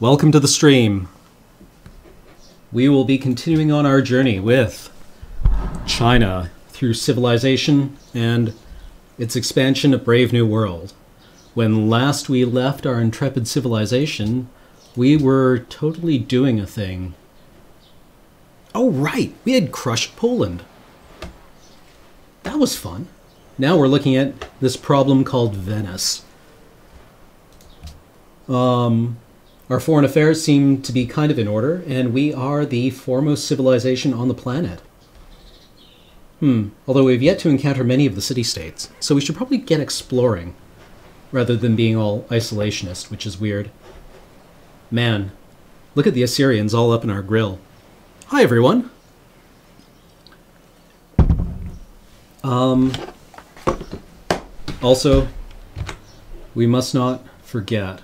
Welcome to the stream. We will be continuing on our journey with China through civilization and its expansion of Brave New World. When last we left our intrepid civilization, we were totally doing a thing. Oh right, we had crushed Poland. That was fun. Now we're looking at this problem called Venice. Our foreign affairs seem to be kind of in order, and we are the foremost civilization on the planet. Although we've yet to encounter many of the city-states, so we should probably get exploring, rather than being all isolationist, which is weird. Man, look at the Assyrians all up in our grill. Hi, everyone! Also, we must not forget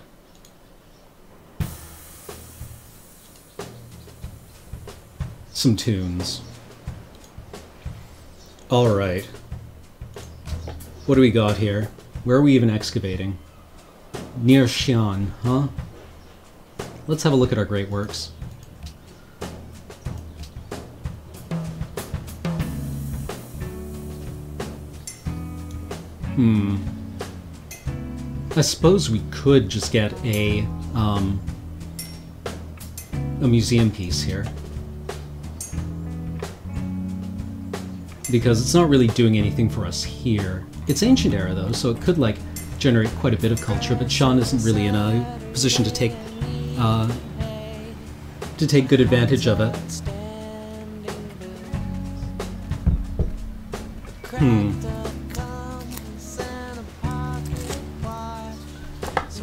some tunes. Alright. What do we got here? Where are we even excavating? Near Xi'an, huh? Let's have a look at our great works. I suppose we could just get a museum piece here. Because it's not really doing anything for us here. It's ancient era though, so it could like generate quite a bit of culture, but Sean isn't really in a position to take good advantage of it.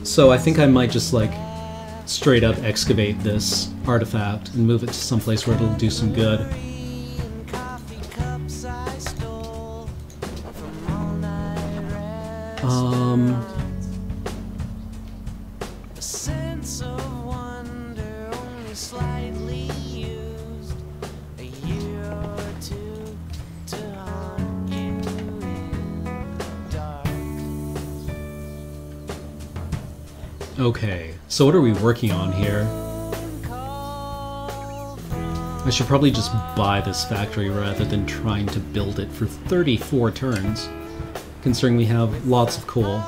So I think I might just like straight up excavate this artifact and move it to someplace where it'll do some good. Okay, so what are we working on here? I should probably just buy this factory rather than trying to build it for 34 turns, considering we have lots of coal.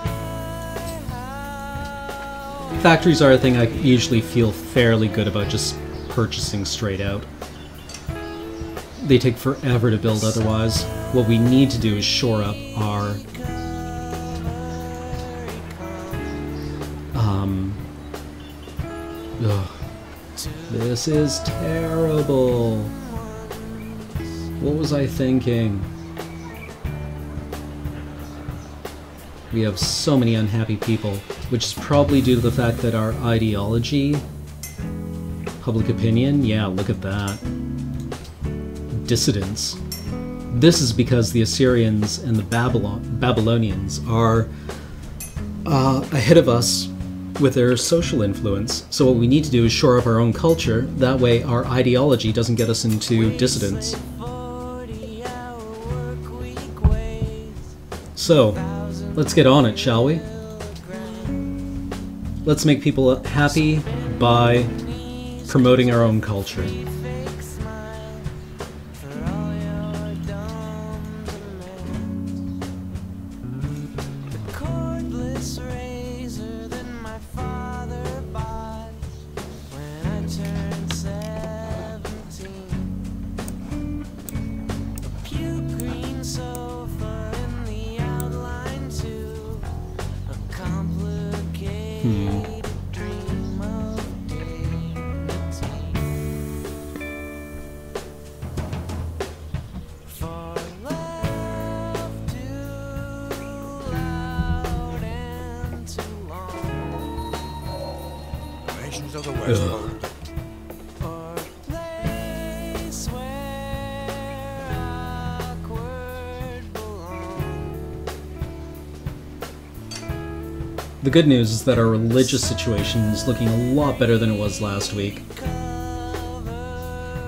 Factories are a thing I usually feel fairly good about just purchasing straight out. They take forever to build otherwise. What we need to do is shore up our this is terrible. What was I thinking? We have so many unhappy people, which is probably due to the fact that our ideology, public opinion, yeah, look at that. Dissidents. This is because the Assyrians and the Babylonians are ahead of us with their social influence. So what we need to do is shore up our own culture. That way our ideology doesn't get us into dissidence. So, let's get on it, shall we? Let's make people happy by promoting our own culture. The good news is that our religious situation is looking a lot better than it was last week.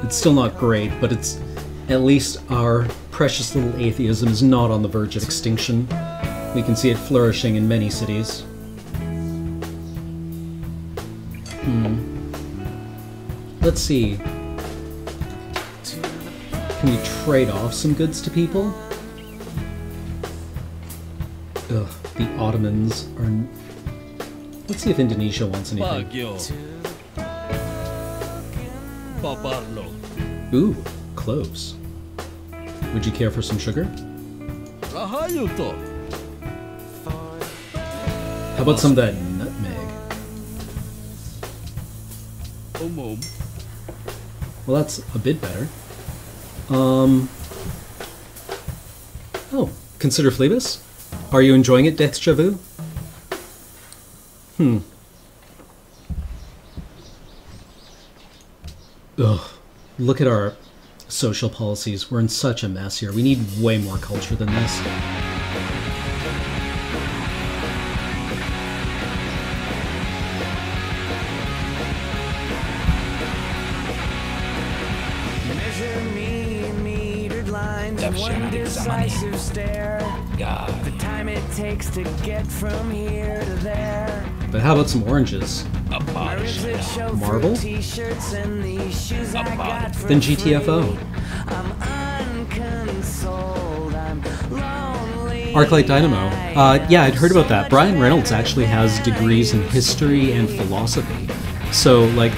It's still not great, but it's at least our precious little atheism is not on the verge of extinction. We can see it flourishing in many cities. Let's see. Can we trade off some goods to people? Ugh, the Ottomans are... Let's see if Indonesia wants anything. Ooh, cloves. Would you care for some sugar? How about some of that nutmeg? Well, that's a bit better. Oh, consider Phlebas? Are you enjoying it, Déjà Vu? Ugh. Look at our social policies. We're in such a mess here. We need way more culture than this. Decisive stare. The time it takes to get from here to there. But how about some oranges? Marble? Then GTFO. Arclight Dynamo. Yeah, I'd heard about that. Brian Reynolds actually has degrees in history and philosophy. So, like,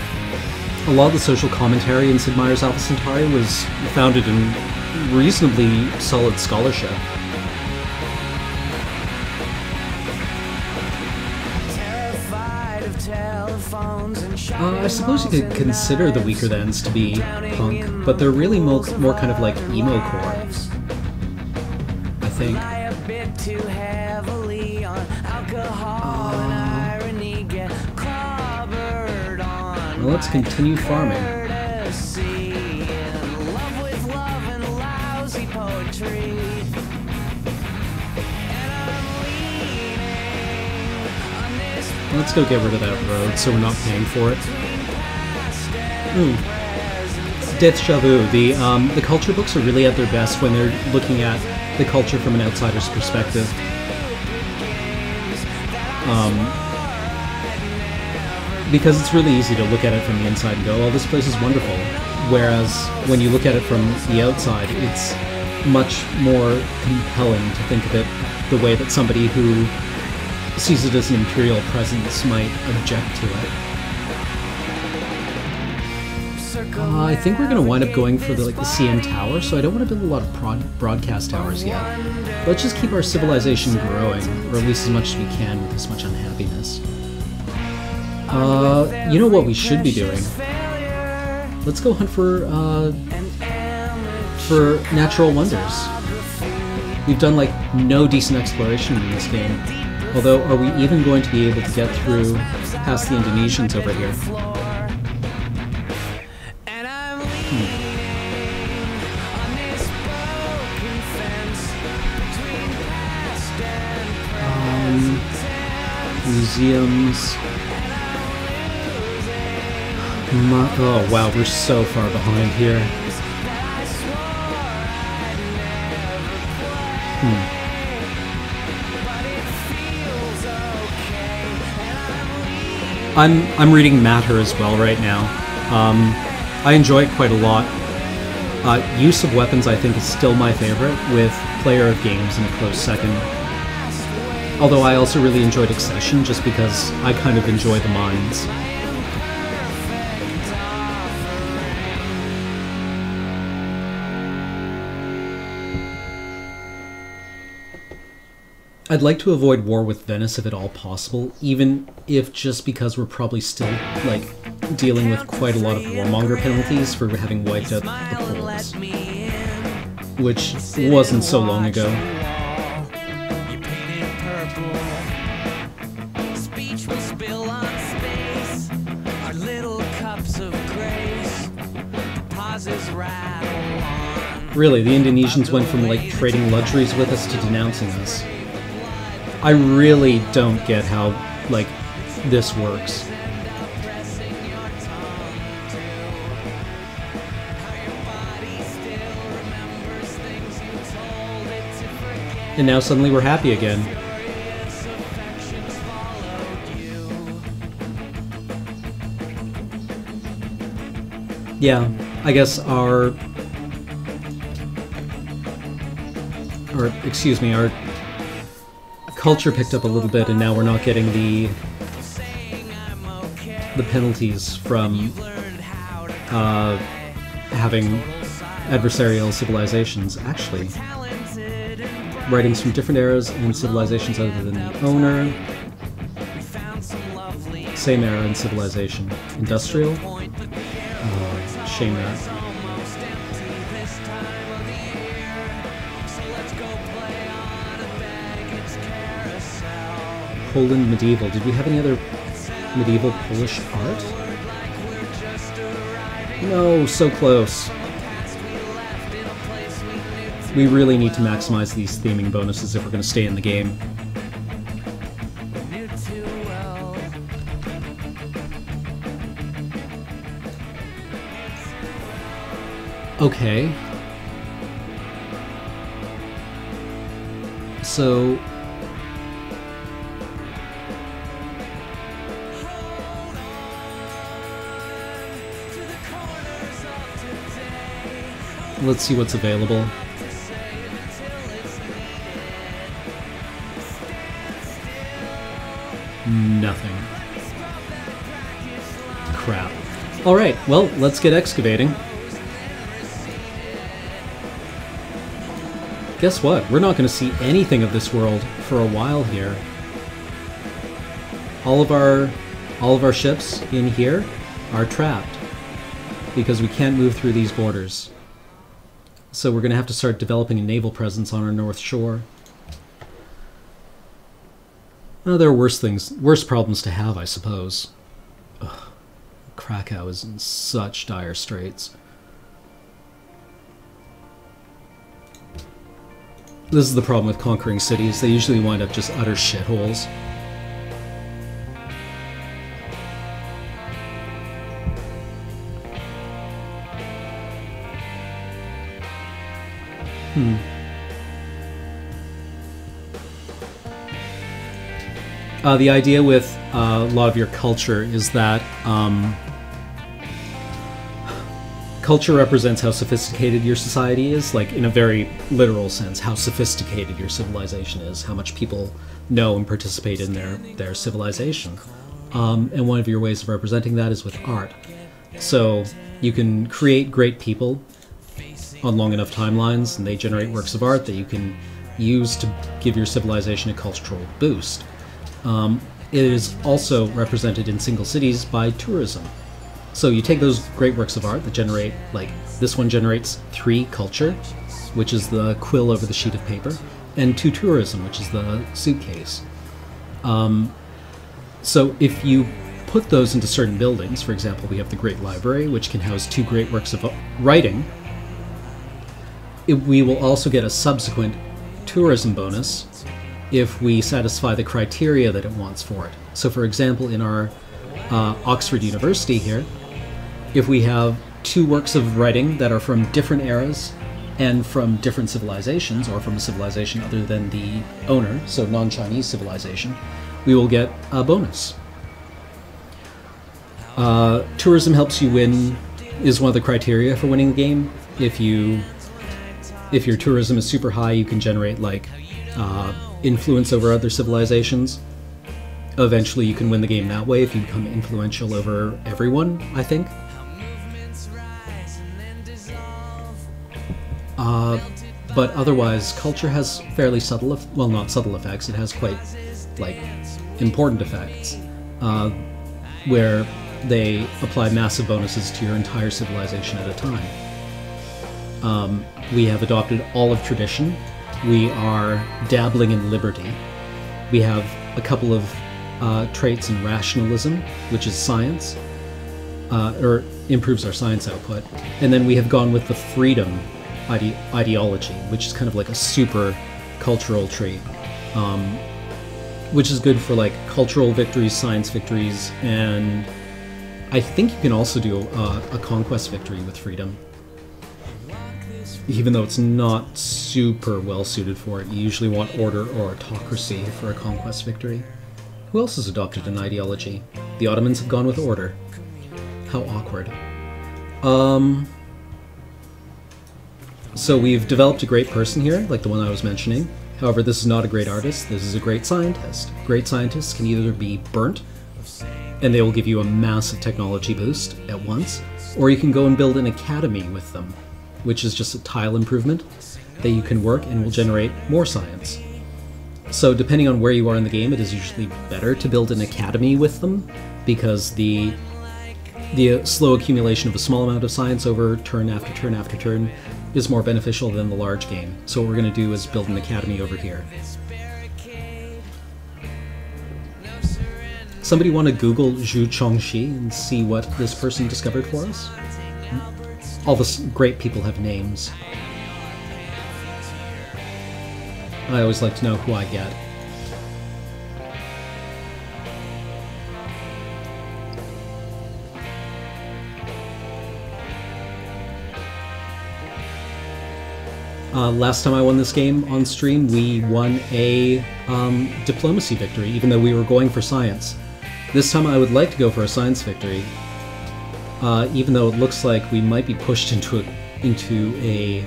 a lot of the social commentary in Sid Meier's Alpha Centauri was founded in reasonably solid scholarship. I suppose you could consider the Weaker Thans to be punk, but they're really more kind of like emo core, I think. Well, let's continue farming. Let's go get rid of that road so we're not paying for it. Déjà Vu. The culture books are really at their best when they're looking at the culture from an outsider's perspective. Because it's really easy to look at it from the inside and go, oh, this place is wonderful. Whereas when you look at it from the outside, it's much more compelling to think of it the way that somebody who sees it as an imperial presence might object to it. I think we're going to wind up going for the CN Tower, so I don't want to build a lot of broadcast towers yet. Let's just keep our civilization growing, or at least as much as we can with this much unhappiness. You know what we should be doing? Let's go hunt for natural wonders. We've done like no decent exploration in this game. Although, are we even going to be able to get through past the Indonesians over here? Museums. Oh wow, we're so far behind here. I'm reading Matter as well right now. I enjoy it quite a lot. Use of weapons I think is still my favorite, with Player of Games in a close second. Although I also really enjoyed Accession just because I kind of enjoy the mines. I'd like to avoid war with Venice if at all possible, even if just because we're probably still, like, dealing with quite a lot of warmonger penalties for having wiped out the Poles. Which wasn't so long ago. Really, the Indonesians went from, like, trading luxuries with us to denouncing us. I really don't get how, like, this works. And now suddenly we're happy again. Yeah, I guess our culture picked up a little bit, and now we're not getting the penalties from having adversarial civilizations. Actually, writings from different eras and civilizations other than the owner. Same era and civilization. Industrial? Shame that. Poland medieval. Did we have any other medieval Polish art? No, so close. We really need to maximize these theming bonuses if we're going to stay in the game. Okay. So... let's see what's available. Nothing. Crap. Alright, well, let's get excavating. Guess what? We're not going to see anything of this world for a while here. All of our ships in here are trapped because we can't move through these borders. So we're going to have to start developing a naval presence on our north shore. Well, there are worse problems to have, I suppose. Ugh. Krakow is in such dire straits. This is the problem with conquering cities. They usually wind up just utter shitholes. The idea with a lot of your culture is that culture represents how sophisticated your society is, like in a very literal sense, how sophisticated your civilization is, how much people know and participate in their civilization. And one of your ways of representing that is with art. So you can create great people on long enough timelines, and they generate works of art that you can use to give your civilization a cultural boost. It is also represented in single cities by tourism. So you take those great works of art that generate, like, this one generates 3 culture, which is the quill over the sheet of paper, and 2 tourism, which is the suitcase. So if you put those into certain buildings, for example, we have the Great Library, which can house 2 great works of writing, we will also get a subsequent tourism bonus if we satisfy the criteria that it wants for it. So for example, in our Oxford University here, if we have 2 works of writing that are from different eras and from different civilizations, or from a civilization other than the owner, so non-Chinese civilization, we will get a bonus. Tourism helps you win, is one of the criteria for winning the game. If your tourism is super high, you can generate, like, influence over other civilizations. Eventually you can win the game that way if you become influential over everyone, I think. But otherwise, culture has fairly subtle, well, not subtle effects, it has quite, like, important effects, where they apply massive bonuses to your entire civilization at a time. We have adopted all of tradition. We are dabbling in liberty. We have a couple of traits in rationalism, which is science, or improves our science output. And then we have gone with the freedom ideology, which is kind of like a super cultural trait, which is good for, like, cultural victories, science victories, and I think you can also do a conquest victory with freedom. Even though it's not super well suited for it, you usually want order or autocracy for a conquest victory. Who else has adopted an ideology? The Ottomans have gone with order. How awkward. So we've developed a great person here, like the one I was mentioning. However, this is not a great artist, this is a great scientist. Great scientists can either be burnt, and they will give you a massive technology boost at once, or you can go and build an academy with them, which is just a tile improvement that you can work and will generate more science. So depending on where you are in the game, it is usually better to build an academy with them, because the slow accumulation of a small amount of science over turn after turn after turn is more beneficial than the large game. So what we're going to do is build an academy over here. Somebody want to Google Zhu Chongxi and see what this person discovered for us? All the great people have names. I always like to know who I get. Last time I won this game on stream, we won a diplomacy victory, even though we were going for science. This time I would like to go for a science victory, even though it looks like we might be pushed into a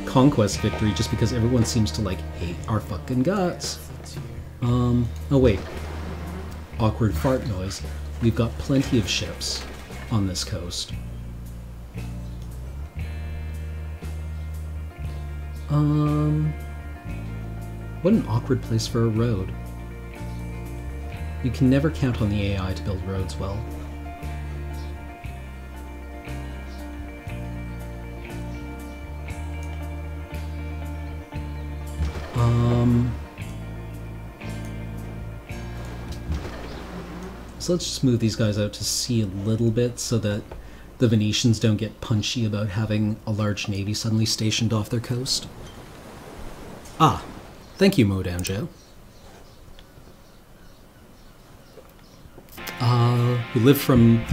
conquest victory just because everyone seems to like hate our fucking guts. Oh wait. Awkward fart noise. We've got plenty of ships on this coast. What an awkward place for a road. You can never count on the AI to build roads well. So let's just move these guys out to sea a little bit so that the Venetians don't get punchy about having a large navy suddenly stationed off their coast. Ah, thank you, Modanjo. Who lived from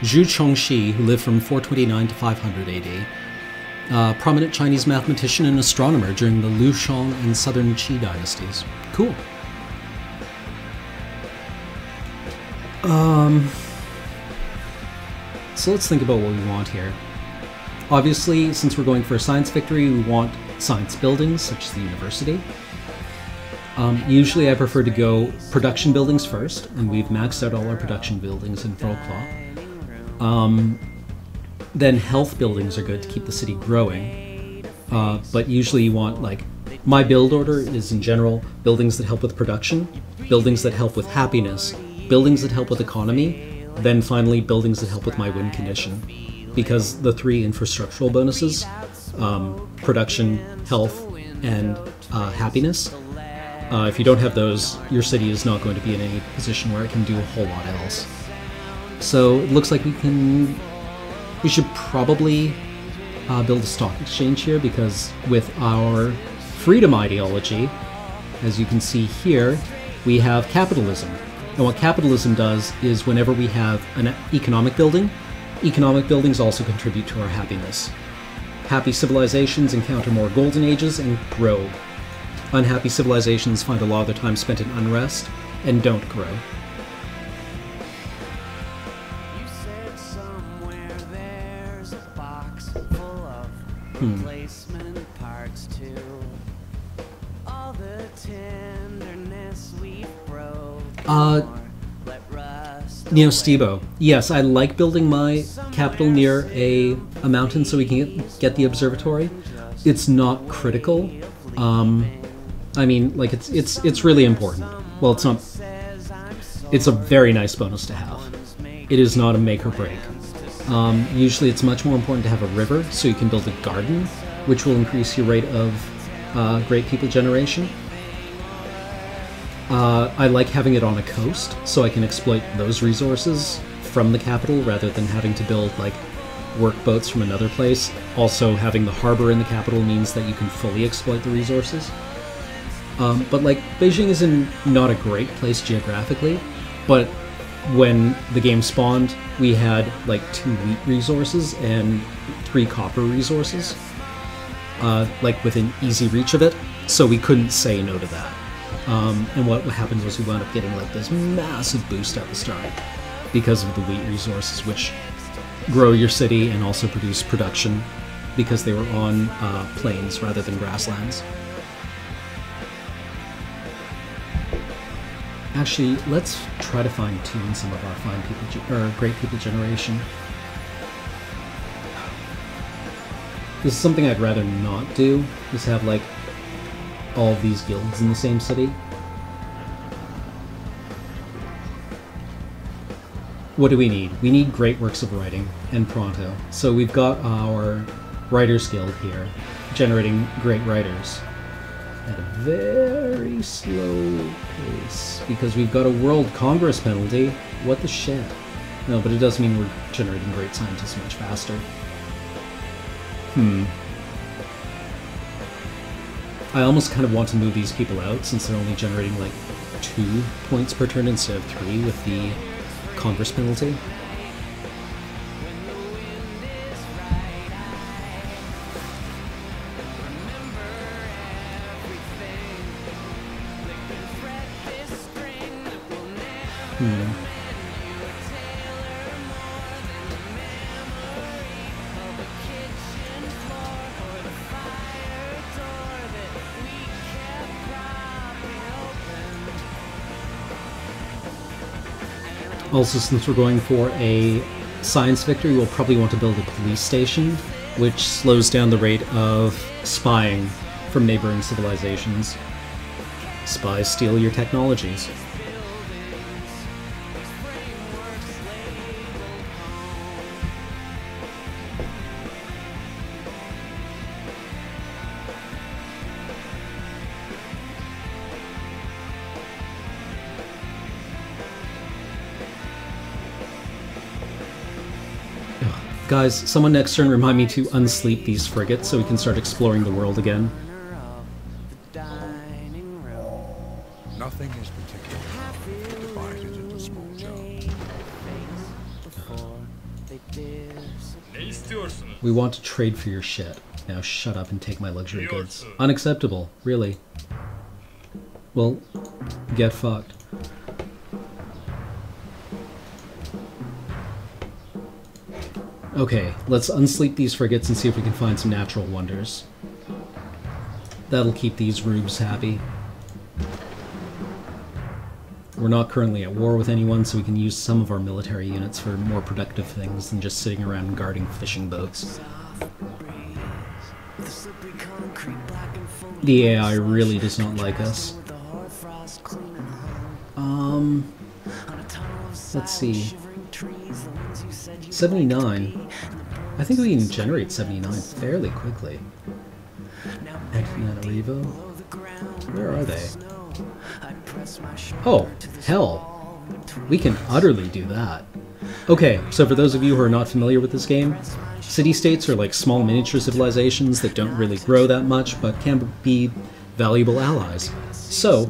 Zhu Chongxi, who lived from 429 to 500 AD. Prominent Chinese mathematician and astronomer during the Liu Shang and Southern Qi dynasties. Cool. So let's think about what we want here. Obviously, since we're going for a science victory, we want science buildings, such as the university. Usually I prefer to go production buildings first, and we've maxed out all our production buildings in Wroclaw. Then health buildings are good to keep the city growing, but usually you want, like, my build order is in general buildings that help with production, buildings that help with happiness, buildings that help with economy, then finally buildings that help with my win condition. Because the three infrastructural bonuses, production, health, and happiness, if you don't have those, your city is not going to be in any position where it can do a whole lot else. So it looks like we should probably build a stock exchange here, because with our freedom ideology, as you can see here, we have capitalism. And what capitalism does is whenever we have an economic building, economic buildings also contribute to our happiness. Happy civilizations encounter more golden ages and grow. Unhappy civilizations find a lot of their time spent in unrest and don't grow. You said somewhere there's a box full of replacement parts too. All the tenderness we broke. Neo Stebo. Yes, I like building my capital near a mountain so we can get the observatory. It's not critical. I mean, like, it's really important. Well, it's not. It's a very nice bonus to have. It is not a make or break. Usually it's much more important to have a river so you can build a garden, which will increase your rate of great people generation. I like having it on a coast, so I can exploit those resources from the capital rather than having to build, like, work boats from another place. Also, having the harbor in the capital means that you can fully exploit the resources. But, like, Beijing is not a great place geographically, but when the game spawned, we had, like, 2 wheat resources and 3 copper resources, like, within easy reach of it, so we couldn't say no to that. And what happened was we wound up getting, like, this massive boost at the start because of the wheat resources, which grow your city and also produce production because they were on plains rather than grasslands. Actually, let's try to fine-tune some of our great people generation. This is something I'd rather not do, is have like all of these guilds in the same city. What do we need? We need great works of writing and pronto. So we've got our Writers Guild here, generating great writers at a very slow pace, because we've got a World Congress penalty. What the shit? No, but it does mean we're generating great scientists much faster. I almost kind of want to move these people out, since they're only generating like 2 points per turn instead of 3 with the Congress penalty. Also, since we're going for a science victory, we'll probably want to build a police station, which slows down the rate of spying from neighboring civilizations. Spies steal your technologies. Guys, someone next turn remind me to unsleep these frigates so we can start exploring the world again. Nothing is particular. Divided into small jobs. We want to trade for your shit. Now shut up and take my luxury goods. Unacceptable, really. Well, get fucked. Okay, let's unsleep these frigates and see if we can find some natural wonders. That'll keep these rubes happy. We're not currently at war with anyone, so we can use some of our military units for more productive things than just sitting around guarding fishing boats. The AI really does not like us. Let's see. 79. I think we can generate 79 fairly quickly. Antananarivo? Where are they? Oh, hell. We can utterly do that. Okay, so for those of you who are not familiar with this game, city-states are like small miniature civilizations that don't really grow that much, but can be valuable allies. So,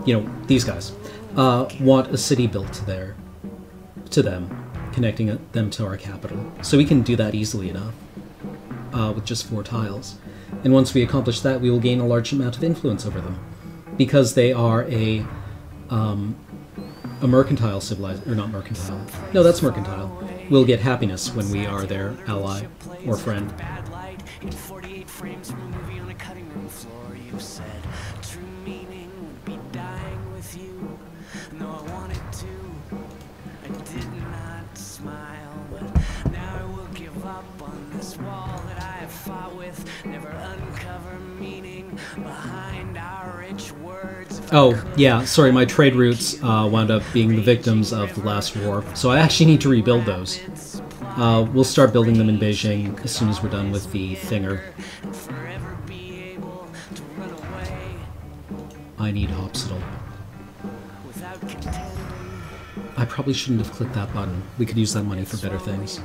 you know, these guys want a city built to them, connecting them to our capital. So we can do that easily enough with just 4 tiles. And once we accomplish that, we will gain a large amount of influence over them, because they are a mercantile civilization, or not mercantile. No, that's mercantile. We'll get happiness when we are their ally or friend. In 48 frames from a movie on a cutting room floor, you said true meaning would be dying with you. No, I wanted to. I did not smile, but now I will give up on this wall that I have fought with. Never uncover meaning behind our rich words. Oh, yeah, sorry, my trade routes wound up being the victims of the last war, so I actually need to rebuild those. We'll start building them in Beijing as soon as we're done with the thinger. I need Hopsital. I probably shouldn't have clicked that button. We could use that money for better things.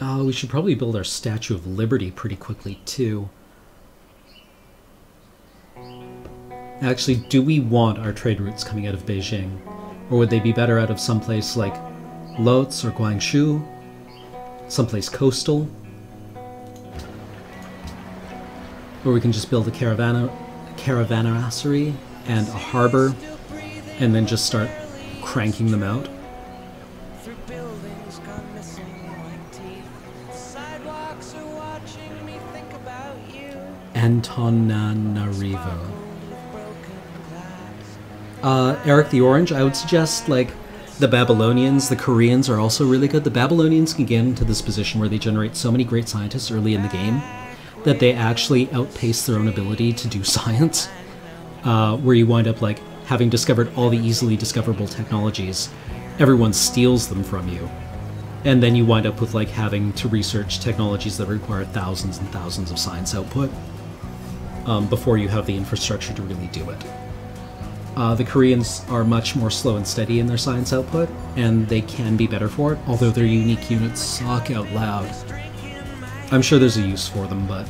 Oh, we should probably build our Statue of Liberty pretty quickly, too. Actually, do we want our trade routes coming out of Beijing? Or would they be better out of someplace like Lotz or Guangzhou? Someplace coastal? Or we can just build a caravanserai and a harbor, and then just start cranking them out. Through buildings gone missing like teeth. Sidewalks are watching me think about you. Antananarivo. With broken glass. Eric the Orange, I would suggest, like, the Babylonians, the Koreans are also really good. The Babylonians can get into this position where they generate so many great scientists early in the game that they actually outpace their own ability to do science, where you wind up, like, having discovered all the easily discoverable technologies. Everyone steals them from you. And then you wind up with, like, having to research technologies that require thousands and thousands of science output before you have the infrastructure to really do it. The Koreans are much more slow and steady in their science output, and they can be better for it, although their unique units suck out loud. I'm sure there's a use for them, but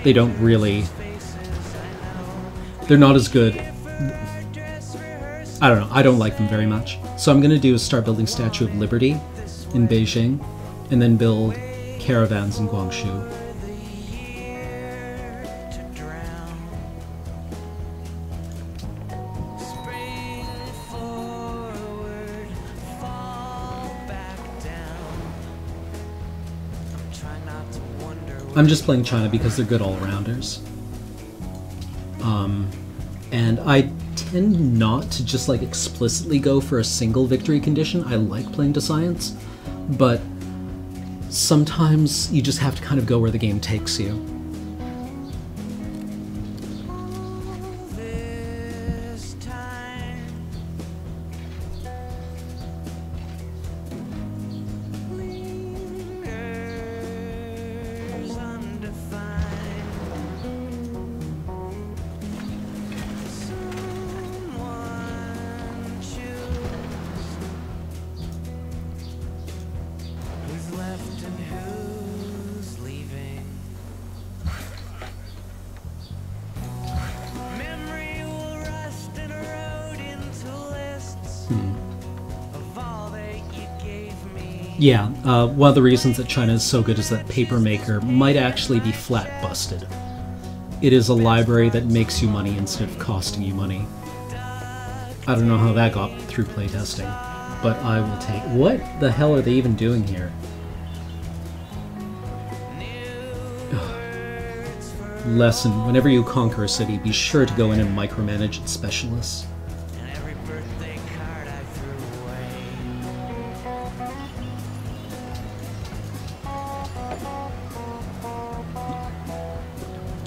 they don't really... They're not as good. I don't know, I don't like them very much. So I'm going to do is start building Statue of Liberty in Beijing, and then build caravans in Guangzhou. I'm just playing China because they're good all-rounders. And I tend not to just, like, explicitly go for a single victory condition. I like playing to science, but sometimes you just have to kind of go where the game takes you. Yeah, one of the reasons that China is so good is that Papermaker might actually be flat busted. It is a library that makes you money instead of costing you money. I don't know how that got through playtesting, but I will take... What the hell are they even doing here? Ugh. Lesson: whenever you conquer a city, be sure to go in and micromanage its specialists.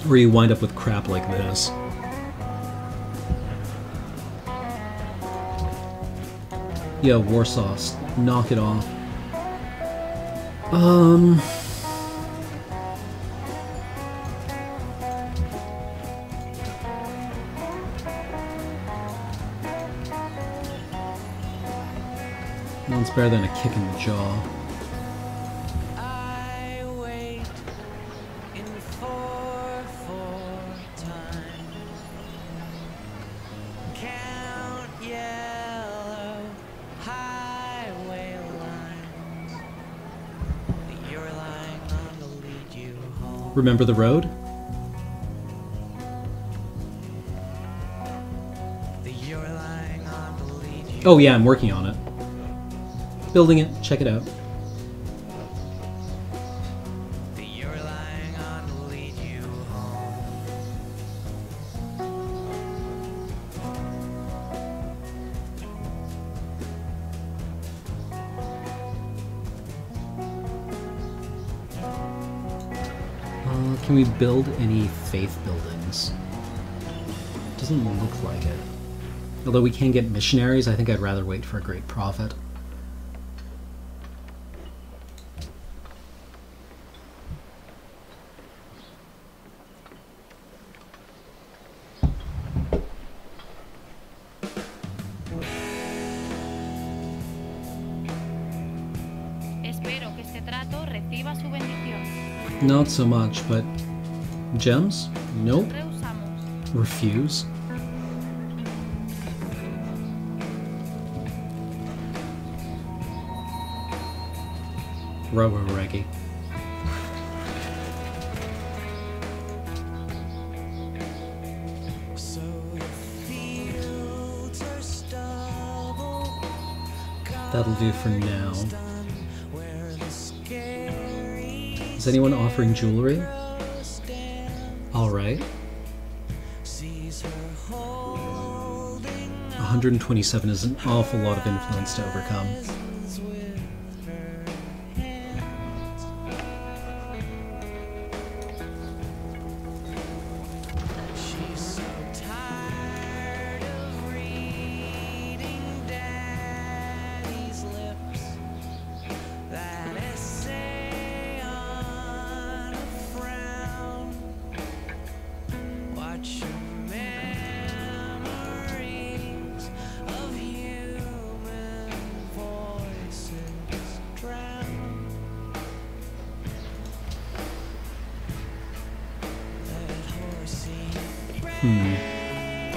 Where you wind up with crap like this. Yeah, Warsaw, knock it off. One's better than a kick in the jaw. Remember the road? Oh yeah, I'm working on it. Building it, check it out. Can we build any faith buildings? Doesn't look like it. Although we can get missionaries, I think I'd rather wait for a great prophet. Espero que esté este trato, reciba su bendición. Not so much, but gems? Nope. Rehusamos. Refuse. Robo-reggae. That'll do for now. Is anyone offering jewelry? Alright. 127 is an awful lot of influence to overcome.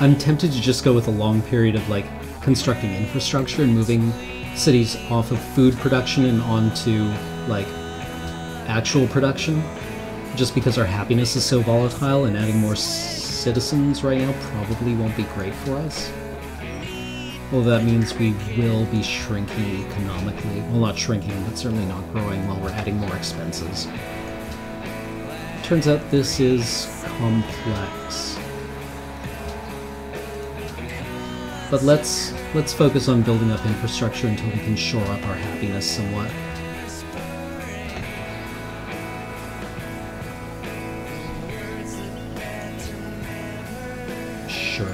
I'm tempted to just go with a long period of like constructing infrastructure and moving cities off of food production and onto like actual production, just because our happiness is so volatile, and adding more citizens right now probably won't be great for us. Well, that means we will be shrinking economically. Well, not shrinking, but certainly not growing while we're adding more expenses. Turns out this is complex. But let's focus on building up infrastructure until we can shore up our happiness somewhat. Sure.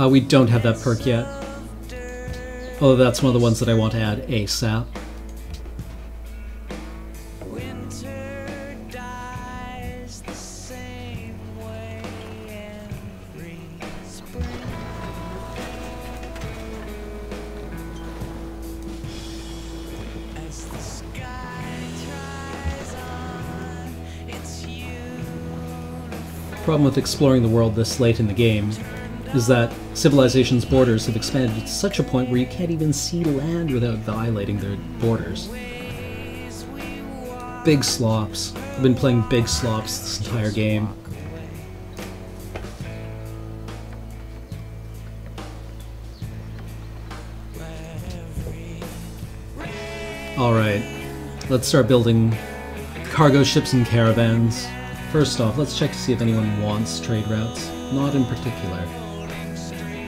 We don't have that perk yet. Although that's one of the ones that I want to add ASAP. The problem with exploring the world this late in the game is that civilization's borders have expanded to such a point where you can't even see land without violating their borders. Big slops. I've been playing big slops this entire game. Alright, let's start building cargo ships and caravans. First off, let's check to see if anyone wants trade routes. Not in particular.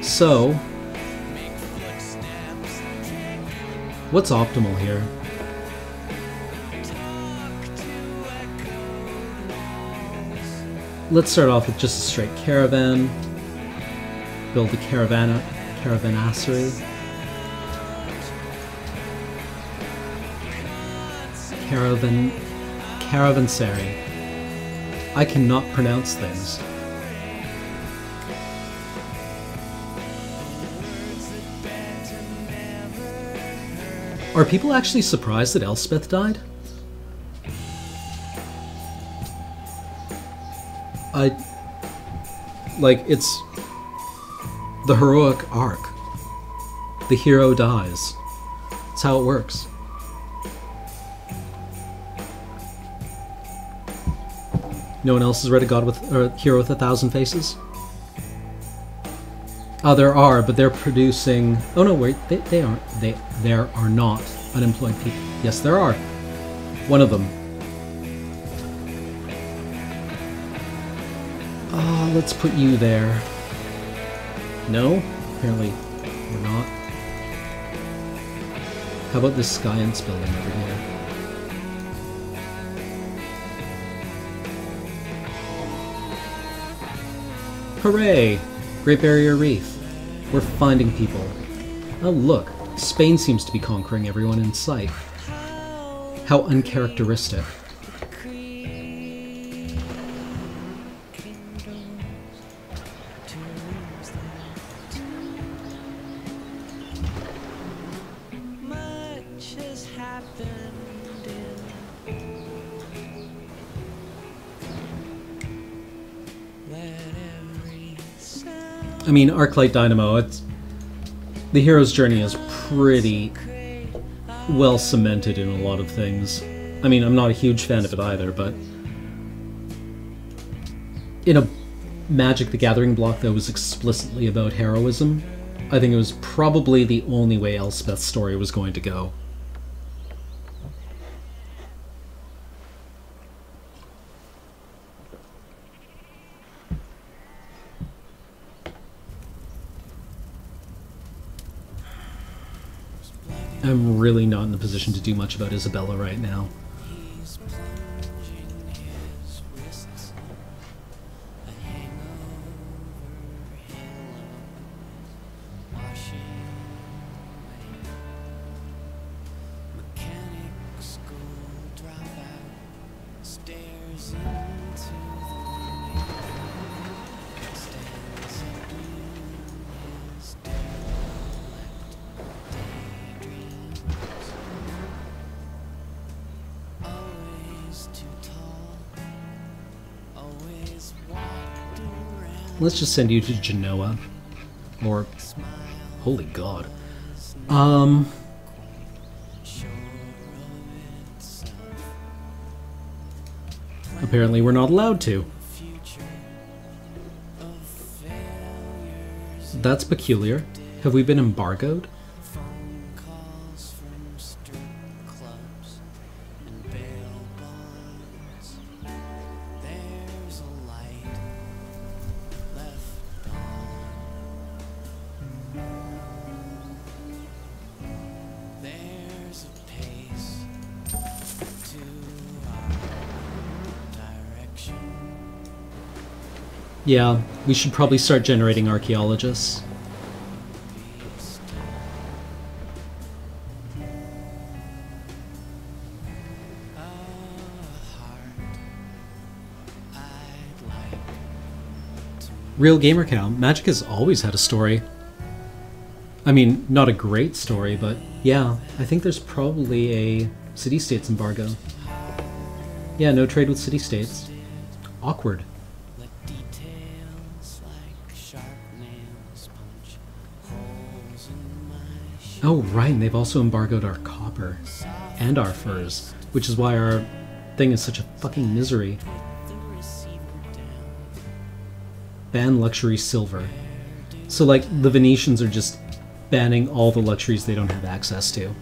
So, what's optimal here? Let's start off with just a straight caravan. Build a caravanassery. Caravansary. I cannot pronounce things. Are people actually surprised that Elspeth died? It's the heroic arc. The hero dies. That's how it works. No one else has read a Hero with a Thousand Faces? Oh, there are, but they're producing... Oh no, wait, they aren't. There are not unemployed people. Yes, there are. One of them. Oh, let's put you there. No? Apparently we're not. How about this Science building over here? Hooray! Great Barrier Reef. We're finding people. Oh look, Spain seems to be conquering everyone in sight. How uncharacteristic. I mean, Arclight Dynamo, the hero's journey is pretty well cemented in a lot of things. I mean, I'm not a huge fan of it either, but in a Magic the Gathering block that was explicitly about heroism, I think it was probably the only way Elspeth's story was going to go. I'm really not in the position to do much about Isabella right now. Let's just send you to Genoa. Or... holy god. Apparently we're not allowed to. That's peculiar. Have we been embargoed? Yeah, we should probably start generating archaeologists. Real Gamer Cow, Magic has always had a story. I mean, not a great story, but yeah, I think there's probably a city-states embargo. Yeah, no trade with city-states. Awkward. Oh, right, and they've also embargoed our copper. And our furs. Which is why our thing is such a fucking misery. Ban luxury silver. So, like, the Venetians are just banning all the luxuries they don't have access to.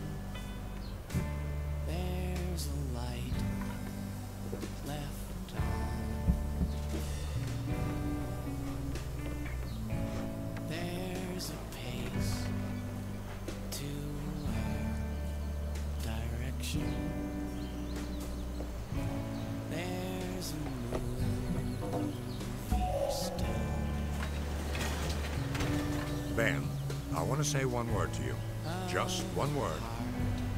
Ben, I want to say one word to you. Just one word.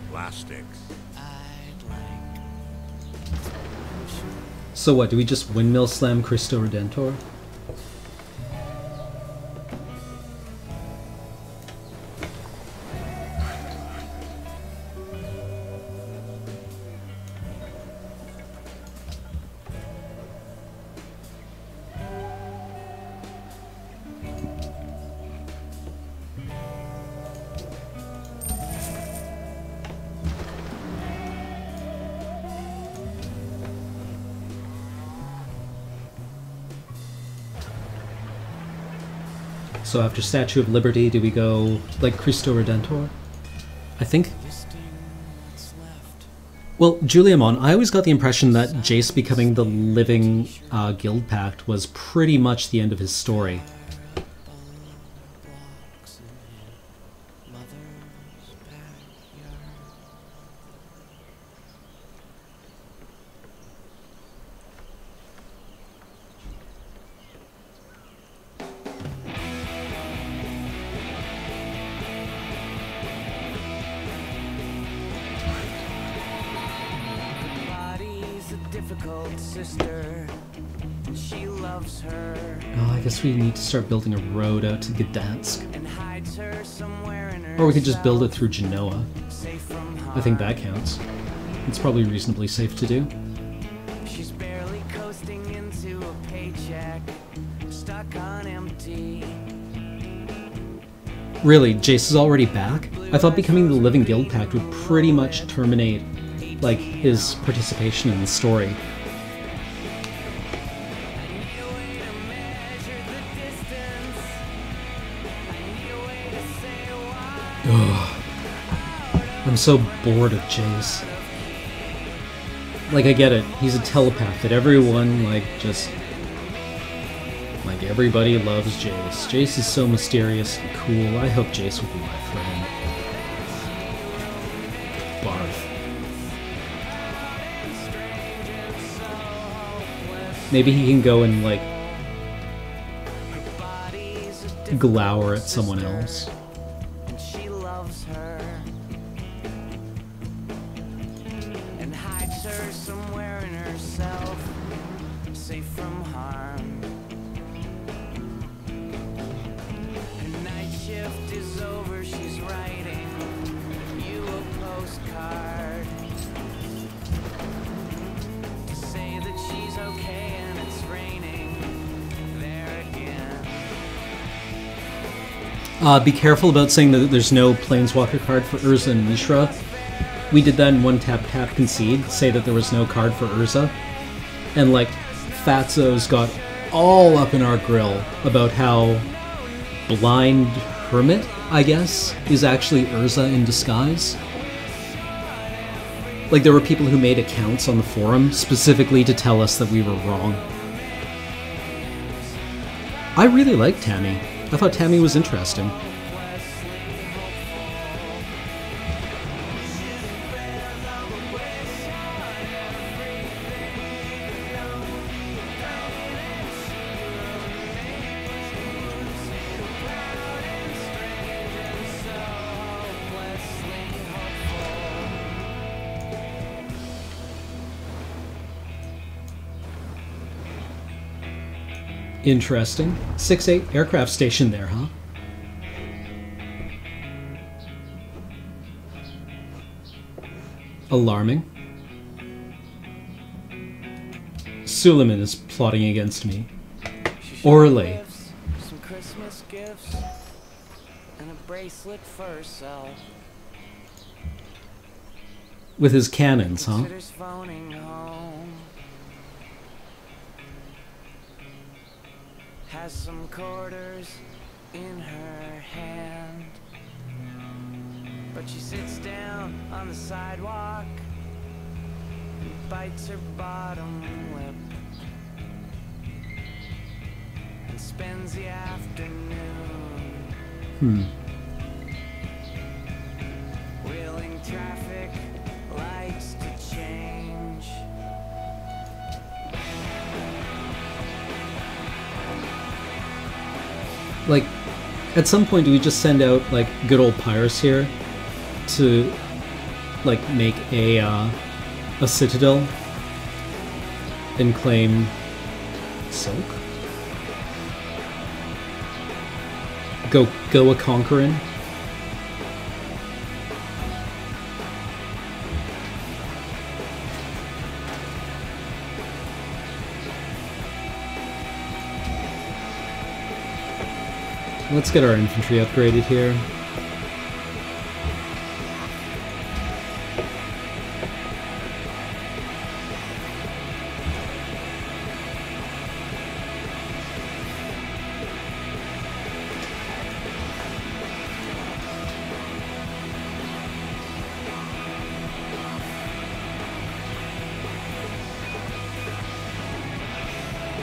Plastics. So what, do we just windmill slam Cristo Redentor? So after Statue of Liberty, do we go like Cristo Redentor? I think. Well, Juliamon, I always got the impression that Jace becoming the living guild pact was pretty much the end of his story. difficult sister, and she loves her Oh, I guess we need to start building a road out to Gdansk. and hides her somewhere in her. Or we could just build it through Genoa. Safe from harm. I think that counts. It's probably reasonably safe to do. She's barely coasting into a paycheck, stuck on empty. Really, Jace is already back? I thought becoming the Living Guild Pact would pretty much terminate, like, his participation in the story. Ugh. I'm so bored of Jace. Like, I get it. He's a telepath that everyone, like, just... Like, everybody loves Jace. Jace is so mysterious and cool. I hope Jace will be my friend. Barf. Maybe he can go and, like, glower at someone else. And she loves her and hides her somewhere in herself, safe from harm. Her night shift is over, she's writing you a postcard to say that she's okay and it's raining there again. Be careful about saying that there's no Planeswalker card for Urza and Mishra. We did that in one tap concede, say that there was no card for Urza. And, like, Fatso's got all up in our grill about how Blind Hermit, I guess, is actually Urza in disguise. Like, there were people who made accounts on the forum specifically to tell us that we were wrong. I really liked Tammy. I thought Tammy was interesting. Interesting. 6-8 aircraft station there, huh? Alarming. Suleiman is plotting against me. Orly. Some Christmas gifts and a bracelet for herself. With his cannons, huh? Considers phoning home. Has some quarters in her hand, but she sits down on the sidewalk and bites her bottom lip and spends the afternoon wheeling traffic lights to change. Like, at some point, do we just send out, like, good old Pyrus here to, like, make a citadel and claim Silk? Go a conquerin'? Let's get our infantry upgraded here.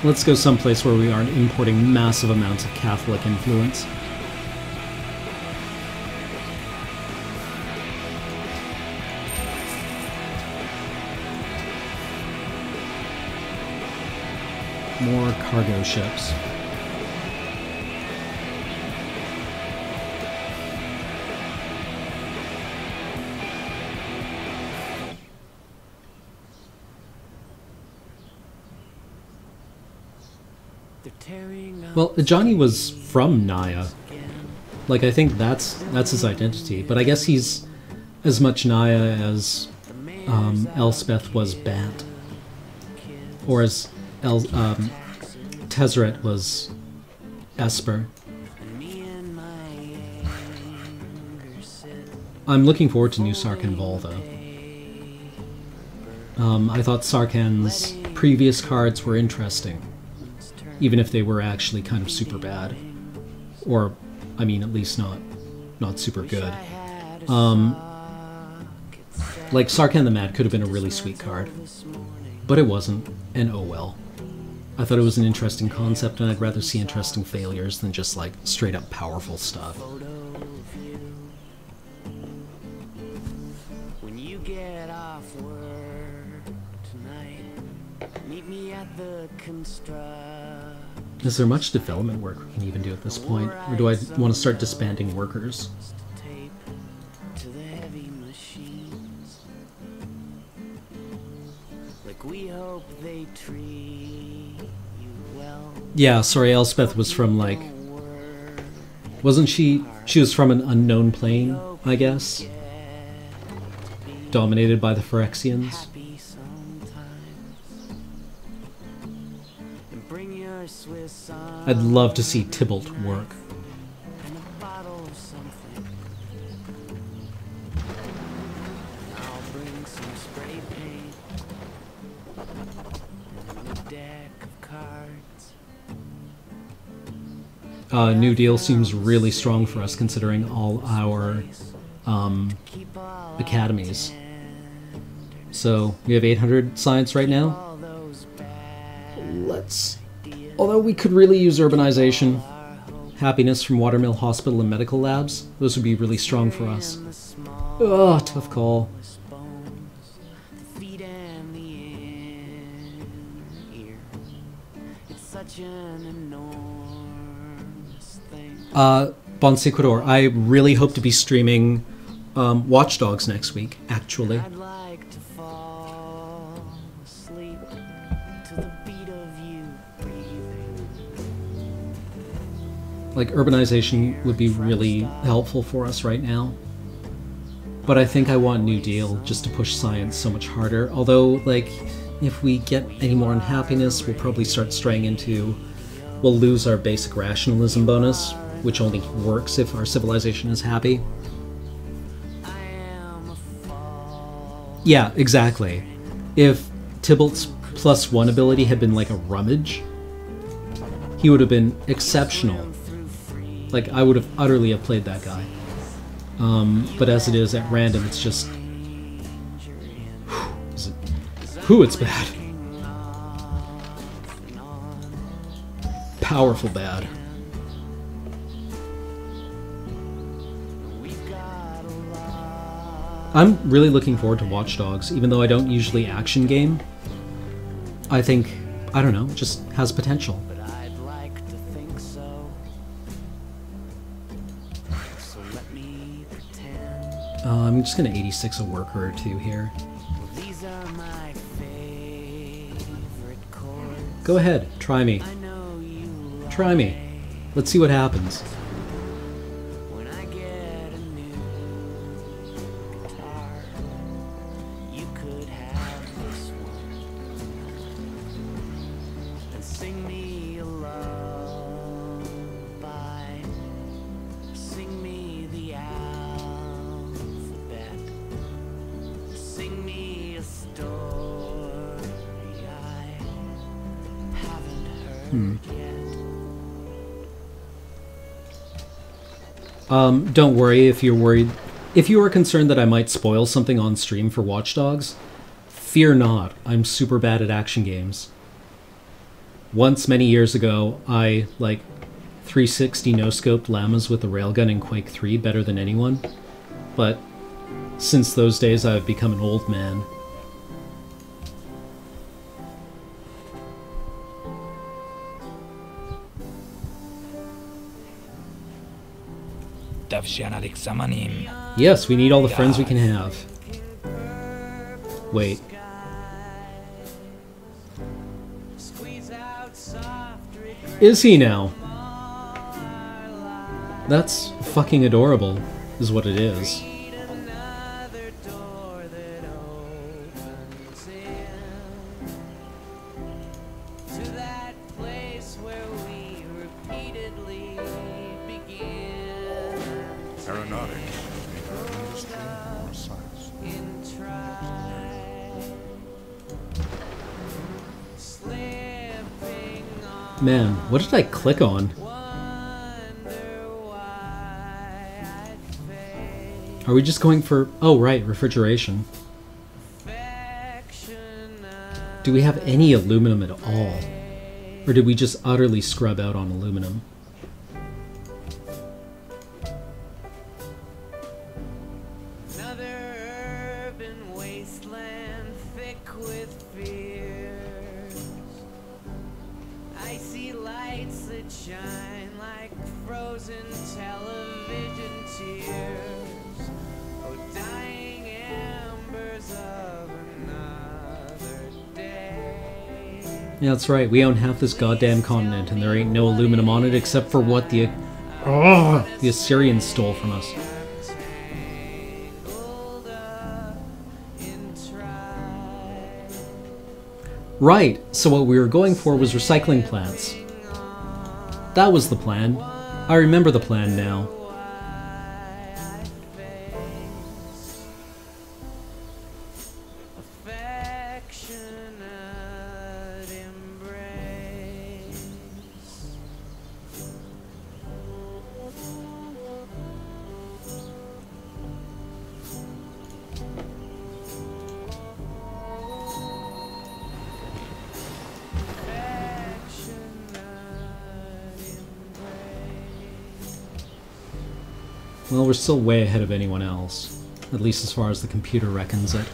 Let's go someplace where we aren't importing massive amounts of Catholic influence. More cargo ships. They're tearing up Well, Johnny was from Naya. Like, I think that's his identity. But I guess he's as much Naya as Elspeth was Bat. Or as Tezzeret was Esper. me and my anger sit. I'm looking forward to new Sarkhan Vol, though. I thought Sarkhan's previous cards were interesting, even if they were actually kind of super bad. Or, I mean, at least not super good. Like, Sarkhan the Mad could have been a really sweet card, but it wasn't, and oh well. I thought it was an interesting concept, and I'd rather see interesting failures than just, like, straight-up powerful stuff. When you get off work tonight, meet me at the construct. Is there much development work we can even do at this point, or do I want to start disbanding workers? Tape to the heavy machines. Like we hope they treat you well. Yeah, sorry, Elspeth was from, like... Wasn't she... She was from an unknown plane, I guess? Dominated by the Phyrexians? Happy sometimes. And bring your Swiss on I'd love to see Tybalt work. and a bottle of something. I'll bring some spray paint and a deck of cards. New Deal seems really strong for us, considering all our Keep all academies. So, we have 800 science right now. all those bad Let's... Although we could really use urbanization, happiness from Watermill Hospital and medical labs, those would be really strong for us. the small Oh, tough call. bones, the feet and the inner ear. It's such an enormous thing. Bon Sequidor, I really hope to be streaming Watch Dogs next week, actually. I'd like to fall asleep to the beat of you breathing. Like, urbanization would be really helpful for us right now. But I think I want New Deal just to push science so much harder. Although, like, if we get any more unhappiness, we'll probably start straying into... We'll lose our basic rationalism bonus, which only works if our civilization is happy. I am a fall. Yeah, exactly. If Tybalt's +1 ability had been like a rummage, he would have been exceptional. Like, I would have utterly have played that guy. But as it is, at random, it's just... it's bad. Powerful bad. I'm really looking forward to Watch Dogs, even though I don't usually action game. I think, I don't know, it just has potential. But I'd like to think so. So let me pretend. I'm just gonna 86 a worker or two here. Well, these are my favorite chords. Go ahead, try me. I know you like Try me. Let's see what happens. when I get a new guitar. You could have this one and sing me a lullaby. Sing me the alphabet. Sing me a story I haven't heard yet. Don't worry if you're worried. If you are concerned that I might spoil something on stream for Watch Dogs, fear not. I'm super bad at action games. Once, many years ago, I, 360 no-scoped llamas with a railgun in Quake 3 better than anyone. But since those days, I've become an old man. Yes, we need all the friends we can have. Wait. Is he now? That's fucking adorable, is what it is. Another door that opens in to that place where we repeatedly begin Aeronautics, an industry or a science? in try slipping on. Man, what did I click on? Are we just going for... Oh, right, refrigeration. Do we have any aluminum at all? Or did we just utterly scrub out on aluminum? Another urban wasteland thick with fears. Icy lights that shine like frozen television tears. Oh, dying embers of another day. Yeah, that's right. We own half this goddamn continent, and there ain't no aluminum on it except for what the Assyrians stole from us. Tangled up in tribe. Right, so what we were going for was recycling plants. That was the plan. I remember the plan now. Affectionate embrace. Well, we're still way ahead of anyone else. At least as far as the computer reckons it.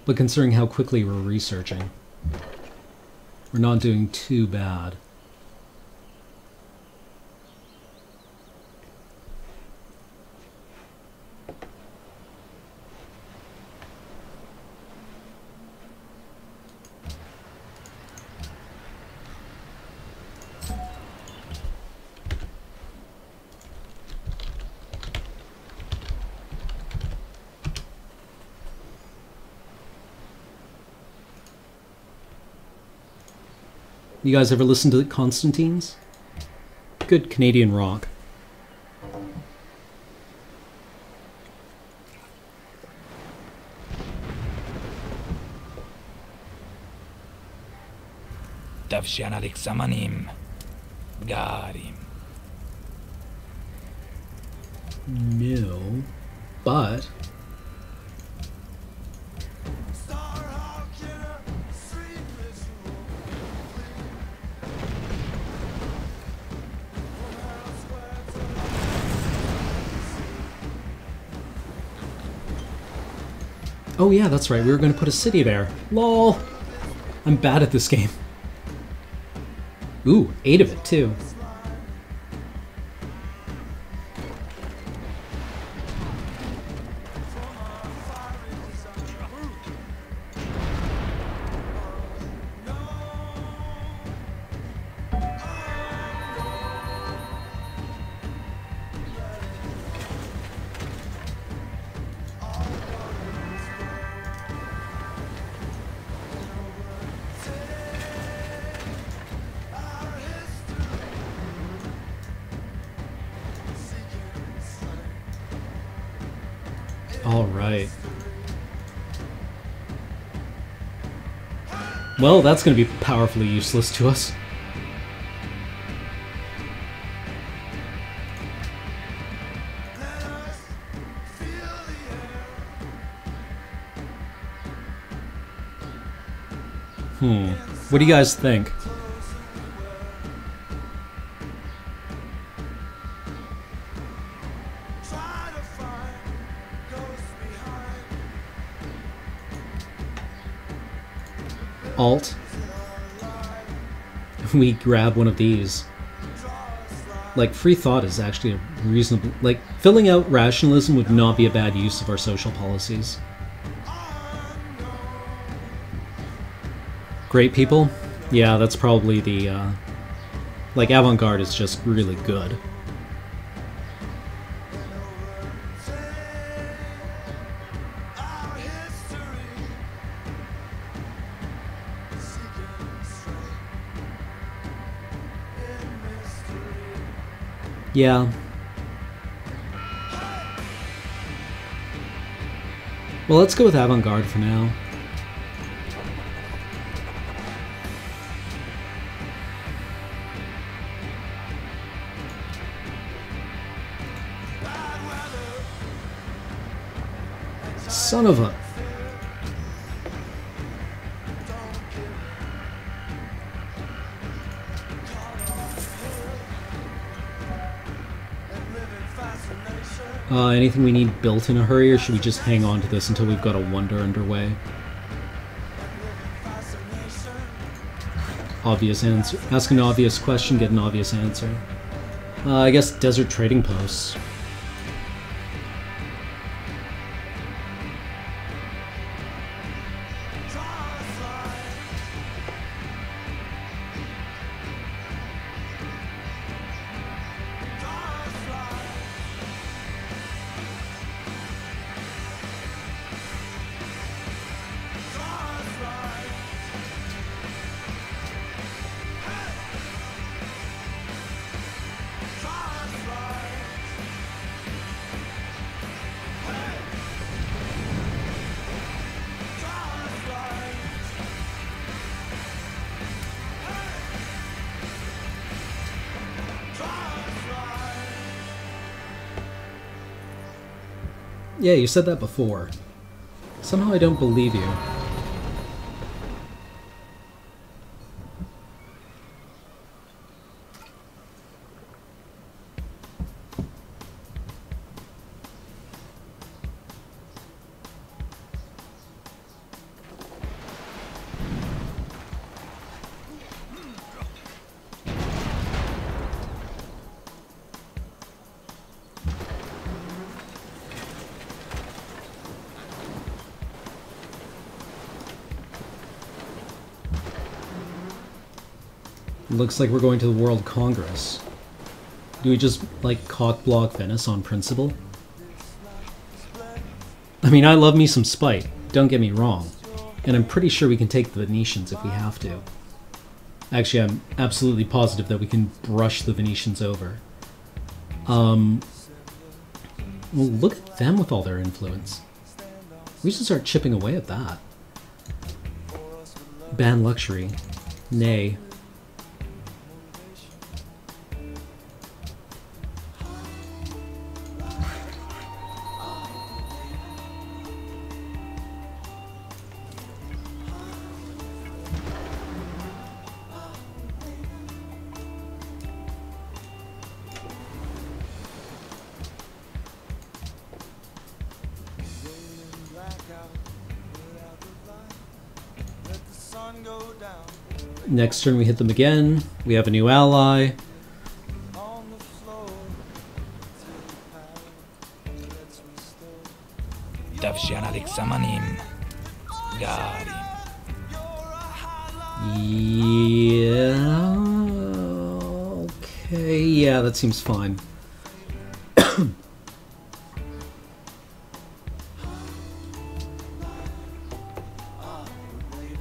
But considering how quickly we're researching, we're not doing too bad. You guys ever listen to Constantine's? Good Canadian rock. Davshanalik Samanim Garim. No, but... Oh yeah, that's right, we were going to put a city there. LOL! I'm bad at this game. Ooh, 8 of it too. All right. Well, that's going to be powerfully useless to us. What do you guys think? Alt. We grab one of these. Like, free thought is actually a reasonable. Like, filling out rationalism would not be a bad use of our social policies. Great people? Yeah, that's probably the, like, avant-garde is just really good. Yeah. Well, let's go with avant-garde for now. Son of a... anything we need built in a hurry, or should we just hang on to this until we've got a wonder underway? Obvious answer. Ask an obvious question, get an obvious answer. I guess desert trading posts. Yeah, you said that before. Somehow I don't believe you. Looks like we're going to the World Congress. Do we just, like, cock-block Venice on principle? I mean, I love me some spite, don't get me wrong. And I'm pretty sure we can take the Venetians if we have to. Actually, I'm absolutely positive that we can brush the Venetians over. Well, look at them with all their influence. We should start chipping away at that. Ban luxury. Nay. Next turn we hit them again. We have a new ally. Yeah. Okay. Yeah, that seems fine.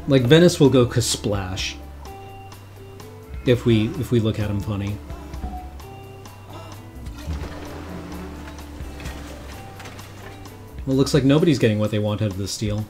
Like Venice will go kasplash if we look at him funny. Well, it looks like nobody's getting what they want out of this deal.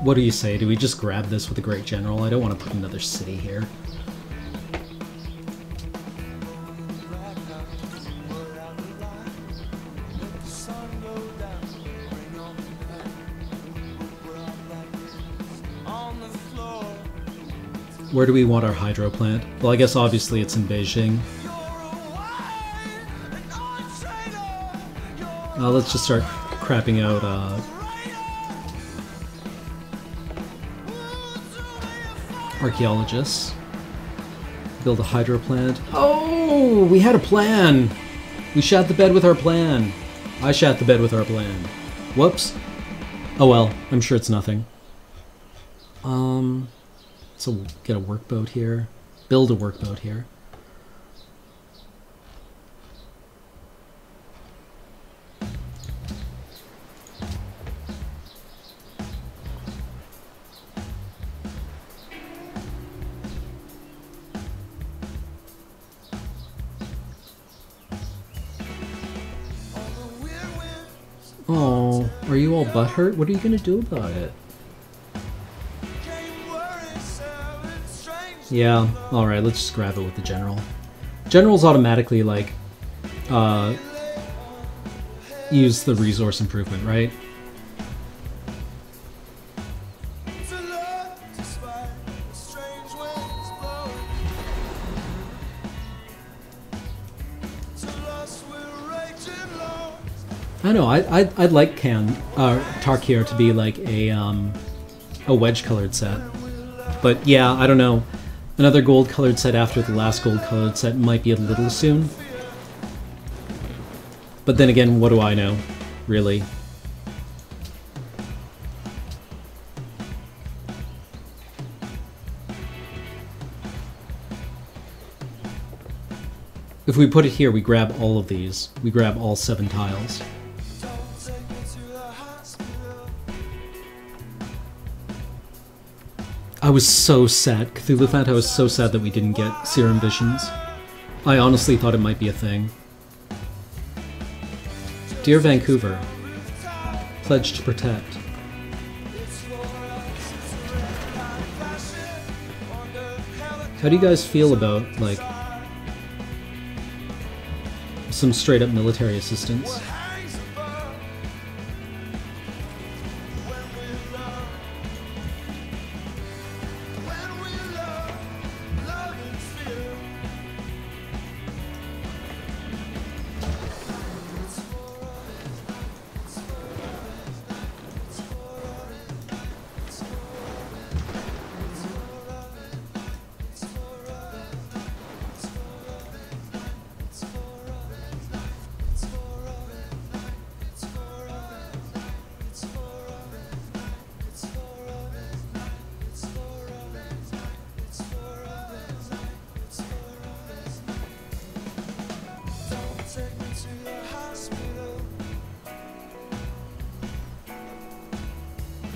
What do you say? Do we just grab this with a great general? I don't want to put another city here. Where do we want our hydro plant? Well, I guess obviously it's in Beijing. Let's just start crapping out archaeologists. Build a hydro plant. Oh, we had a plan! We shat the bed with our plan. I shat the bed with our plan. Whoops. Oh well, I'm sure it's nothing. So get a workboat here. Build a workboat here. Oh, are you all butthurt? What are you gonna do about it? Yeah, alright, let's just grab it with the general. Generals automatically, like, use the resource improvement, right? I know, I'd like Tarkir to be like a wedge-colored set. But yeah, I don't know. Another gold-colored set after the last gold-colored set might be a little soon. But then again, what do I know, really? If we put it here, we grab all of these. We grab all 7 tiles. I was so sad. Cthulhu Fant, I was so sad that we didn't get Serum Visions. I honestly thought it might be a thing. Dear Vancouver, pledge to protect. How do you guys feel about, like, some straight-up military assistance?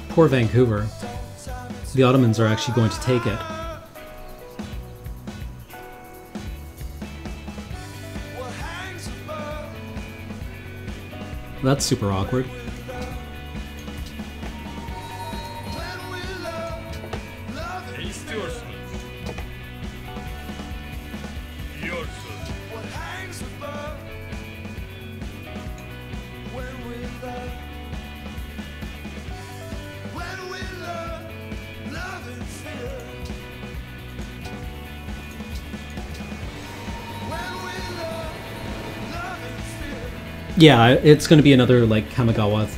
Poor Vancouver. The Ottomans are actually going to take it. That's super awkward. Yeah, it's going to be another, like, Kamigawa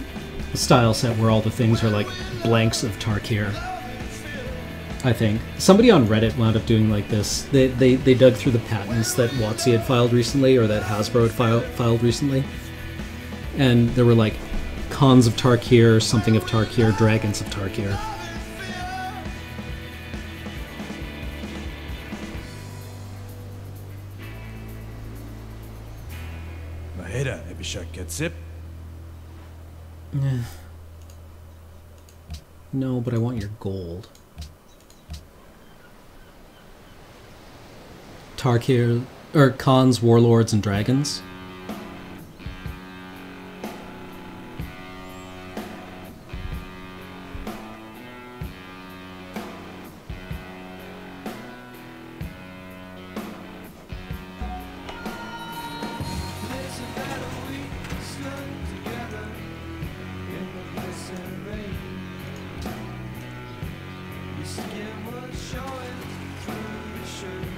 style set where all the things are, like, blanks of Tarkir. I think. Somebody on Reddit wound up doing like this. They dug through the patents that WotC had filed recently, or that Hasbro had filed recently. And there were, like, Khans of Tarkir, something of Tarkir, Dragons of Tarkir. No, but I want your gold. Tarkir, or Khans, Warlords, and Dragons.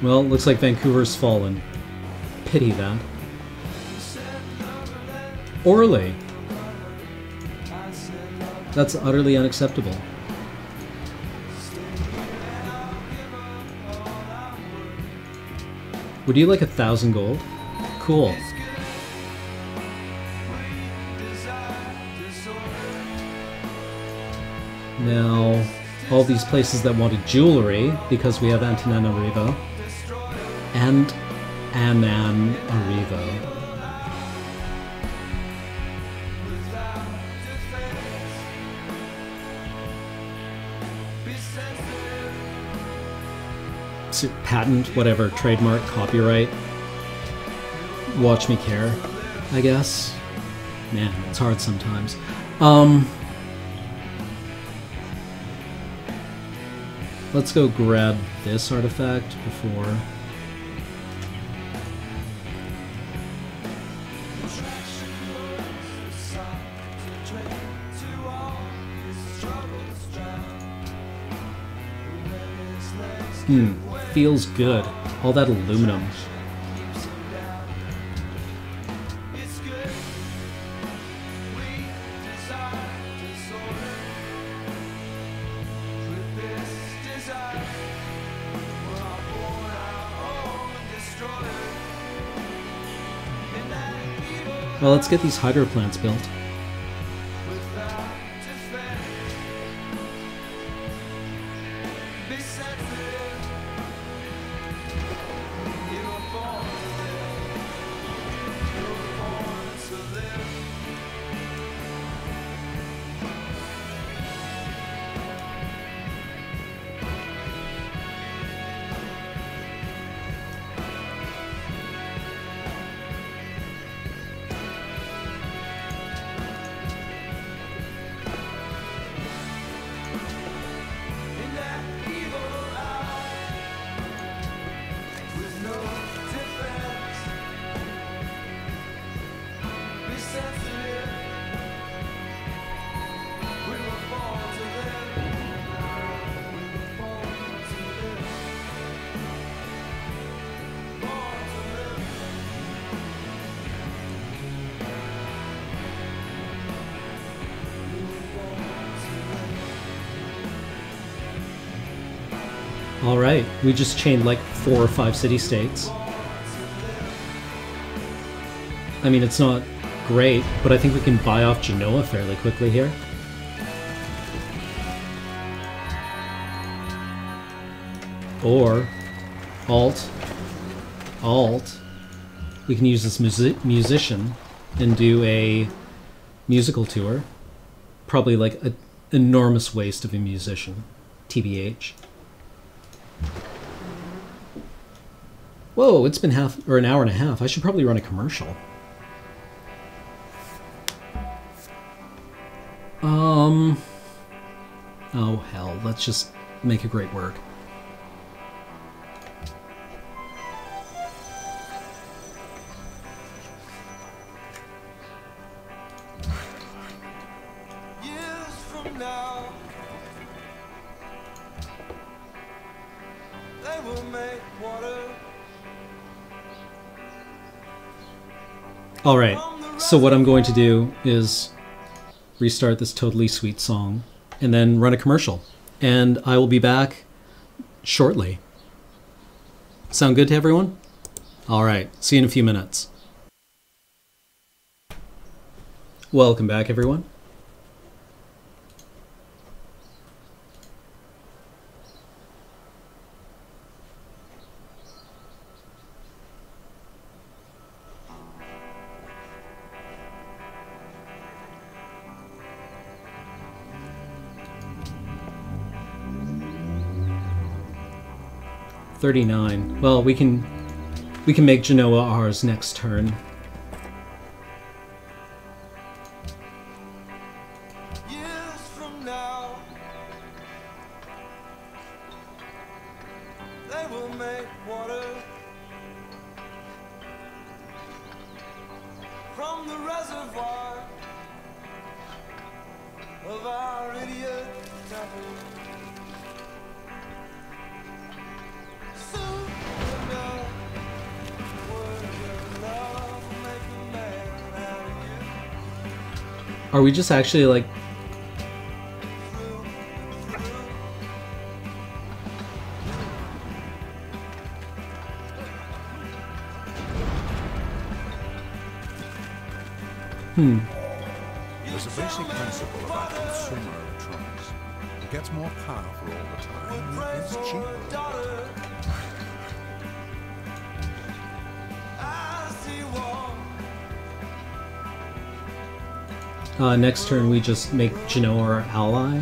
Well, looks like Vancouver's fallen. Pity that. Orly. That's utterly unacceptable. Would you like 1,000 gold? Cool. Now, all these places that wanted jewelry, because we have Antananarivo and Ananarivo. So, patent, whatever, trademark, copyright. Watch me care, I guess. Man, it's hard sometimes. Let's go grab this artifact before... feels good. All that aluminum. Well, let's get these hydro plants built. Alright, we just chained like 4 or 5 city-states. I mean, it's not great, but I think we can buy off Genoa fairly quickly here. Or, Alt, we can use this musician and do a musical tour. Probably like an enormous waste of a musician, TBH. Whoa, it's been an hour and a half. I should probably run a commercial. Oh hell, let's just make a great work. Years from now, they will make water. Alright, so what I'm going to do is restart this totally sweet song and then run a commercial. And I will be back shortly. Sound good to everyone? Alright, see you in a few minutes. Welcome back, everyone. $39. Well, we can make Genoa ours next turn. Years from now, they will make water from the reservoir of our idiot temple. Soon Are we just actually like... There's a basic principle about consumer electronics. It gets more powerful all the time, and it's cheaper. Next turn we just make Genoa our ally.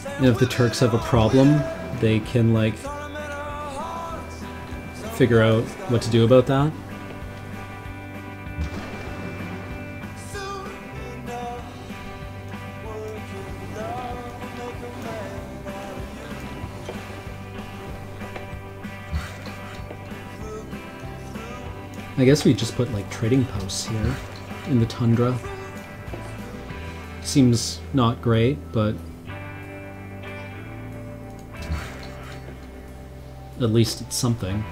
And if the Turks have a problem, they can, like, figure out what to do about that. I guess we just put, like, trading posts here in the tundra. Seems not great, but at least it's something.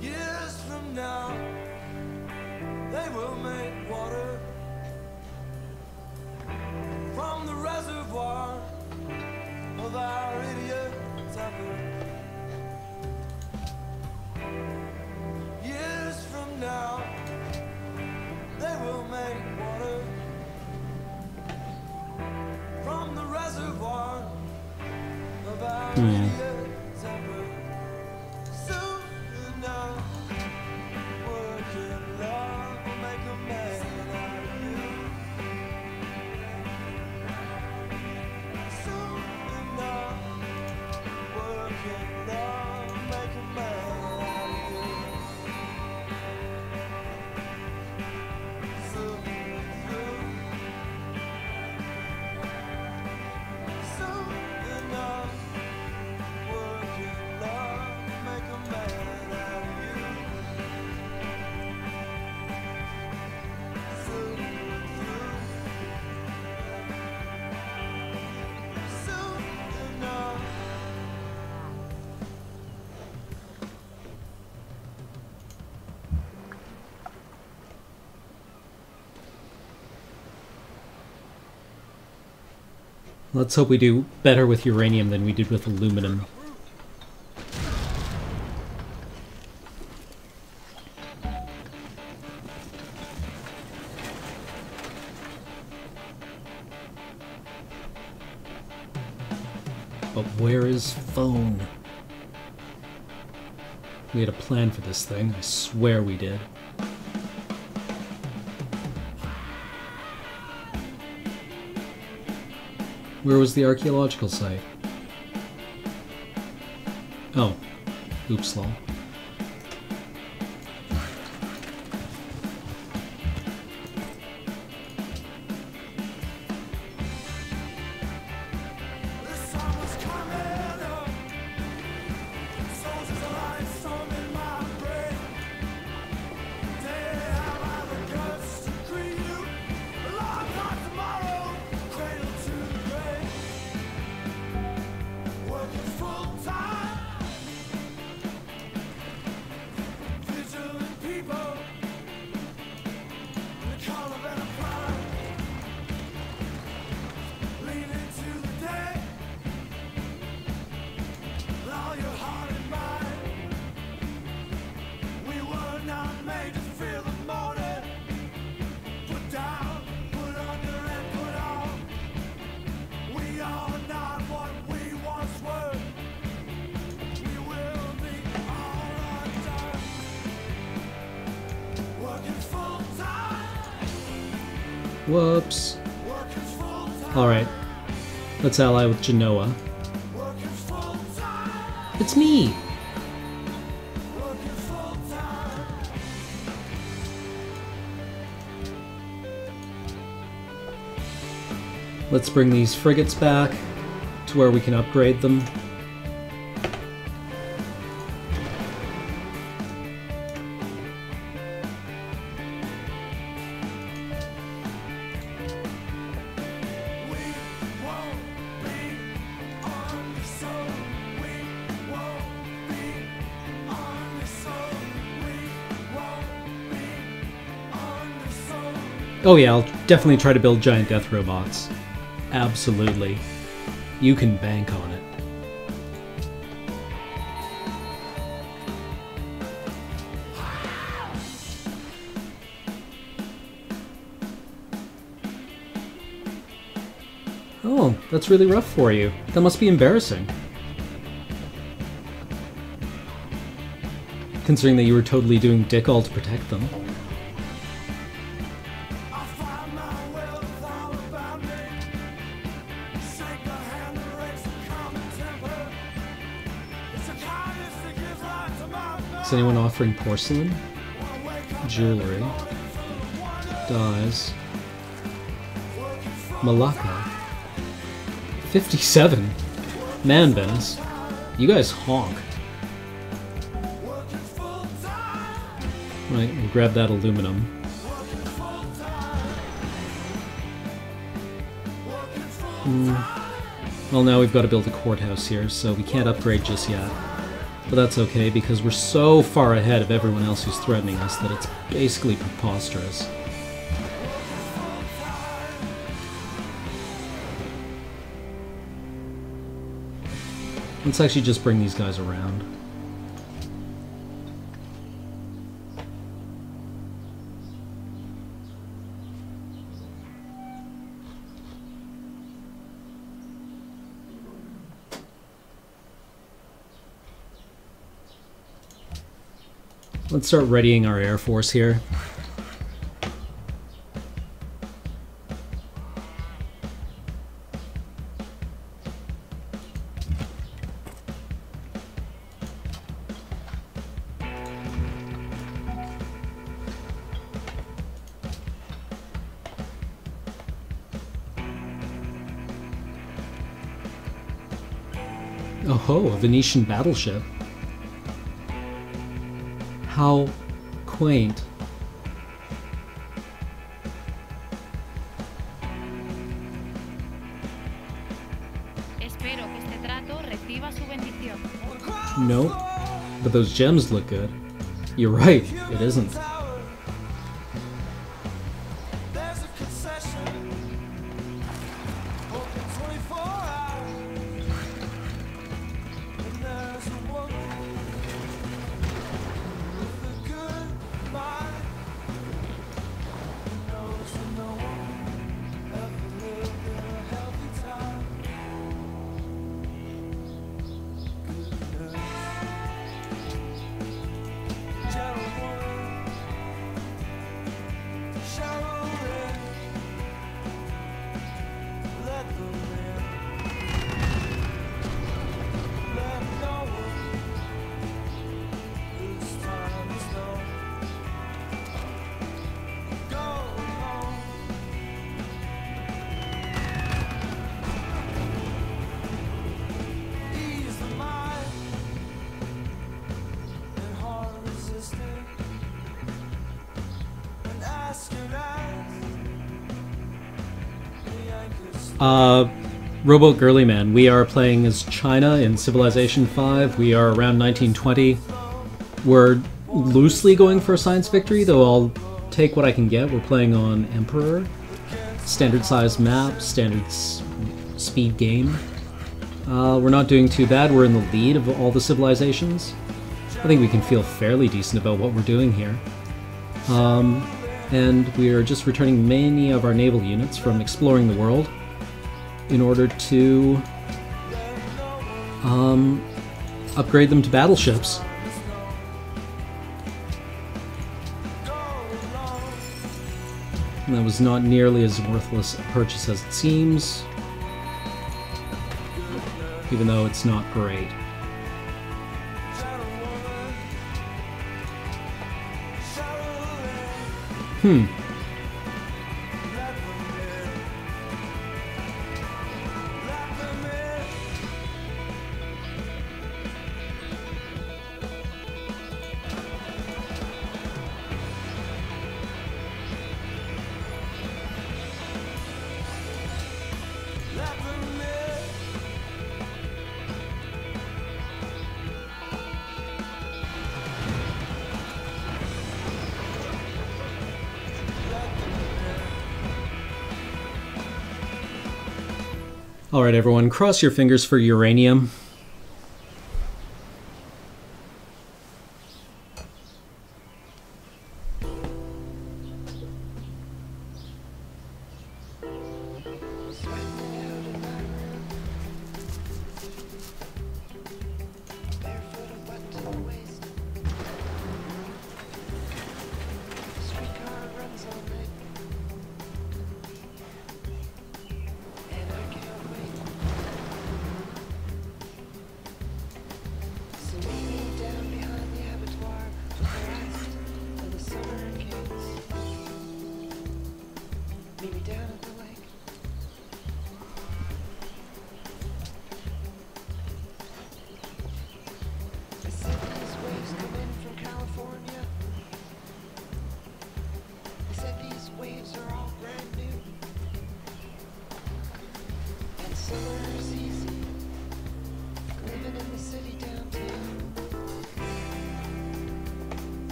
Years from now, they will make water from the reservoir of our idiot temper. Years from now, they will make water from the reservoir of our idiot temper. Soon enough, working love will make a man out of you. Soon enough, working love will make a man out of you. Soon enough, working love will make a man out of you. Soon enough. Let's hope we do better with uranium than we did with aluminum. But where is phone? We had a plan for this thing, I swear we did. Where was the archaeological site? Oh, oops, lol. The sun was coming up. Soldiers alive, storm in my brain. Today have I the guts to greet you. A long time tomorrow, cradle to grave. Working full time. Vigilant people. The call of enterprise. Lean into the day. With all your heart and mind. We were not made to feel the morning. Put down, put under, and put on. We are not what we once were. We will be all undone. Working full time. Whoops. Working full time. Alright, let's ally with Genoa. Working full time. It's me! Working full time. Let's bring these frigates back to where we can upgrade them. Oh yeah, I'll definitely try to build giant death robots. Absolutely. You can bank on it. Oh, that's really rough for you. That must be embarrassing. Considering that you were totally doing dick all to protect them. Is anyone offering porcelain? Jewelry. Dyes. Malacca. 57? Man, Venice. You guys honk. Right, we'll grab that aluminum. Well, now we've got to build a courthouse here, so we can't upgrade just yet. But that's okay, because we're so far ahead of everyone else who's threatening us that it's basically preposterous. Let's actually just bring these guys around. Let's start readying our Air Force here. Oh ho, a Venetian battleship. How quaint. Espero que este trato reciba su bendición. Nope. But those gems look good. You're right, it isn't. Rowboat Girly Man, we are playing as China in CIV5. We are around 1920. We're loosely going for a science victory, though I'll take what I can get. We're playing on Emperor. Standard size map, standard speed game. We're not doing too bad. We're in the lead of all the civilizations. I think we can feel fairly decent about what we're doing here. And we are just returning many of our naval units from exploring the world in order to upgrade them to battleships. And that was not nearly as worthless a purchase as it seems, even though it's not great. Alright, everyone, cross your fingers for uranium.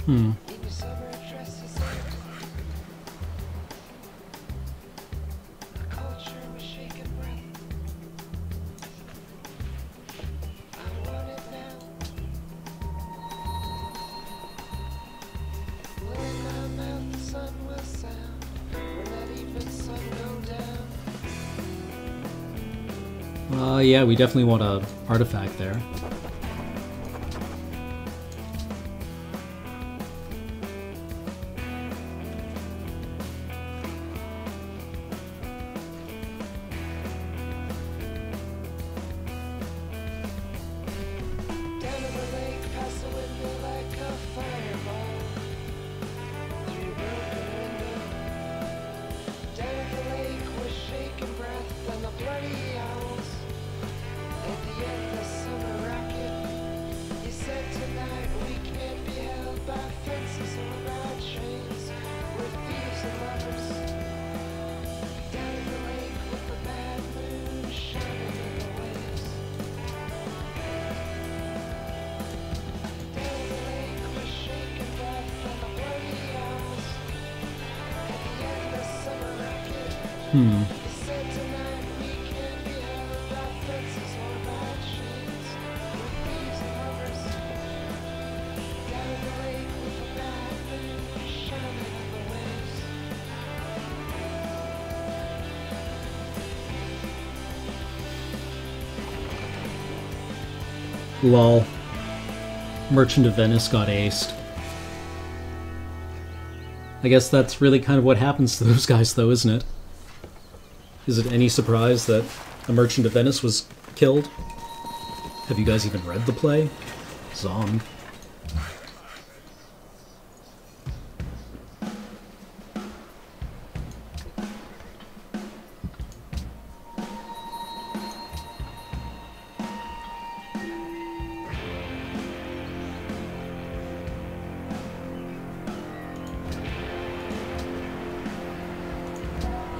Hmm. Yeah, we definitely want an artifact there. Hmm. Lol. Merchant of Venice got aced. I guess that's really kind of what happens to those guys, though, isn't it? Is it any surprise that a Merchant of Venice was killed? Have you guys even read the play? Zong.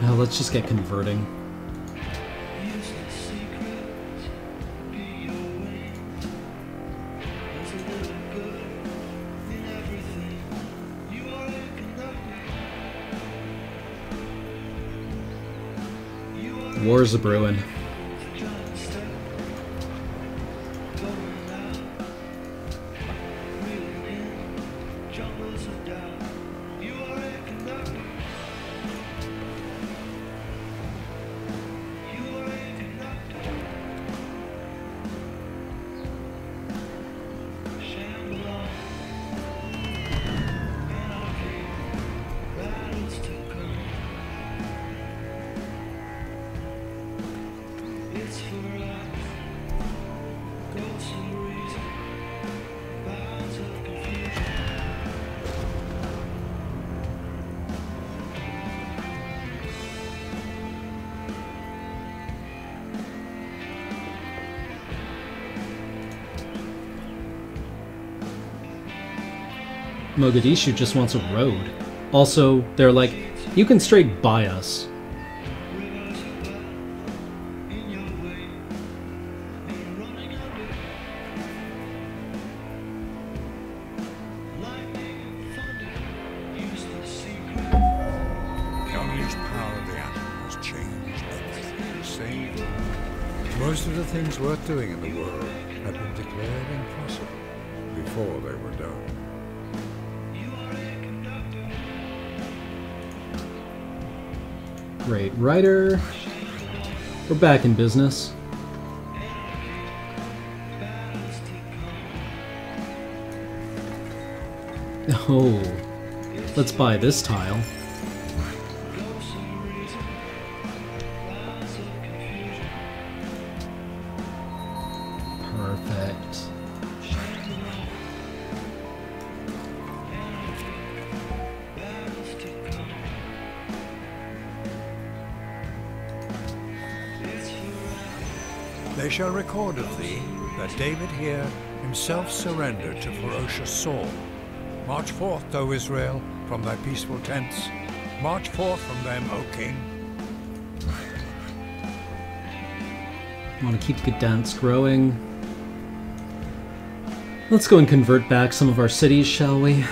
Now let's just get converting. War's a-brewing. Mogadishu just wants a road. Also, they're like, you can straight buy us. The unleashed power of the atom has changed everything, saved. Most of the things worth doing in the world have been declared impossible before they were done. Great writer. We're back in business. Oh, let's buy this tile. Perfect. They shall record of thee that David here himself surrendered to ferocious Saul. March forth, O Israel, from thy peaceful tents. March forth from them, O king. Want to keep Gdansk growing. Let's go and convert back some of our cities, shall we?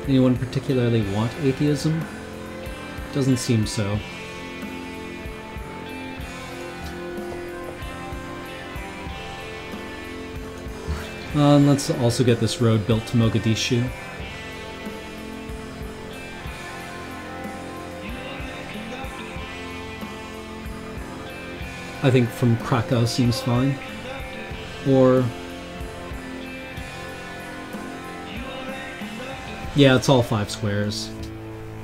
Anyone particularly want atheism? Doesn't seem so. And let's also get this road built to Mogadishu. I think from Krakow seems fine. Or... yeah, it's all 5 squares.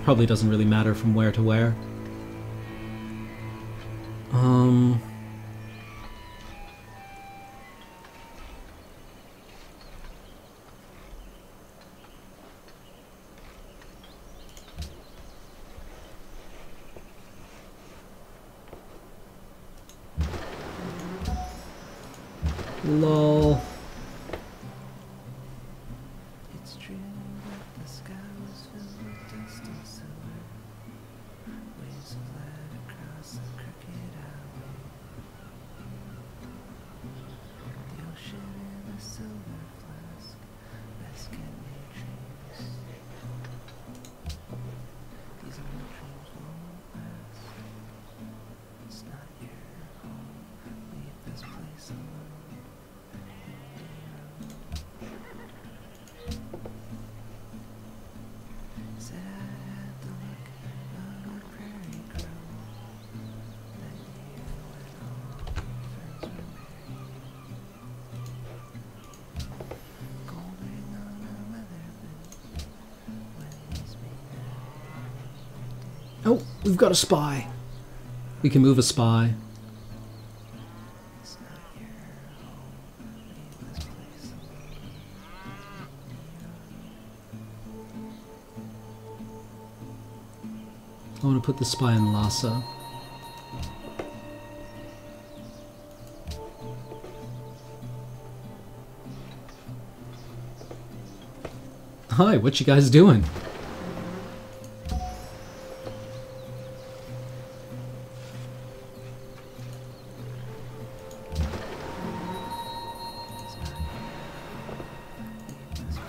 Probably doesn't really matter from where to where. Lol. It's true that the sky was filled with dust and silver, waves of light across the crooked highway. The ocean in a silver flask, basket made dreams. These old dreams won't last. It's not your home. Leave this place alone. Said I had the look of a prairie crow. That year when all friends were married. Gold ring on a leather boot. When these men Oh, we've got a spy. We can move a spy. it's not your home. Leave this place alone. I want to put the spy in Lhasa. Hi, what you guys doing?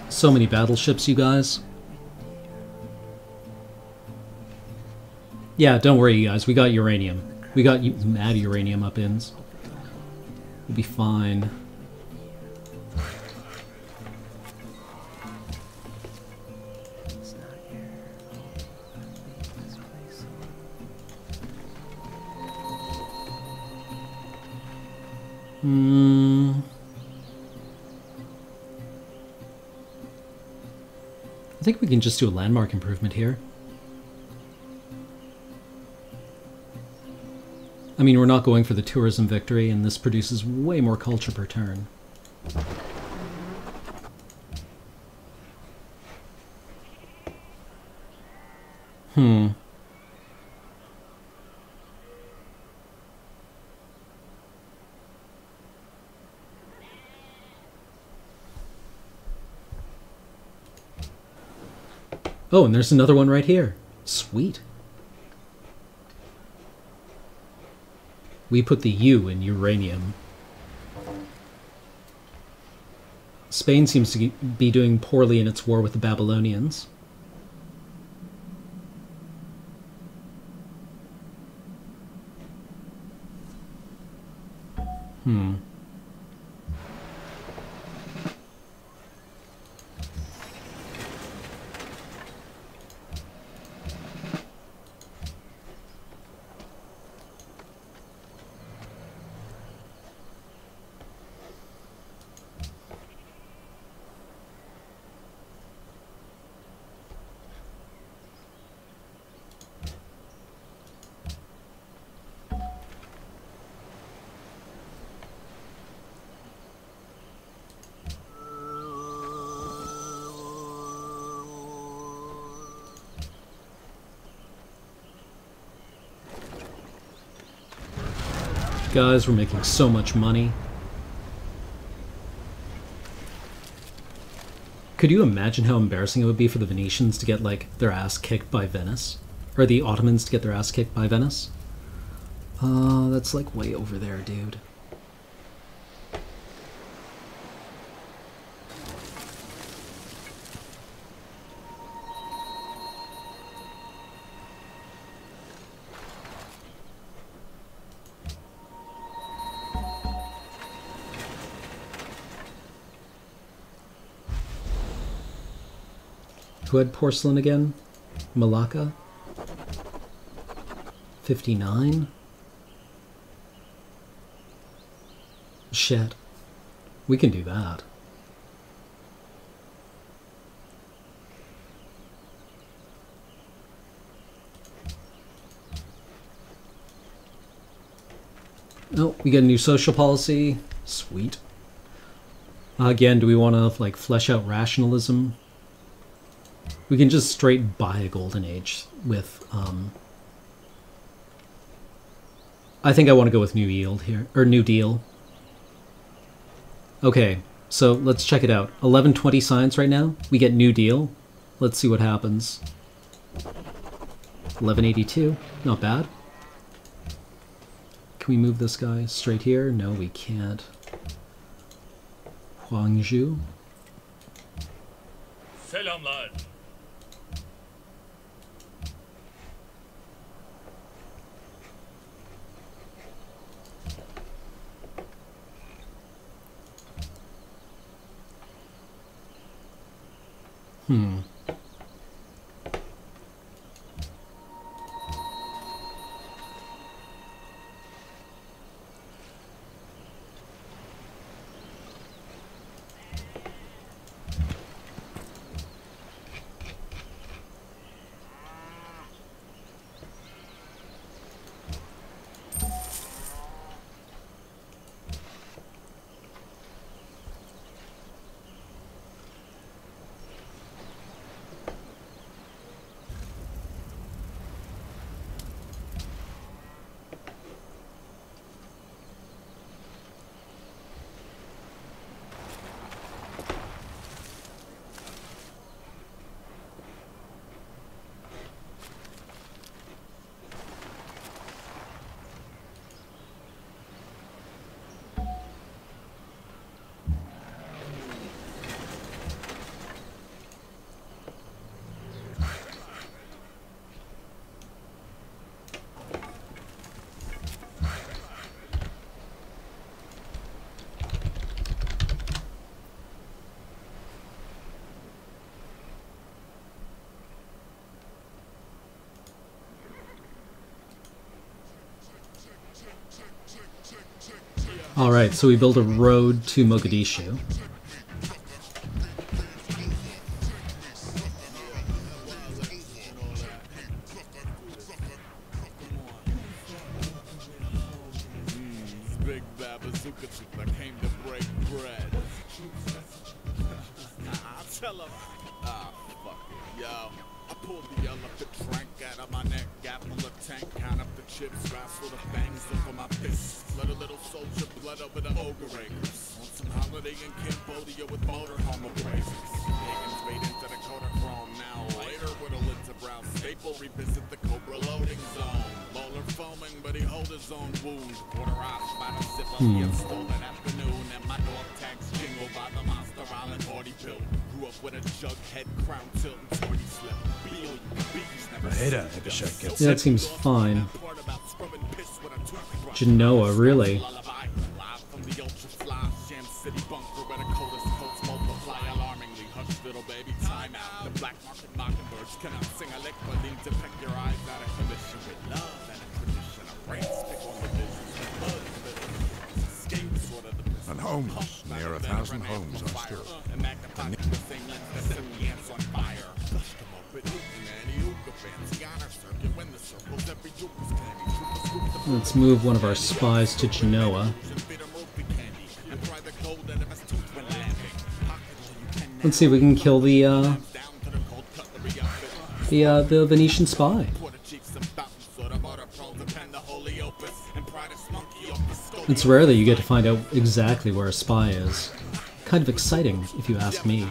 So many battleships, you guys. Yeah, don't worry, you guys. We got uranium. We got mad uranium up-ins. We'll be fine. It's not your home. Leave this place alone. I think we can just do a landmark improvement here. I mean, we're not going for the tourism victory, and this produces way more culture per turn. Oh, and there's another one right here. Sweet. We put the U in uranium. Spain seems to be doing poorly in its war with the Babylonians. Guys, we're making so much money. Could you imagine how embarrassing it would be for the Venetians to get, like, their ass kicked by Venice? Or the Ottomans to get their ass kicked by Venice? That's like way over there, dude. Who had porcelain again? Malacca? 59? Shit. We can do that. Oh, we get a new social policy. Sweet. Again, do we want to, like, flesh out rationalism? We can just straight buy a golden age with, I think I want to go with new yield here, or new deal. Okay, so let's check it out. 1120 science right now. We get new deal. Let's see what happens. 1182, not bad. Can we move this guy straight here? No, we can't. Huangzhou. Selamlar. Alright, so we build a road to Mogadishu. Big bad bazooka chick that came to break bread. I'll tell him. Ah, fuck it, yo. I pulled the elephant trank out of my neck, gap on the tank, count up the chips, wrestle the bangs over my fist. Let a little soldier blood over the ogre acres. On some holiday in Cambodia with motorhome abrasives. Higgins made into the Kodachrome now. Later with underground staple. Revisit the Cobra loading zone. Bowler foaming, but he hold his own wound. Quarter eyes by the sip of the stolen afternoon. And my dog tags jingle by the Monster Island party pill. Grew up with a jug head, crown tilt, and 40 slip. The header Ebishek gets Yeah, that it. seems fine. Genoa, really? And homes, near 1,000 homes are still. Let's move one of our spies to Genoa. Let's see if we can kill the Venetian spy. It's rare that you get to find out exactly where a spy is. Kind of exciting, if you ask me.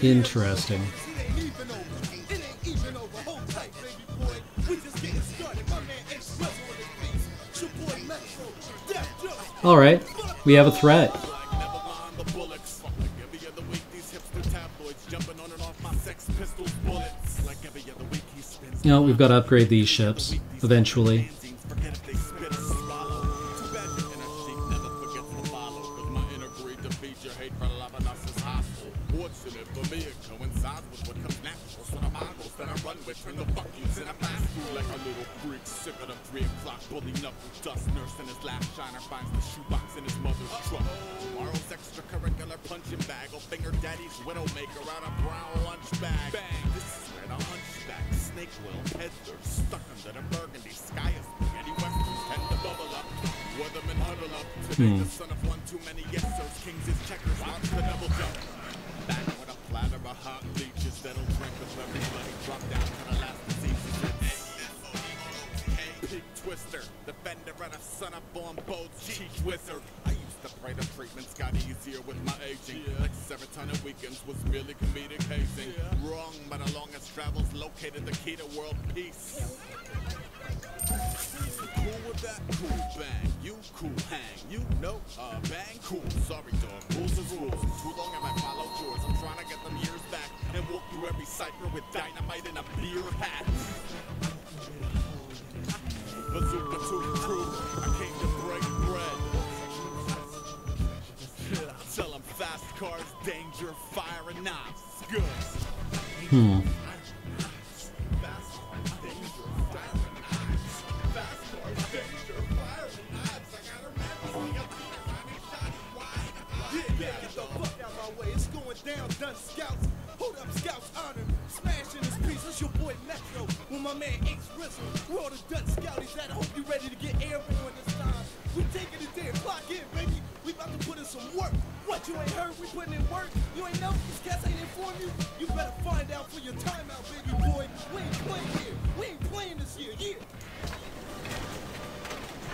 Interesting. Alright, we have a threat. You know, we've got to upgrade these ships, eventually.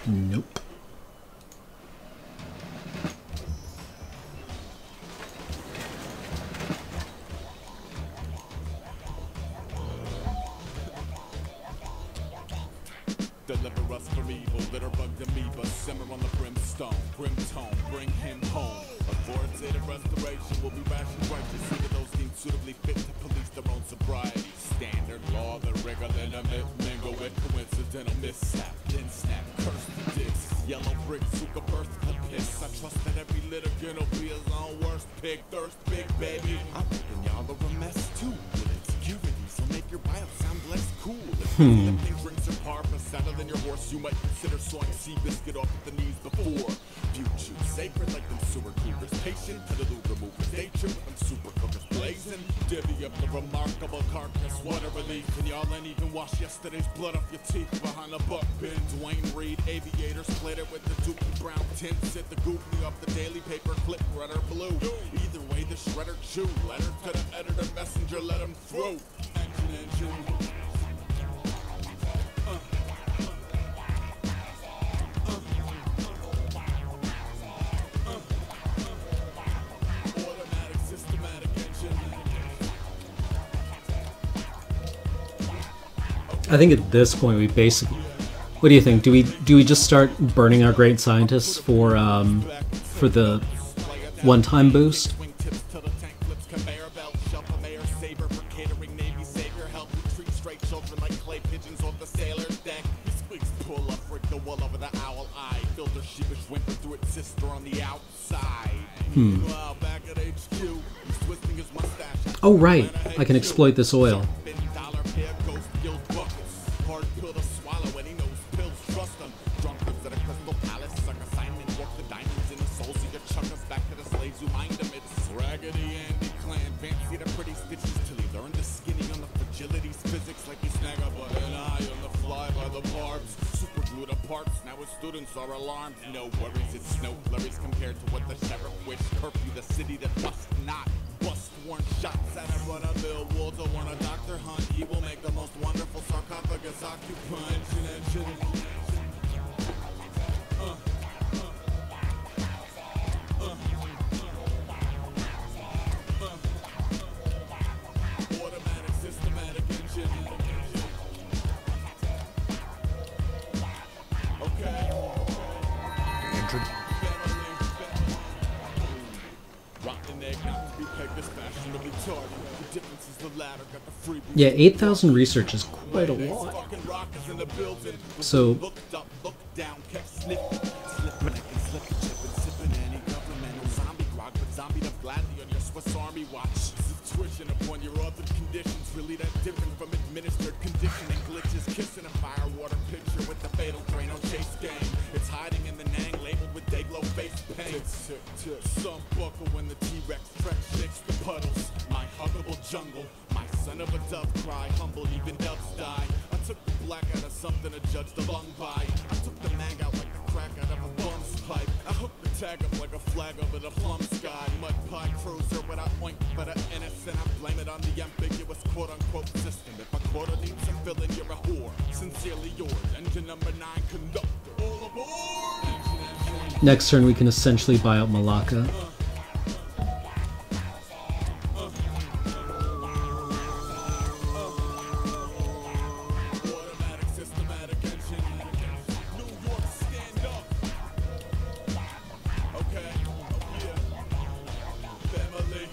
Nope. Deliver us from evil that are bugged amoeba. Simmer on the brimstone, brimtone, bring him home. Authoritative restoration will be rational righteous. See to those deemed suitably fit to police their own sobriety. Standard law, the regular limit, mingle with coincidental mishap. Then snap, curse the dicks. Yellow brick, suka burst the piss. I trust that every litigant will be his own worst pig. Thirst big, baby. I'm thinking y'all are a mess too. With insecurity, so make your bio sound less cool. If things brings your purpose, Sadder than your horse, you might consider sawing Seabiscuit off at the knees before. You choose sacred like them sewer cleavers. Patient to the lube removers. They trip with them super cookers blazing. Divvy up the remarkable carcass. What a relief. And y'all ain't even wash yesterday's blood off your teeth behind a buck bin. Dwayne Reed, aviators plated with the Dookie Brown tints. Hit the goopy off the daily paper clip, red or blue. Either way, the shredder chew. Letter to the editor, messenger, let him through. Engine. Automatic, systematic engine. I think at this point we basically. What do you think? Do we just start burning our great scientists for the one-time boost? Wingtips to the tank flips, conveyor belt, shelf a mayor saber for catering, Navy savior, help you treat straight children like clay pigeons off the sailor's deck. Squeaks pull up, break the wall over the owl eye, filter sheepish whimper through its sister on the outside. Meanwhile, back at HQ, he's twisting his mustache. Oh right, I can exploit this oil. $dollar pair ghost guild buckets. Hard pill to swallow and he knows pills trust him. Drunkards at a crystal palace, suck assignment, walk the diamonds in the souls of your chuckers back to the slaves who mind them. It's Raggedy Andy Clan, fancy the pretty stitches till he learned the skinny on the fragilities, physics like he snag up an eye on the fly by the barbs. Super glued apart, now his students are alarmed. No worries, it's no flurries compared to what the sheriff wished. Curfew, the city that must not bust worn shots at a run-of-mill Walter want a Dr. Hunt. He will make the most wonderful sarcophagus occupant. Automatic, systematic engine. Okay. Rotten egg, not to be pegged as fashionably tardy. The difference is the latter got the free. Yeah, 8,000 research is quite a lot. Fucking rockers in the building. So Looked up, looked down, kept sniffing. Slipping, I can slip, chipping, sipping any governmental zombie grog, but zombie the gladly on your Swiss Army watch. Tuition upon your altered conditions, really that different from administered conditioning glitches. Kissing a firewater picture with the fatal Drano chase game. It's hiding in the Nang, labeled with Dayglow face paint. Some buckle when the T-Rex trek shakes the puddles. My huggable jungle, my son of a dove cry, humble even doves die. I took the black out of something to judge the lung by. I took the mag out like the crack out of a bum's pipe. I hooked the tag up like a flag over the plum sky. Mud pie cruiser without oink for the innocent. I blame it on the ambiguous quote-unquote system. If a quarter needs some filling, you're a whore. Sincerely yours, engine number 9 conductor. All aboard! next turn we can essentially buy out Malacca. Automatic, systematic engine. New York, stand up. Okay, yeah. Family.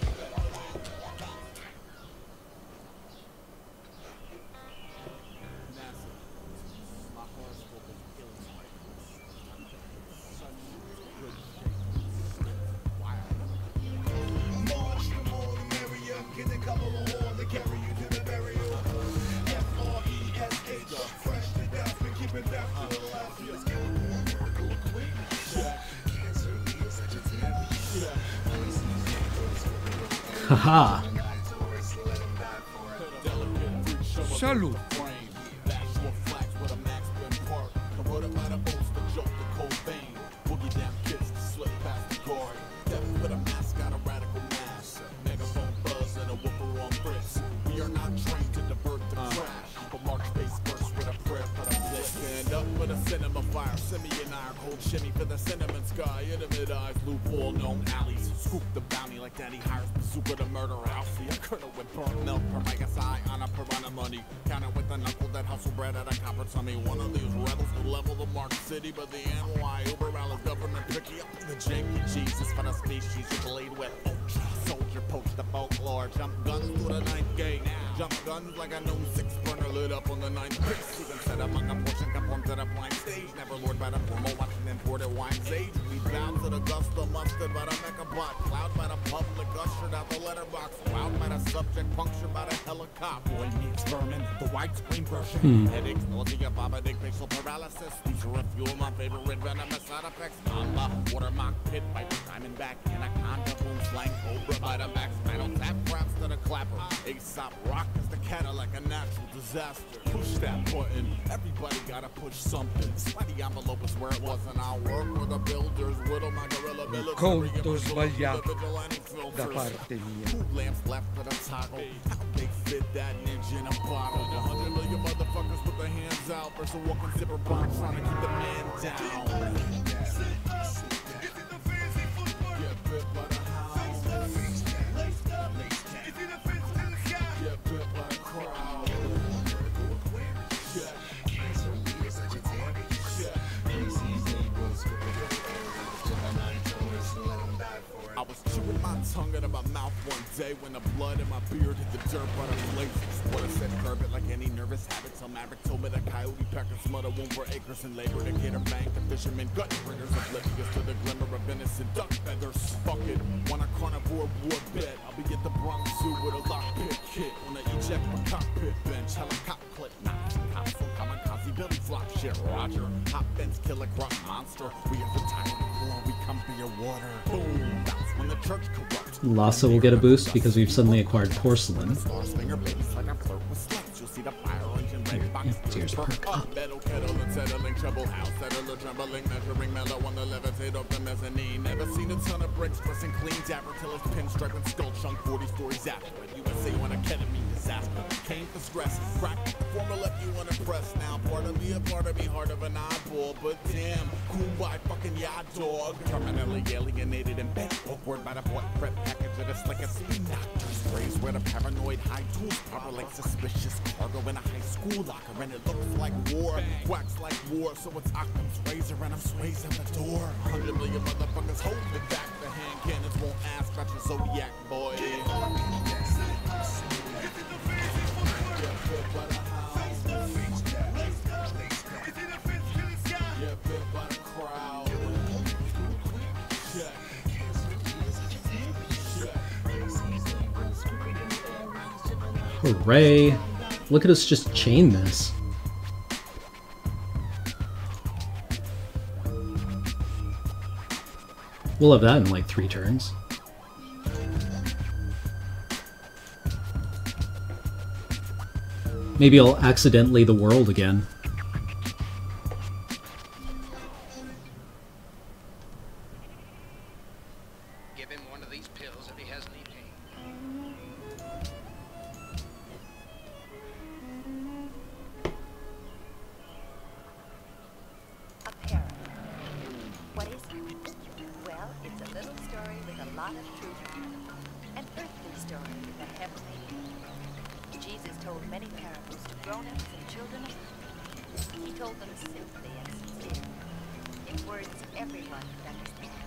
NASA. My horoscope is illustrated. Such good shape. Wow. March, the more the merrier. Get a couple of horns to carry you to the burial. F-R-E-S-H, fresh to death, we keep it death to the left. Let's get a warm vertical equation. Cancer, Leo, Sagittarius. Haha. Salute. Semi and iron cold shimmy for the cinnamon sky. Intimate eyes, loophole, known alleys. Scoop the bounty like Daddy hires bazooka to murder Alfie. A colonel with burnt milk from my eye on a piranha money. Counting with a knuckle that hustle bread at a copper tummy. One of these rebels will level the Mark City, but the NY Uber Alice government picky up the janky Jesus for the species you blade with. Ultra soldier poach the folklore. Jump guns through the ninth gate. Jump guns like a known six burner lit up on the ninth base. Even set among a portion conform to the blind stage. Never lured by the formal watching imported wine sage. We Bound to the gust of mustard by the mechabot. Cloud by the public, ushered out the letterbox. Wound by the subject, punctured by the helicopter. Boy meets vermin, the widescreen version. Headaches, nausea, vomiting, facial paralysis. These are a few of my favorite venomous side effects. Mamba, watermark, pit, viper, diamondback, anaconda, boom, slang, cobra, by the max. Final tap, craps to the clapper. Aesop rock is the Cadillac, a natural disaster. Push that button, everybody gotta push something. Sweaty envelope is where it wasn't. I'll work with the builders, whittle my gorilla military. Conto sbagliato da parte mia. Two lamps left for the toggle. How they fit that ninja in a bottle? 100 million motherfuckers with their hands out versus walking zipper box trying to keep the man down. Get bit by the hound. Get bit by the crowd. I was chewing my tongue out of my mouth one day when the blood in my beard hit the dirt by the blazes. What I said, curb it like any nervous habit. Some maverick told me that coyote packers smother womb for acres and labor to cater bank. The fishermen gut bringers oblivious to the glimmer of innocent duck feathers. Fuck it, want a carnivore war bed. I'll be at the Bronx Zoo with a lockpit kit on the eject my cockpit bench. Helicopter clip, knots, cops from kamikaze belly flop shit. Roger, hot fence killer croc monster. We have the time to pour, we come for your water. Boom, that's when the church corrupts. Lhasa will get a boost because we've suddenly acquired porcelain. Tears perk up. Metal kettle and settling trouble house, settler trembling, measuring mellow on the levitate of the mezzanine. Never seen a ton of bricks pressing clean dapper till it's pinstripe and skull chunk 40 stories after it. USA on a ketamine disaster. Came for stress, crack the former left you unimpressed. Now part of me, heart of an eyeball, but damn, cool by fucking yacht dog. Terminally alienated and bent awkward by the boy prep package of the slickest spin doctors. Sprays where the paranoid high tools proper like suspicious cargo in a high school locker, and it looks like war, wax like war, so it's Occam's razor and I'm sway's at the door. 100 million motherfuckers hold it back. The hand cannons won't ask about your zodiac, boy. Hooray! Look at us just chain this. We'll have that in like 3 turns. Maybe I'll accidentally the world again. Give him one of these pills if he has any pain. A parrot. What is it? Well, it's a little story with a lot of truth in it. An earthly story with a heavenly meaning. Jesus told many parables to grown-ups and children alike. He told them simply and sincerely, in words everyone could understand,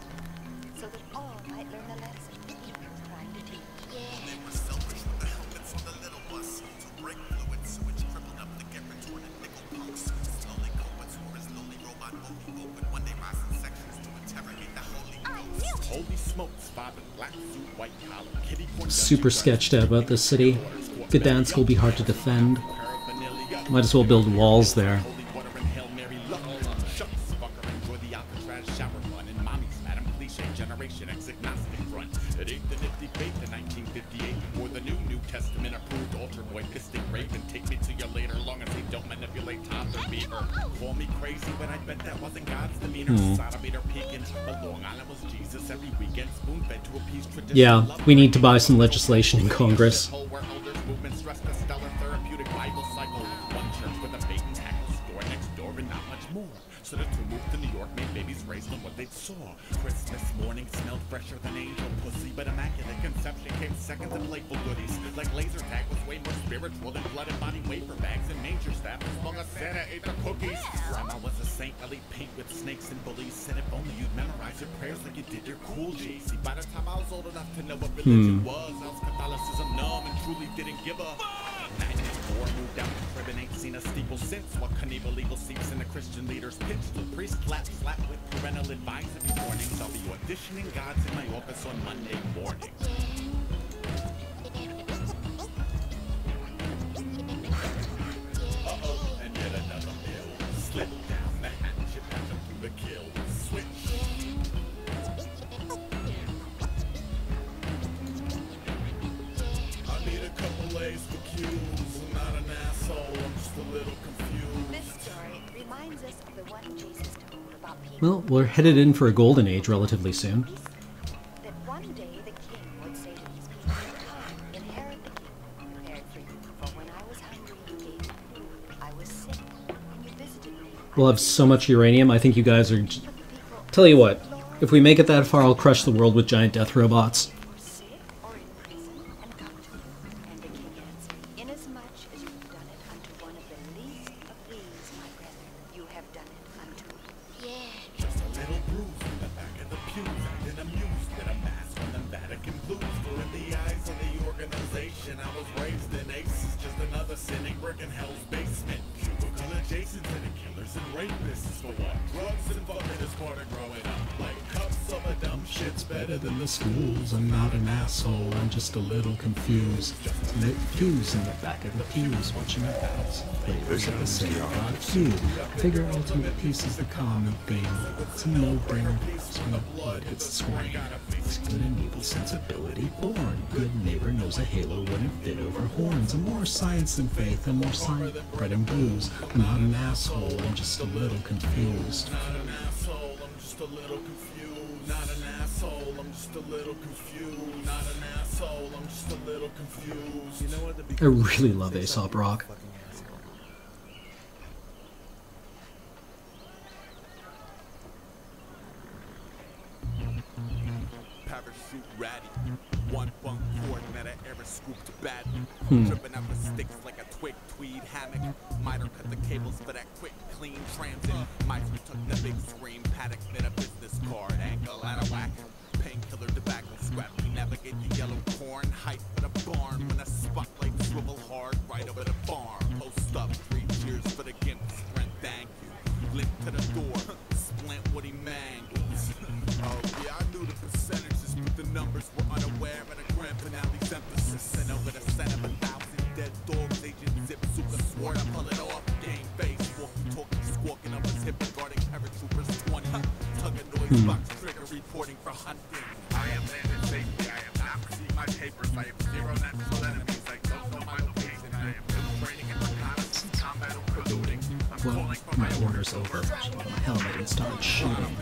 so that all might learn the lesson he was trying to teach. They were selfish with the helmets on the little bus to break fluid sewage crippled up to get retorted nickel punks. Slowly go but a slowly robot movie open one day rise in sections to interrogate the Holy Ghost. Holy smokes, father, black suit, white collar, kitty corn. Super sketched out about this city. Gdansk will be hard to defend. Might as well build walls there. Generation ex-agnostic front. It ain't the nifty faith in 1958 or the New Testament approved altar boy pisting raven. Take me to you later, long as they don't manipulate toddler beaver. Call me crazy, but I bet that wasn't God's demeanor. Sodometer peeking, but Long Island was Jesus every weekend. Spoon fed to appease tradition. Yeah, we need to buy some legislation in Congress. Where elders movement stress the stellar therapeutic Bible cycle. One church with a bait and tackle store next door and not much more. So the two moved to New York, made babies raised on what they saw. Christmas morning smelled fresher than angel pussy, but immaculate conception came second to playful goodies. Like laser tag was way more spiritual than blood and body wafer bags and manger staff as long as Santa ate the cookies. Grandma was a saint, elite paint with snakes and bullies. Said if only you'd memorize your prayers like you did your cool G. See, by the time I was old enough to know what religion was, I was Catholicism numb and truly didn't give a 94 moved out the crib and ain't seen a steeple since. What Knievel evil seeps in the Christian leaders pitch. The priest slap with parental advisory warnings. I'll be auditioning gods in my office on Monday morning. Uh-oh, and yet another bill. Slip down the hatch, you pass them through the kill. Switch. I need a couple A's for Q's. I'm not an asshole, I'm just a little confused. This story reminds us of the one Jesus told about people. Well, we're headed in for a golden age relatively soon. That one day the king would say to his people, "Come, inherit the kingdom prepared for you. For when I was hungry, you gave me food. I was sick, and you visited me." We'll have so much uranium, I think you guys are... Tell you what, if we make it that far, I'll crush the world with giant death robots. Sick or in prison, and come to you. And the king answered, "Inasmuch as you have done it unto one of the least of these, my brethren, you have done it unto me." Yeah. Just a little bruise in the back of the pews, acting amused at a mask on the Vatican blues. For in the eyes of the organization, I was raised in aces, just another sinning brick in hell's basement. Cubicle adjacent to the killers and rapists for what? Drugs and fucking is part of growing up. Like cups of a dumb shit's better than the schools. I'm not an asshole, I'm just a little confused. Lit fuse in the back of the pews, watching the bounce. Flavors of the same God few. Figure ultimate peace is the common theme. It's a no-brainer. When the blood hits the screen. It's good and evil sensibility born. Good neighbor knows a halo wouldn't fit over horns. And more science than faith, and more science, bread and booze. I'm not an asshole, I'm just a little confused. Not an asshole, I'm just a little confused. Not an asshole, I'm just a little confused. Not an asshole, I'm just a little confused. You know what? I really love Aesop Rock. Parachute ratty. One bunk cord that I ever scooped bad. Tripping up the sticks like a twig tweed hammock. Miter cut the cables for that quick, clean transit. Mice took the big screen. Paddock fit a business card. Angle out of whack. Painkiller tobacco scrap. We navigate the yellow corn. Height for the barn. When a spotlight swivel hard right over the barn. Post up, 3 cheers for the gimp. Sprint, thank you. Link to the door. Splint what he mangles. Oh yeah, I knew the percentages, but the numbers were unaware of the grand finale's emphasis. And over the set of 1,000 dead dogs, Agent Zip Zuka swore to pull it off. Game face, walking, talking, squawking up his hip and guarding paratroopers 20. Tug of noise box trigger reporting for hunting. I am landed safely, I have not received my papers. I have 0 natural enemies, I don't know my location. I am still training in reconnaissance, combat or colluding. I'm calling for my order's over. My helmet and start shooting.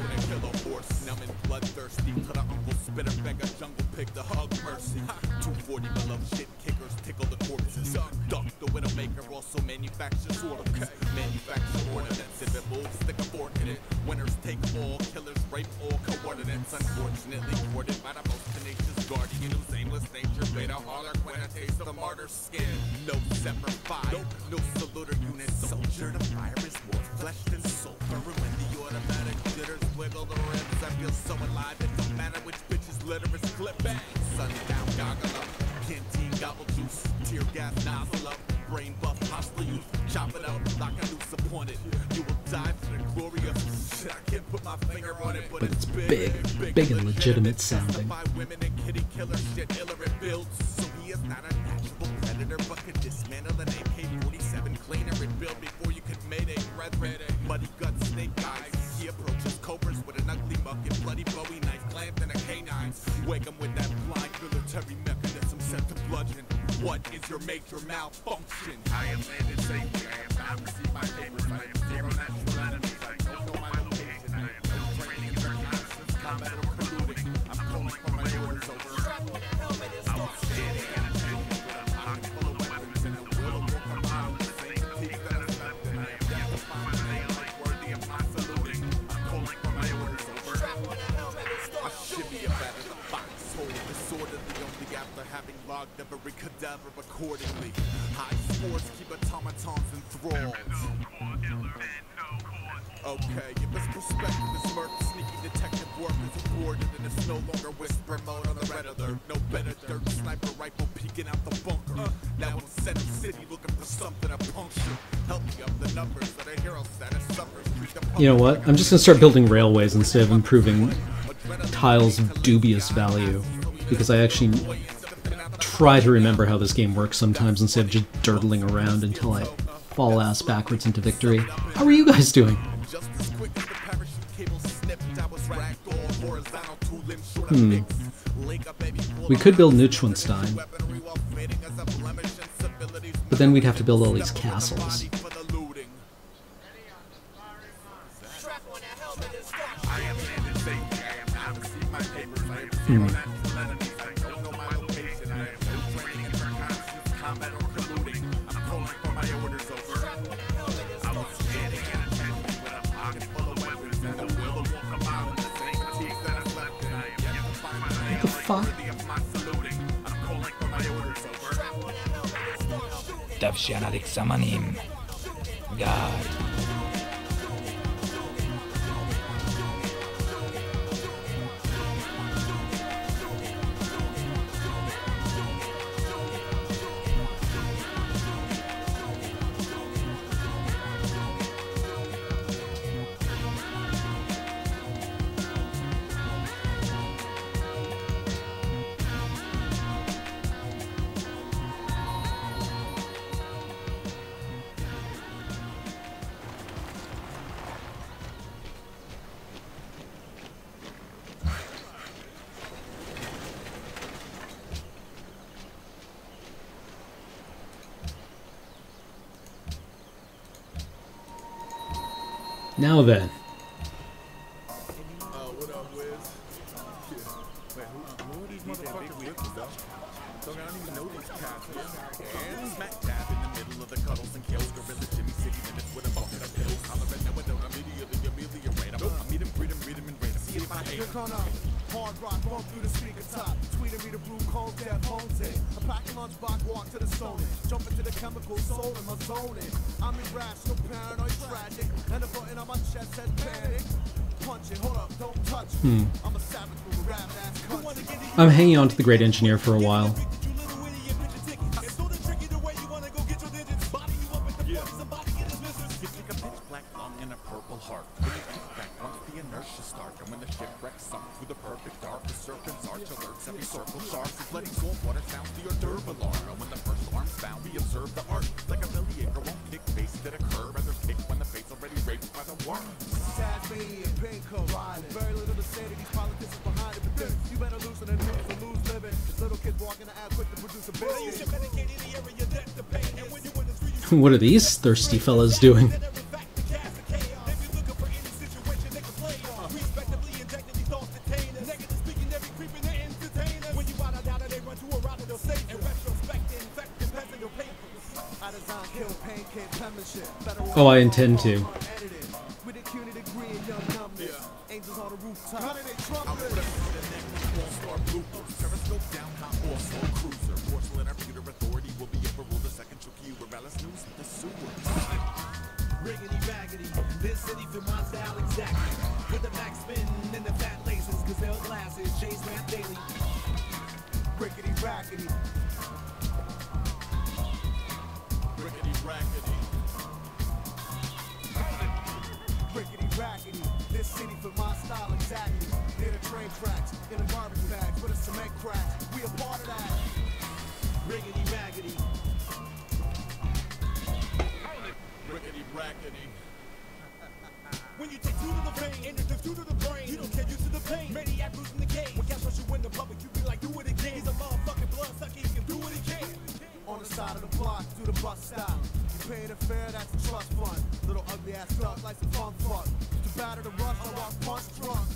Numbing, bloodthirsty, to the uncle spitter, beggar, jungle pig, the hug mercy. 240 beloved shit kickers tickle the corpses. Duck the widowmaker also manufactures ornaments. Manufacture ornaments. If it moves, stick a fork in it. Winners take all, killers rape all coordinates. Unfortunately, courted by the most tenacious guardian whose aimless nature made a harlequin a taste of the martyr's skin. No CIV5, no saluter unit. Soldier, the fire is more flesh than sulfur. When the automatic jitters wiggle the rims, I feel so alive. It don't matter which bitch's litter is clip. Bang, sundown, goggle up. Canteen gobble juice, tear gas nozzle up. Brain buff, hostile youth, chop it up like a loose appointed. You will die for the glory of shit. I can't put my finger on it, but it's big and legitimate sounding. By women and kitty killer shit, iller it builds. So he is not a natural predator, but could dismantle an AK-47 cleaner and build before you could mayday brethren. Muddy guts, snake eyes. He approaches cobras with an ugly muck and bloody Bowie knife, clamped in a canine. Wake him with that blind military mechanism set to bludgeon. What is your major malfunction? I am landed safely. I have not received my papers. I have 0 natural enemies. I don't know my location. I have no training in reconnaissance, combat or colluding. I'm calling for my orders over. I was standing in a tank with a pocket full of weapons and a will of walk a mile in the same teeth that I slept in. I am yet to find a daylight worthy of my saluting. I'm calling for my orders over. I shimmy up out of the foxhole, disorderly only after having logged every cadaver accordingly. High scores keep automatons enthralled. Okay, if it's perspective is murk, sneaky detective work is aborted and it's no longer whisper mode on the red alert. No better dirt sniper rifle peeking out the bunker. Now in Center City looking for something to puncture. Help me up the numbers that a hero status suffers. You know what? I'm just gonna start building railways instead of improving tiles of dubious value, because I actually try to remember how this game works sometimes instead of just dirtling around until I fall ass backwards into victory. How are you guys doing? We could build Neuschwanstein, but then we'd have to build all these castles. What the fuck? תבשן אלכסמנים. גאר. Now then. What up, Wiz? Wait, who are these motherfuckers with us, though? I don't even know these cats, man. And smack dab in the middle of the cuddles and kills. Gorilla Jimmy City minutes with a bucket of pills. Holler at no one, immediately ameliorate him. I meet him, greet him, read him, and rate him. See if I hate him. Hard rock, bump through the speaker top. Tweeting me the brew cold, dead bones in. A pack of lunchbox, walk to the stone. Jump into the chemical soul in my zone. I'm irrational, paranoid, tragic. And a button on my chest says panic. Punch it, hold up, don't touch it. I'm a savage with a rap ass country. I'm hanging on to the Great Engineer for a while. What are these thirsty fellas doing? Oh, I intend to. When you take two to the brain, and it's two to the brain, you don't get used to the pain. Maniac Bruce in the cage. When cash rush you in the public, you be like, do it again. He's a motherfucking blood sucker, he can do what he can. On the side of the block, do the bus stop. You paying a fare, that's a trust fund. Little ugly ass thug like some fun fuck. To batter the rush, I walk punch drunk.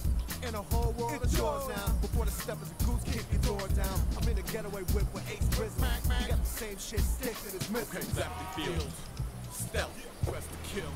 And the whole world is yours now. Before the steppers and goose kick your door down. I'm in a getaway whip with Ace Prison. You got the same shit stick that is missing. Okay, Zapty Field. Stealth, quest to kill.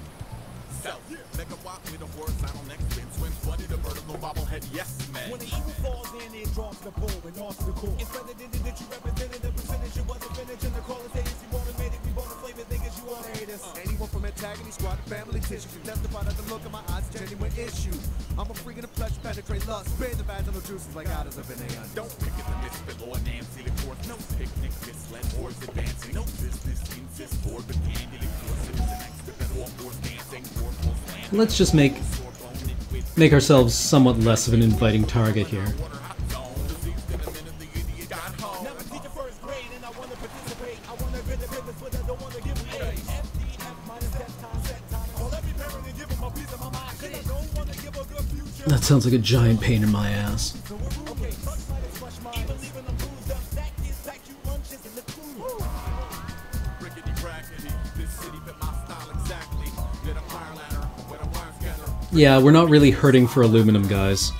Self, mega walk with a horizontal neck spin. Swim flooded a vertical bobblehead, yes man. When the evil falls in, it draws the bull and off the core. It's better than that you represented the percentage. You wasn't finished in the call of days. You automated, we bought the flavor, niggas, you all hate us. Anyone from antagony squad, family tissue. Can testify that the look in my eyes is a genuine issue. I'm a freak in the flesh, penetrate lust. Bathe the vaginal juices like others of an ant. Don't pick at the misfit or Nancy the fourth. No picnic, misled, wars advancing. No business, insist, board, but candidate course. It is an exhibit, all board dancing, Let's just make ourselves somewhat less of an inviting target here. That sounds like a giant pain in my ass. Yeah, we're not really hurting for aluminum, guys.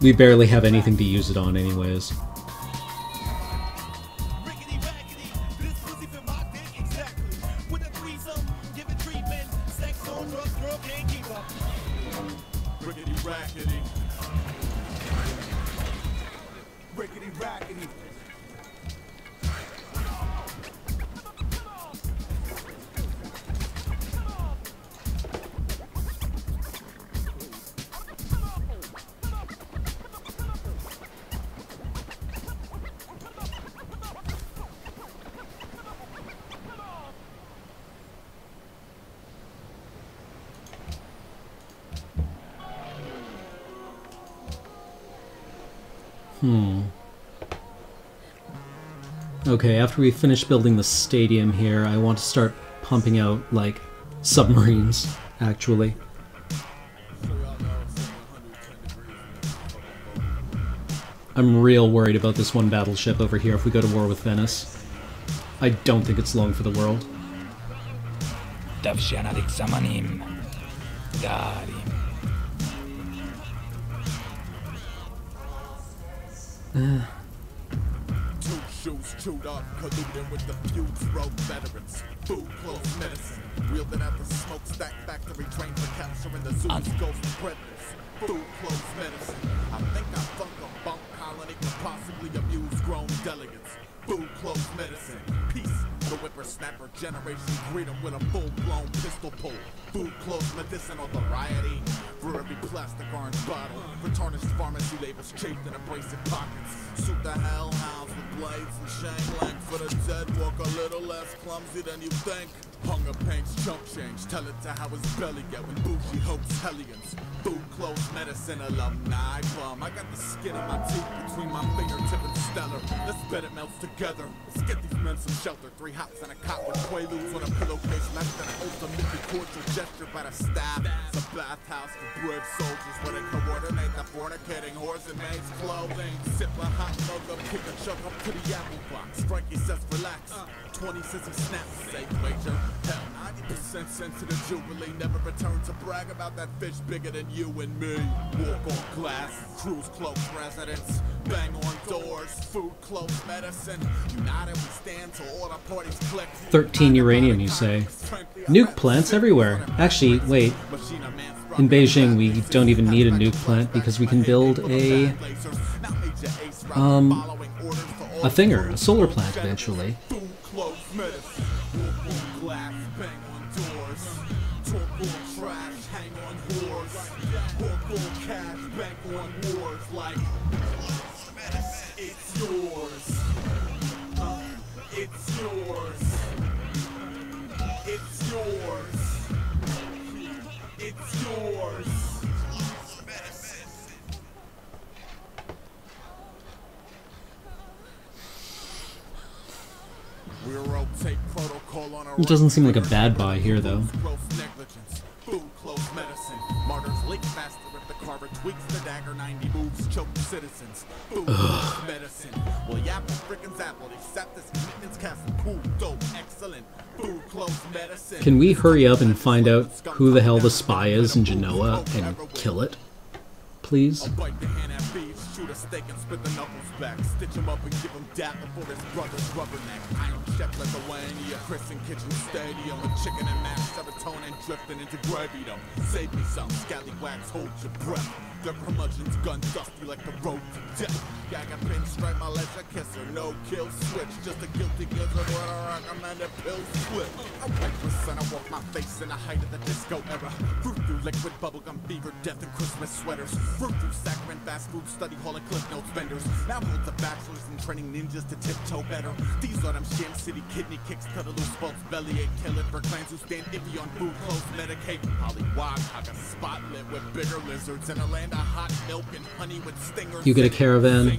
We barely have anything to use it on anyways. Okay, after we finish building the stadium here, I want to start pumping out, like, submarines, actually. I'm real worried about this one battleship over here if we go to war with Venice. I don't think it's long for the world. Shoes chewed up, colluding with the feuds, rogue veterans. Food, clothes, medicine. Wielding out the smokestack factory, trained for capturing the zoo's ghost predators. Food, clothes, medicine. I think I thunk a bunk colony could possibly abuse grown delegates. Food, clothes, medicine. Peace. The whippersnapper generation greet him with a full-blown pistol pull. Food, clothes, medicinal variety. For every plastic orange bottle, for tarnished pharmacy labels chafed in abrasive pockets. Suit the hellhounds with blades and shank length. For the dead, walk a little less clumsy than you think. Hunger paints, chump change, tell it to how his belly get when bougie hopes hellions. Food, clothes, medicine, alumni bum. I got the skin in my teeth between my fingertip and stellar. Let's bet it melts together. Let's get these men some shelter. 3 hops and a cot with quaaludes on a pillowcase left and an ultimately cordial gesture by the staff. It's a bathhouse for brave soldiers where they coordinate the fornicating whores in maids' clothing. Sip a hot mug up, kick a chunk up to the apple box. Frankie says relax. 20 says he snaps. Safe wager. Hell, 90% sent to the Jubilee. Never return to brag about that fish bigger than you and me. Walk on glass, cruise close residence. Bang on doors, food, clothes, medicine. United we stand till all the parties click. 13 uranium, you say? Nuke plants everywhere. Actually, wait. In Beijing, we don't even need a nuke plant because we can build a thinger, a solar plant eventually. It doesn't seem like a bad buy here, though. Food, clothes, medicine. Martyrs leak faster if the carver tweaks the dagger. 90 moves, choke citizens. Food, clothes, medicine. Well, yapple, frickin' zapple. Except this maintenance castle. Cool, dope, excellent. Food, clothes, medicine. Can we hurry up and find out who the hell the spy is in Genoa and kill it? Please? I'll bite the hand that feeds, shoot a mistaken, spit the knuckles back. Stitch him up and give him dap before his brother's rubberneck. Iron Chef Lithuania, Christian Kitchen Stadium. With chicken and mashed serotonin drifting into gravy. Save me some scallywags, hold your breath. Their curmudgeon's gun dusty like the road to death. Yeah, I got pinstripe, my leisure kisser, no kill switch. Just a guilty gizzard with a recommended pill slip. I'm reckless and I walk my face in the height of the disco era. Fruit through liquid bubblegum fever, death and Christmas sweaters. Fruit through sacrament, fast food, study hall and cliff notes vendors. Now holds the bachelors and training ninjas to tiptoe better. These are them sham city kidney kicks, cut a loose folks, bellyache, kill it for clans who stand iffy on food, clothes, medicate. Holly Wildcock, a spot lit with bigger lizards in a land of hot milk and honey with stingers. You get a caravan.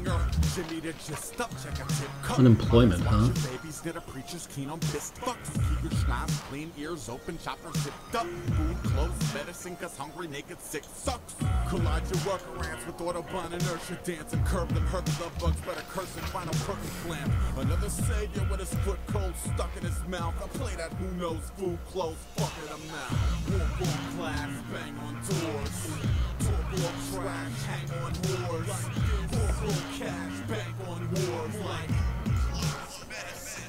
Unemployment, huh? Babies get a preacher's keen on fist fucks. Keep your schnapps clean, ears open, choppers zipped up. Food, clothes, medicine, cause hungry, naked, sick sucks. Collide your workarounds with Autobahn inertia dance and curb them. Hurt the love bugs, better curse and final curtain clamp. Another savior with his foot cold stuck in his mouth. I play that who knows food, clothes, fucking them out. Walk on class, bang on doors. Talk on trash, hang on whores. Walk on cash, bank on wars. Like,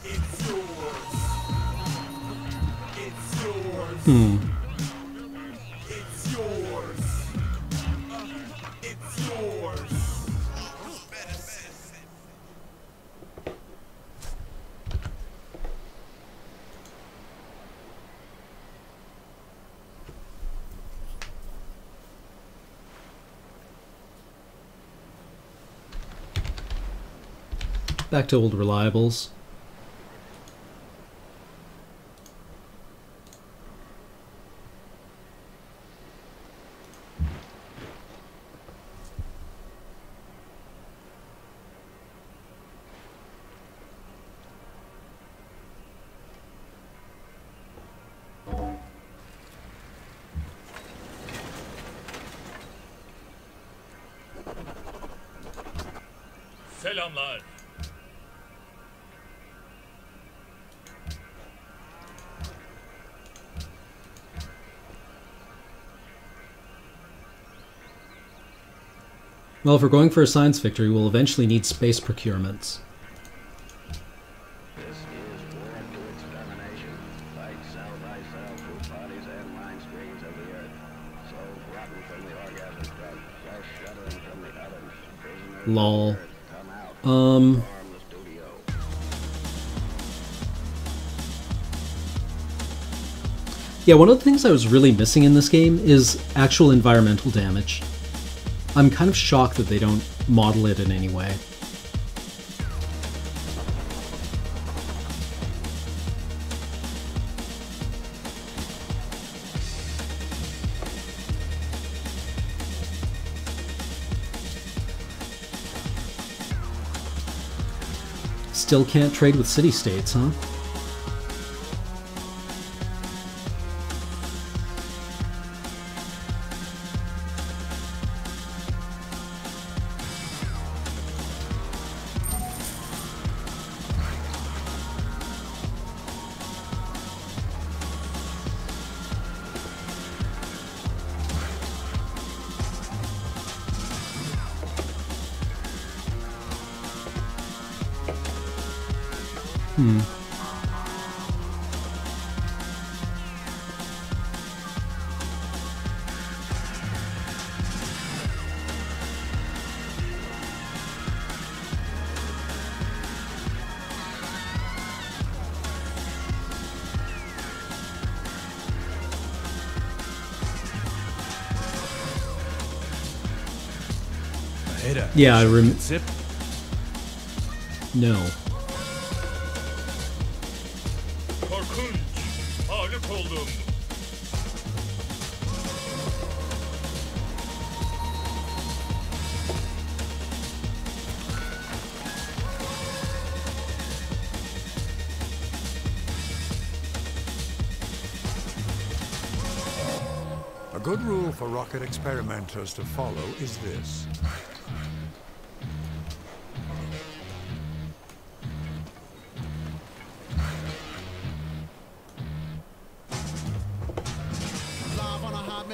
it's yours. It's yours. It's yours. It's yours. Back to old reliables. Selamlar. Well, if we're going for a science victory, we'll eventually need space procurements. This is war to extermination. Fight cell by cell through bodies and mind screens of the earth. Souls rotten from the orgasm drug. Flesh shuddering from the ovens. Prisoners Lol. of the earth come out. Storm the studio. Yeah, one of the things I was really missing in this game is actual environmental damage. I'm kind of shocked that they don't model it in any way. Still can't trade with city-states, huh? Yeah, I Zip. No. Korkunç. Mağlup oldum. A good rule for rocket experimenters to follow is this.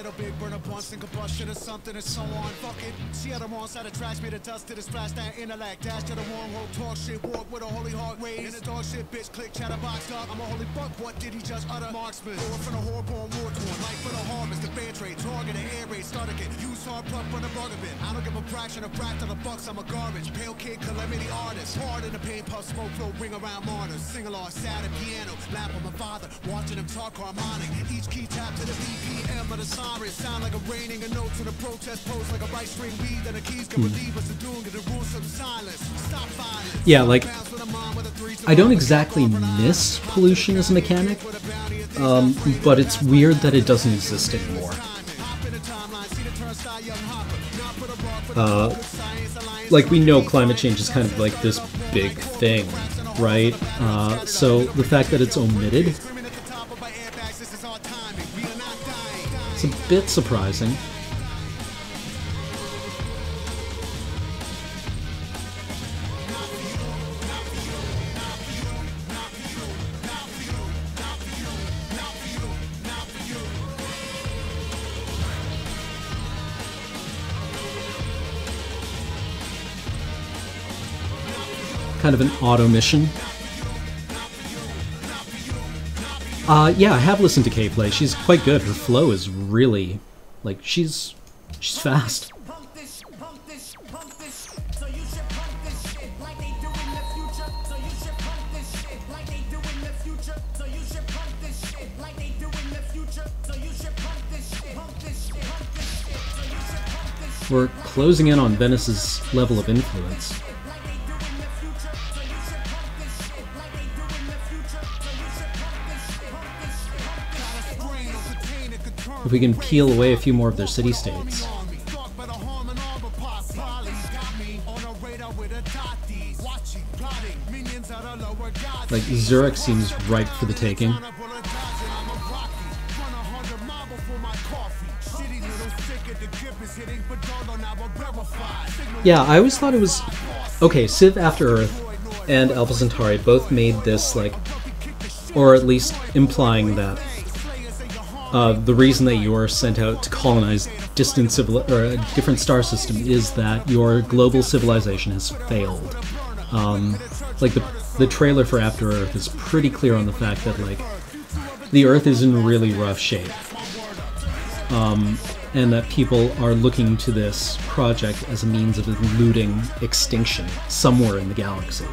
little big burner bunts and combustion or something and so on. Fuck it. See how the wrong side of tracks made a dust to the splash that intellect. Dash to the wrong hole, talk shit, walk with a holy heart raised. In the dog shit, bitch, click, chatterbox up. I'm a holy fuck, what did he just utter? Marksman, or from the horrible war torn. Life for the harvest, the fair trade, target, the air raid, start again. Use hard plug from the bargain bin. I don't give a fraction of fract of the bucks, I'm a garbage. Pale kid, calamity artist. Hard in the pain, puff, smoke, flow, ring around martyrs. Sing along, sad at piano, lap on my father. Watching him talk harmonic. Each key tap to the BPM of the siren. Sound like a raining a note to the protest post like a right string lead. And the keys can relieve us of doing it. The rules of silence. Stop violence. Yeah, like, I don't exactly miss pollution as a mechanic, but it's weird that it doesn't exist anymore. Like, we know climate change is kind of like this big thing, right? So the fact that it's omitted, it's a bit surprising. Kind of an auto mission. Yeah, I have listened to Kay play. She's quite good. Her flow is really, like, she's fast. We're closing in on Venice's level of influence. If we can peel away a few more of their city-states. Like, Zurich seems ripe for the taking. Yeah, I always thought it was... Okay, Civ After Earth and Alpha Centauri both made this, like... Or at least implying that the reason that you're sent out to colonize distant or a different star system is that your global civilization has failed. Like the trailer for After Earth is pretty clear on the fact that, like, the Earth is in really rough shape, and that people are looking to this project as a means of eluding extinction somewhere in the galaxy.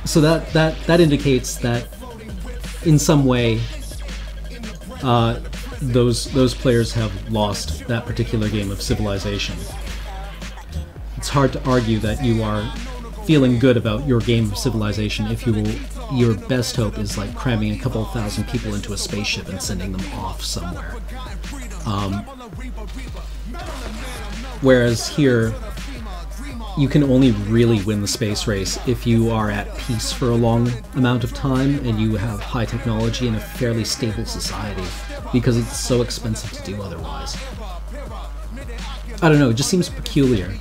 So that indicates that in some way, those players have lost that particular game of Civilization. It's hard to argue that you are feeling good about your game of Civilization if your best hope is like cramming a couple thousand people into a spaceship and sending them off somewhere. Whereas here, you can only really win the space race if you are at peace for a long amount of time and you have high technology and a fairly stable society, because it's so expensive to do otherwise. I don't know, it just seems peculiar.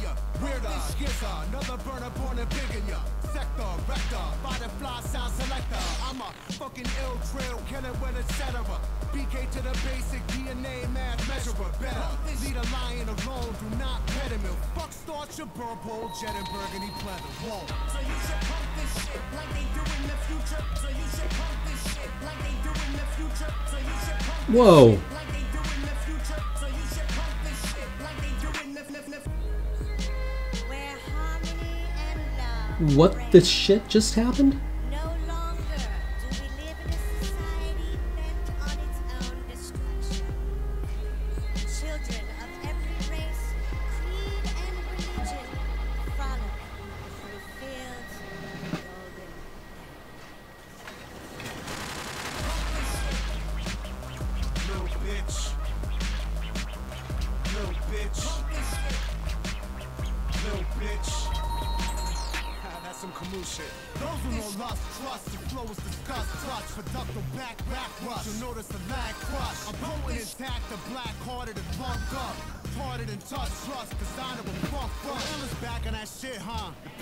Whoa. What the shit just happened?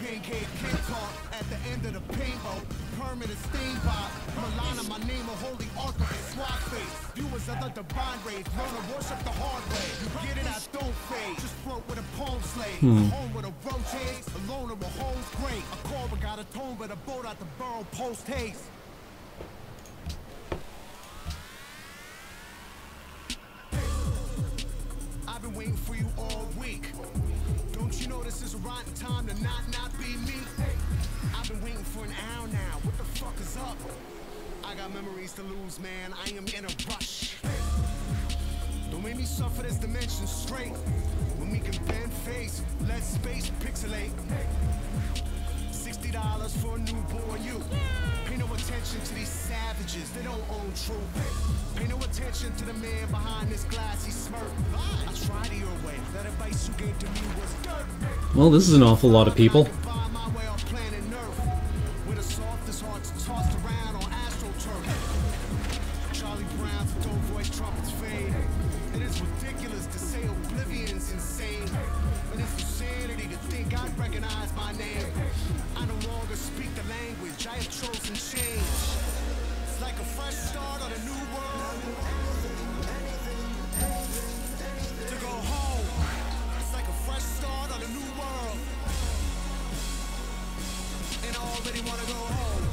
Pain cave kid talk at the end of the painbow. Permanent stain pop. Milana My name a holy ark of a swag face. Viewers of the divine rays, learn to worship the hard way. You get it, I don't fade. Just float with a palm slave. Home with a roach haze. Alone or a home's great. A cobra got a tone, but a boat out the burrow post haste. I've been waiting for you all week. Don't you know this is a rotten time to not be me? I've been waiting for an hour now. What the fuck is up? I got memories to lose, man. I am in a rush. Don't make me suffer this dimension straight. When we can bend face, let space pixelate. $60 for a newborn you. Pay no attention to these savages, they don't own truth. Pay no attention to the man behind this glassy smirk. I tried your way, that advice you gave to me was dirt. Well, this is an awful lot of people. Where the softest hearts tossed around on astroturf. Charlie Brown's dope voice trumpets fade. It is ridiculous to say oblivion's insane. But it's insanity to think I'd recognize my name. I no longer speak the language, I have chosen change. It's like a fresh start on a new world. To go home, it's like a fresh start on a new world. And I already want to go home.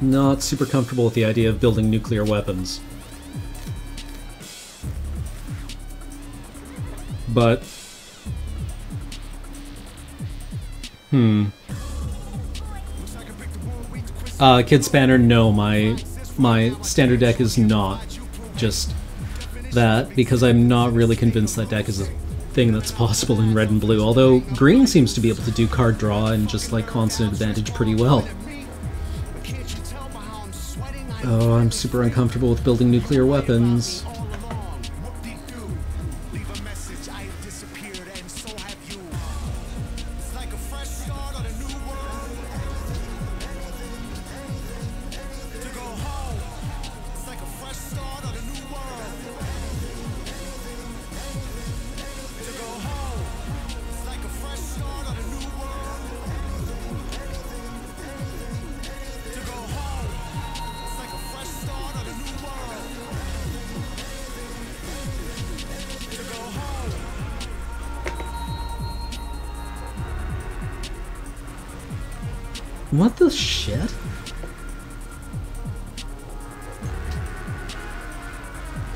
Not super comfortable with the idea of building nuclear weapons. But... Kid Spanner, no, my standard deck is not just that, because I'm not really convinced that deck is a thing that's possible in red and blue, although green seems to be able to do card draw and just like constant advantage pretty well. Oh, I'm super uncomfortable with building nuclear weapons. What the shit?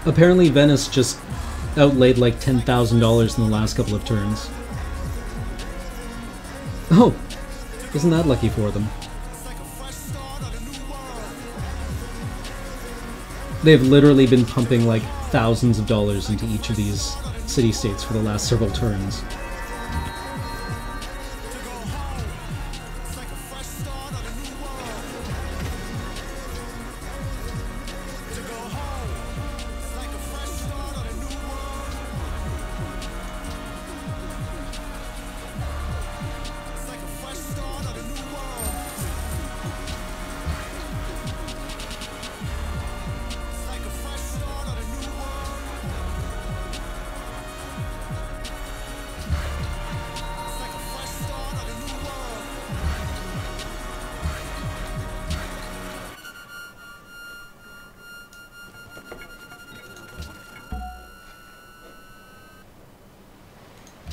Apparently Venice just outlaid like $10,000 in the last couple of turns. Oh! Isn't that lucky for them? They've literally been pumping like thousands of dollars into each of these city-states for the last several turns.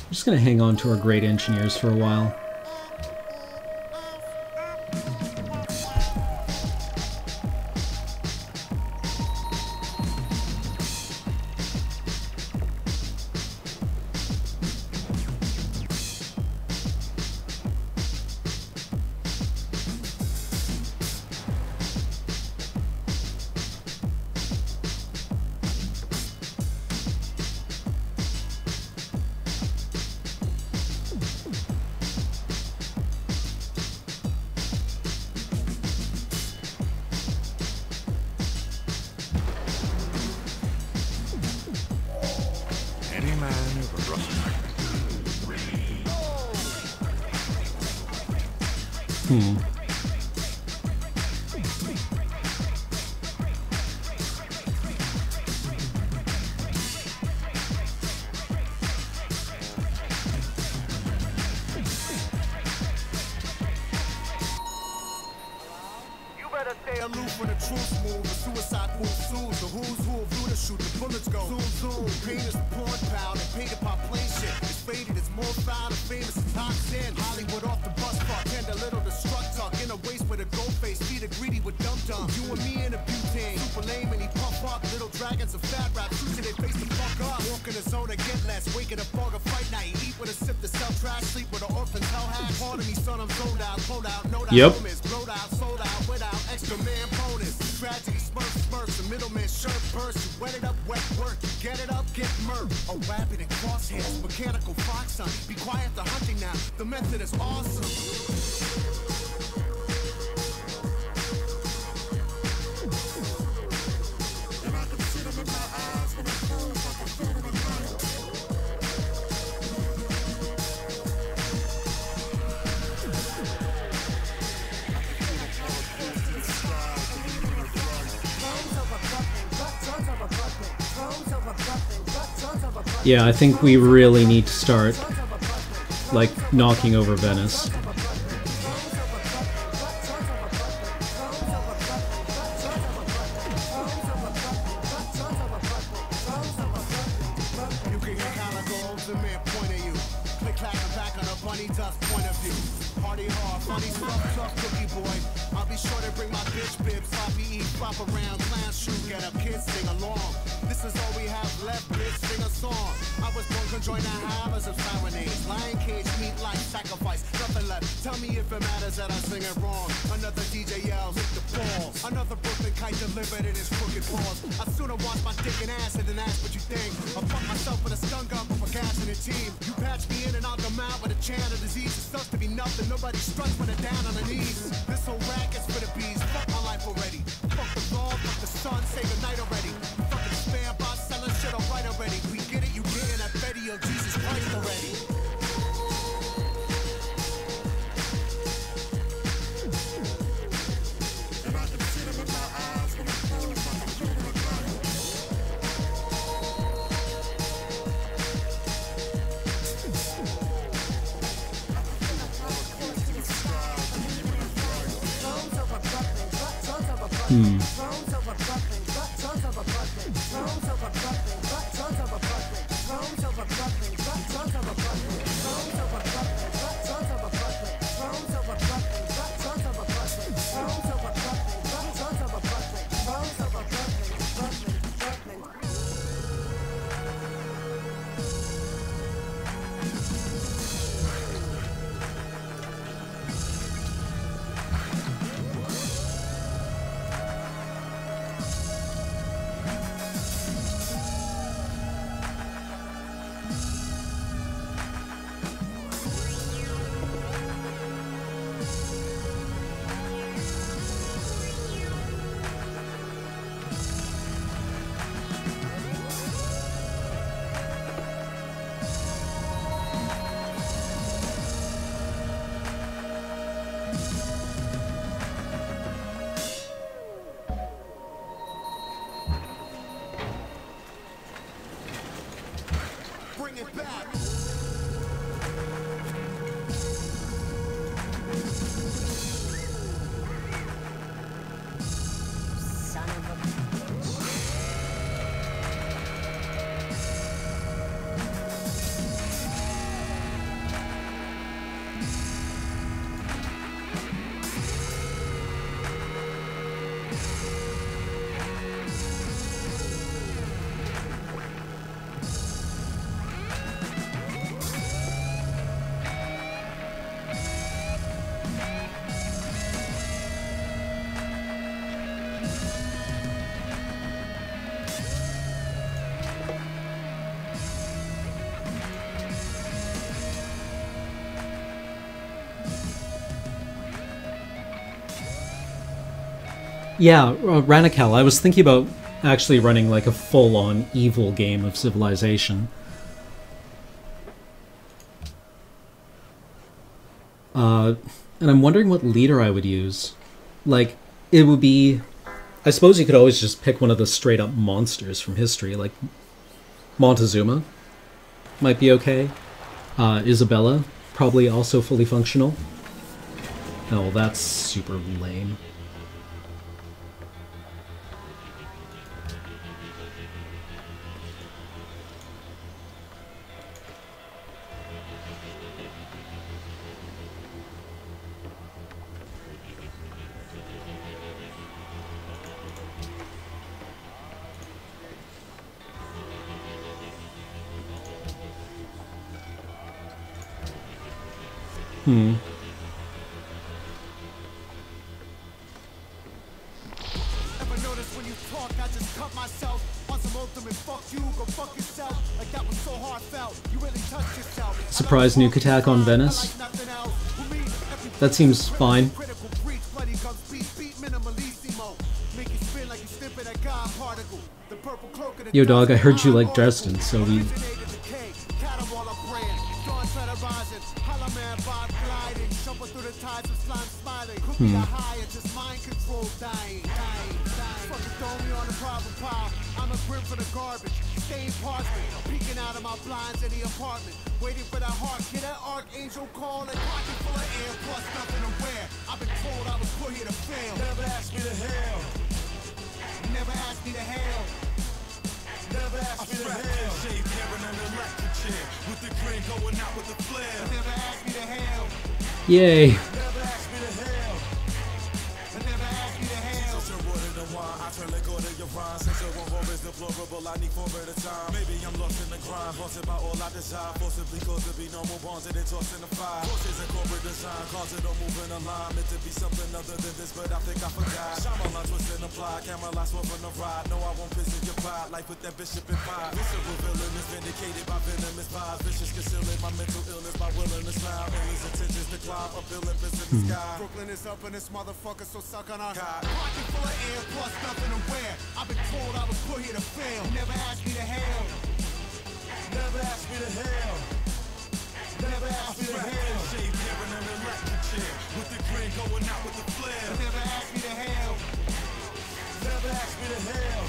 I'm just gonna hang on to our great engineers for a while. better stay aloof when the truth move. The suicide move soon. The who's who of Luda shoot. The bullets go zoom zoom. Pain is the porn pound. And painted by plain shit. It's faded, it's more foul. The famous is toxin. Hollywood off the bus park. Tend a little destruct talk. In a waist with a gold face. Feed a greedy with dum dum. You and me in a butane. Super lame and he puff up. Little dragons of fat rap. Shooting they face the fuck up. Walk in the zone and get less. Waking up fog of fight night. Eat with a sip to sell trash. Sleep with an orphan hell hat. Part of me son I'm sold out. Pulled out. No doubt. Yep. Blowed out. Sold out. Without extra man bonus. Tragedy smurfs. The middleman shirt burst. You wet it up. Wet work. You get it up. Get murked. A rapid and crosshairs. Mechanical fox son. Be quiet. The hunting now. The method is awesome. Yeah, I think we really need to start, like, knocking over Venice. Yeah, Ranical, I was thinking about actually running like a full-on evil game of Civilization. And I'm wondering what leader I would use. Like, it would be... I suppose you could always just pick one of the straight-up monsters from history, like Montezuma might be okay. Isabella, probably also fully functional. Oh, well, that's super lame. Ever notice when you talk, I just cut myself on some ultimate fuck you, go fuck yourself. Like that was so heartfelt. You really touched yourself. Surprise nuke attack on Venice. That seems fine. Yo dog, I heard you like Dresden, so we... I'm a grim for the garbage, stained parchment, peeking out of my blinds in the apartment, waiting for that heart, get that archangel call, and pocket full of air, plus nothing to wear. I've been told I was put here to fail. Never asked me to hell. Never asked me to hell. Never asked me to hell. Shaved hair in an electric chair, with the grin going out with the flare. Never asked me to hell. Yay. Never asked me to hell. Never asked me to hell. I turn like order your rhymes. Since your one is deplorable, I need 4 at a time. Maybe I'm lost in the grind, haunted by all I desire. Forcibly cause to be normal bonds and then tossed in the fire. Forces and corporate design, cause it don't move in a line. Meant to be something other than this, but I think I forgot. Shyamalan twist and apply, camera lights for the ride. No, I won't piss in your pride, like with that bishop and pie. Visceral villain is vindicated by venomous vibes. Vicious concealing my mental illness by willing to smile. Endless intentions to climb up Olympus in the sky. Brooklyn is up and this motherfucker, so suck on our God. Pocket full of air, plus nothing to wear. I've been told I was put here to fail. Never asked me to hell. Never asked me to hell. Never asked me to hell. Shaved hair in an electric chair, with the grin going out with the flare. Never asked me to hell. Never asked me to hell.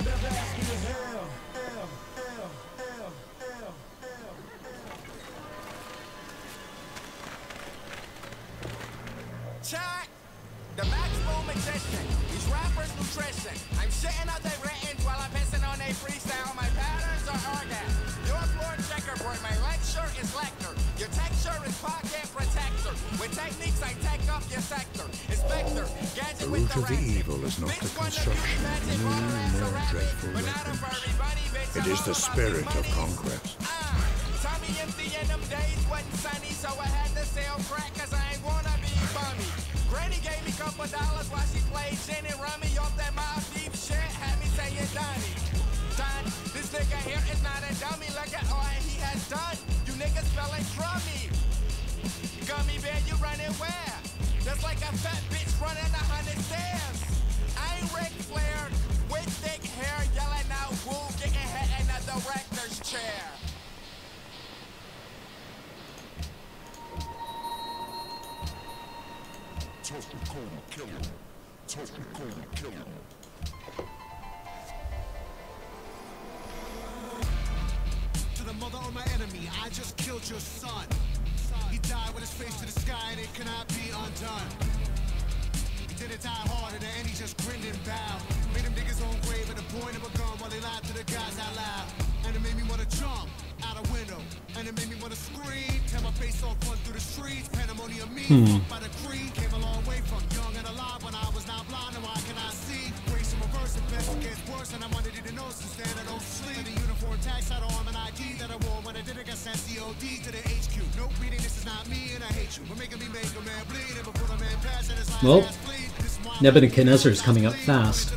Never asked me to hell. Hell, hell, hell, hell, hell, hell. Check! The maximum existence is rappers' nutrition. I'm shitting out their written while I'm pissing on a freestyle. My patterns are organ. Your floor checkerboard, my lecture is lecture. Your texture is pocket protector. With techniques I take up your sector. Inspector, gadget The with root the of the ransom. evil is not the construction of new, more dreadful weapons. It is the spirit of conquest. Tommy empty in them days wasn't sunny, so I had to sell crack cause I ain't wanna be bummy. Granny gave me $2 while she played gin and rummy off that mild deep shit, had me saying Donnie. Don, this nigga here is not a dummy, look at all he has done. You niggas feeling crummy. Gummy bear, you running where? Just like a fat bitch running 100 stairs. I ain't Ric Flair, with thick hair, yelling out woo, getting hit in the director's chair. Tough and cold and kill him. Tough and cold and kill him. To the mother of my enemy, I just killed your son. He died with his face to the sky and it cannot be undone. He didn't die hard and then he just grinned and bowed. Made him dig his own grave at the point of a gun while he lied to the guys out loud. And it made me wanna jump out a window. And it made me wanna scream. Tear my face off, run through the streets. Pandemonium me, fucked by the creed. Came a long way from young and alive when I was not blind. And why can I see? Grace in reverse, it best gets worse. And I wanted you to know since then I don't sleep. And the uniform tax out arm and ID that I wore when I did it got sent COD to the HQ. No reading, this is not me and I hate you. We're making me make a man bleed. And before the man pass and his last Well, ass bleed. Nebuchadnezzar is coming up fast.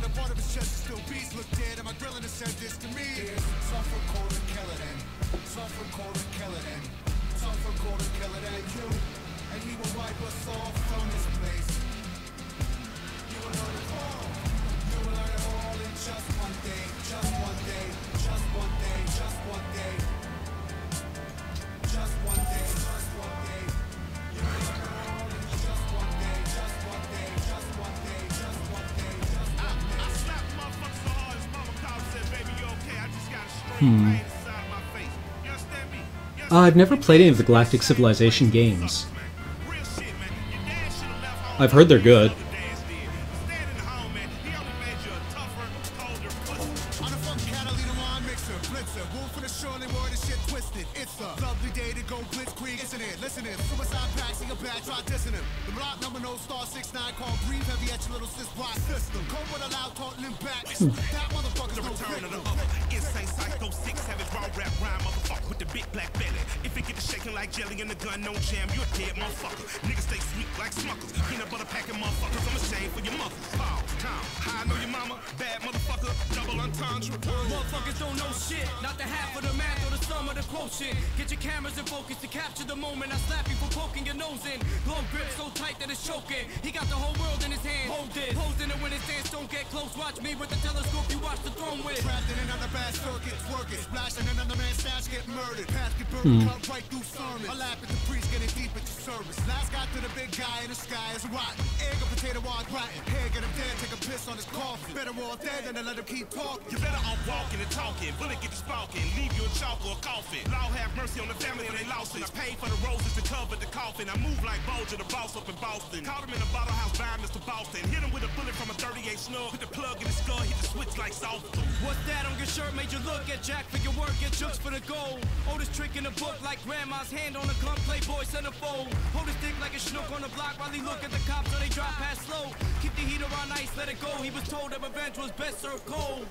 I've never played any of the Galactic Civilization games. I've heard they're good. Listen in, suicide packs in your back, try dissing him. The block number no star 6'9" called Green Breathe heavy at your little sis wide system. Come with a loud talk, limp back. That motherfucker's no Return of the victim. other. Insane Psycho 6, savage raw rap rhyme, motherfucker with the big black belly. If it get to shaking like jelly and the gun no jam, you're dead, motherfucker. Niggas stay sweet like Smuckers. Peanut butter packing motherfuckers, I'm ashamed for your muscles. Pause, time. How I know your mama? Bad motherfucker, double entendre. Motherfuckers don't know shit, not the half of the math or the sum of the quotient. Get your cameras in focus to capture the moment. I slap you for poking your nose in. Glove grip so tight that it's choking. He got the whole world in his hand. Hold it, posing it when his dance don't get close. Watch me with the telescope you watch the throne with. Trapped in another bad circuit, working, splashing another man's stash, get murdered. Path get burned, cut right through sermon. I laugh at the priest getting deep at your service. Last guy to the big guy in the sky is rotten. Egg a potato wide rotten. Hair get him dead, take a piss on his coffin. Better all dead than to let him keep talking. You better off walking and talking. Bullet get you sparking. Leave you a chalk or a coffin. Lord have mercy on the family when they lost it. I paid for the roses to cover the coffin. I move like Bolger, the boss up in Boston. Caught him in a bottle house buying Mr. Boston. Hit him with a bullet from a 38 snug. Put the plug in his skull, hit the switch like soft. What's that on your shirt made you look at Jack for your work, get jokes for the gold. Oldest trick in the book like grandma's hand on a gun, playboy centerfold. Hold his dick like a schnook on the block while he look at the cops so they drop past slow. Keep the heater on ice, let it go. He was told that revenge was best served cold.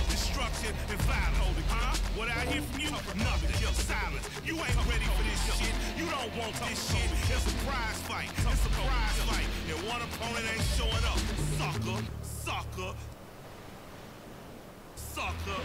Destruction and violence, huh? What I hear from you, nothing, just silence. You ain't ready for this shit. You don't want this shit. It's a prize fight. It's a prize fight. And one opponent ain't showing up. Sucker, sucker, sucker.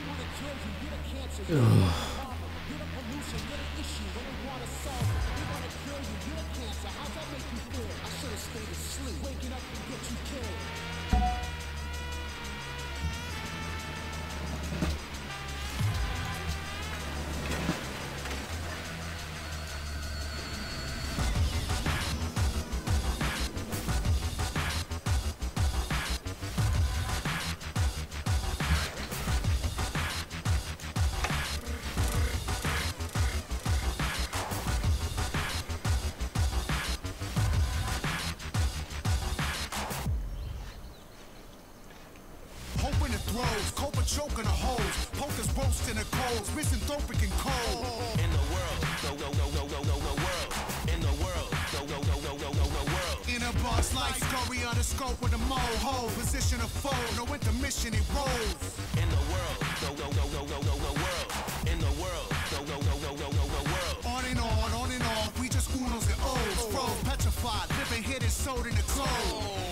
Hoping it throws, Copa choking the holes, pokers roasting the coals, misanthropic and cold. In the world, go, go, go, go, go, go, go, world. In the world, go, go, go, go, go, go, go, world. In a box like scurry on the scope with a moho, position of foe, no intermission, it rolls. In the world, go, go, go, go, go, go, go, world. In the world, go, go, go, go, go, go, go, world. On and off, we just unos and O's, froze, petrified, living hidden, sold in the cold.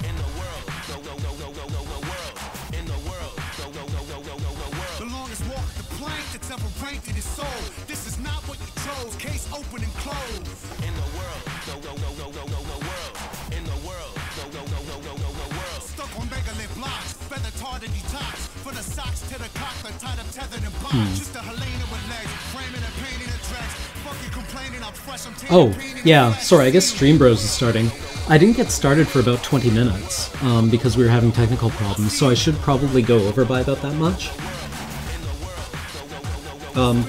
In the world, go, go, go, go, go, go, go, world. In the world, go, go, go, go, go, go, go, world. The longest walk the plank that's ever ranked in his soul. This is not what you chose, case open and closed. In the world, go, go, go, go, go, go, go, world. In the world, go, go, go, go, go, go, go, world. Stuck on megalith blocks, feather tarred and detox. From the socks to the cock, the tied up, tethered and box. Just a Helena with legs, framing and painting the tracks. Fucking complaining, I'm fresh, I'm taking Oh, yeah, sorry, I guess Stream Bros is starting. I didn't get started for about 20 minutes, because we were having technical problems, so I should probably go over by about that much.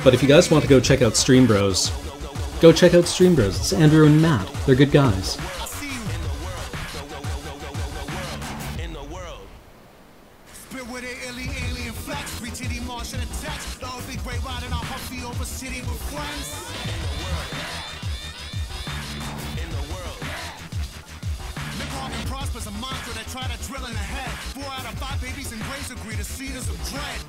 But if you guys want to go check out Stream Bros, go check out Stream Bros. It's Andrew and Matt. They're good guys. Spit with it, alien flex, free titty Martian attacks. The ugly gray riding on Huffy over city with friends. Live long and prosper's a monster that try to drill in the head. 4 out of 5 babies in graves agree to cedars of dread.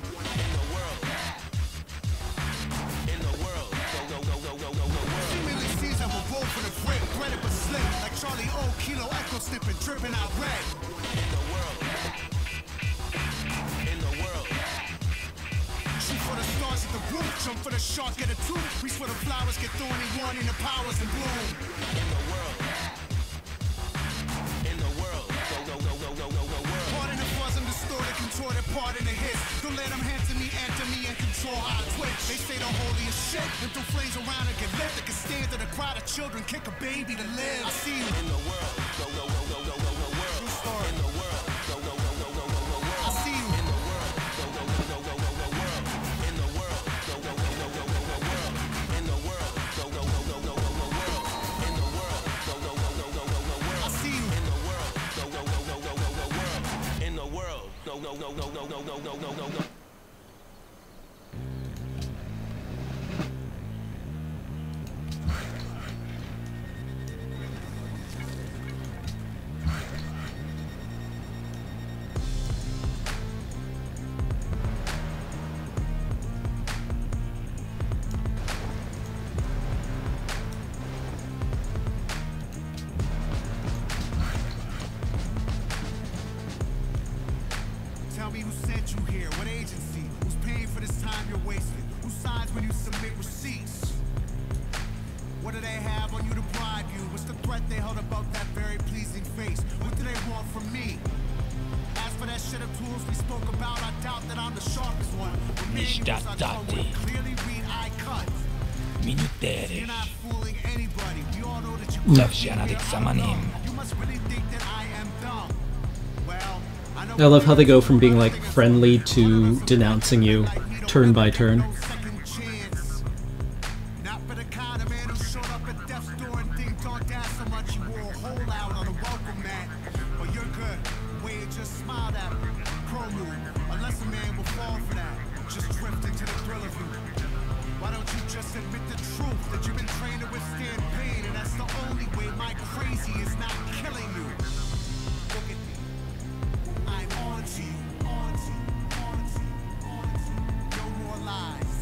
In the world, go, go, go, go, go, go, go, world. Seemingly seasoned with wolf in the grip, breaded but slick. Like Charlie O, Kilo Echo snipping, dripping out red. In the world, in the world. Shoot for the stars at the roof, jump for the shark, get a tooth. Reach for the flowers, get thorny, warning the powers and bloom. In the world, go, go, go, go, go, go, go, world. Pardon the fuzz and distorted, contorted, pardon the hits. Don't let them enter me, and control how I twitch. They say the holiest shit, and throw flames around and get lit. They can stand to the crowd of children, kick a baby to live. I see you in the world, go, go, go, go, go, go, go, world. True story. In the world, go, go, go, go, go, go, go, world. I see you in the world, go, go, go, go, go, go, go, world. In the world, go, go, go, go, go, go, go, world. In the world, go, go, go, go, Tell me who sent you here, what agency, who's paying for this time you're wasting, who signs when you submit receipts? What do they have on you to bribe you? What's the threat they held about that very pleasing face? What do they want from me? As for that shit of tools we spoke about, I doubt that I'm the sharpest one. But manuals I come with clearly read eye cut. You're not fooling anybody. We all know that you You must really think that I am dumb. Well, I love how they go from being like friendly to denouncing you turn by turn. Not for the kind of man who showed up at death's door and dinged on down so much you wore a hole out on a welcome mat. But you're good. Wade just smiled at me. Pro move. Unless a man will fall for that. Just drift into the thrill of you. Why don't you just admit the truth that you've been trained to withstand pain, and that's the only way my crazy is not killing you. Look at me. I'm on to you. On to you. On to you. On to you. No more lies.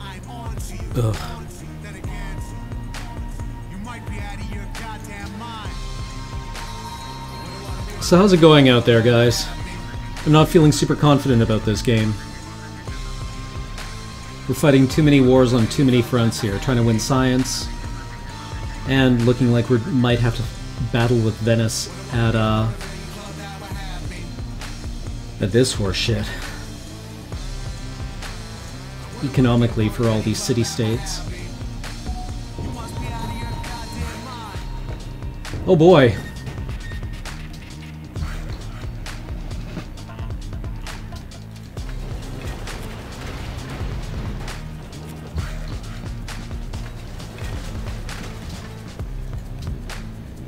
I'm on to you. Ugh. On to you. Then again, you might be out of your goddamn mind. So how's it going out there, guys? I'm not feeling super confident about this game. We're fighting too many wars on too many fronts here, trying to win science, and looking like we might have to battle with Venice at this horse shit. Economically for all these city-states. Oh boy.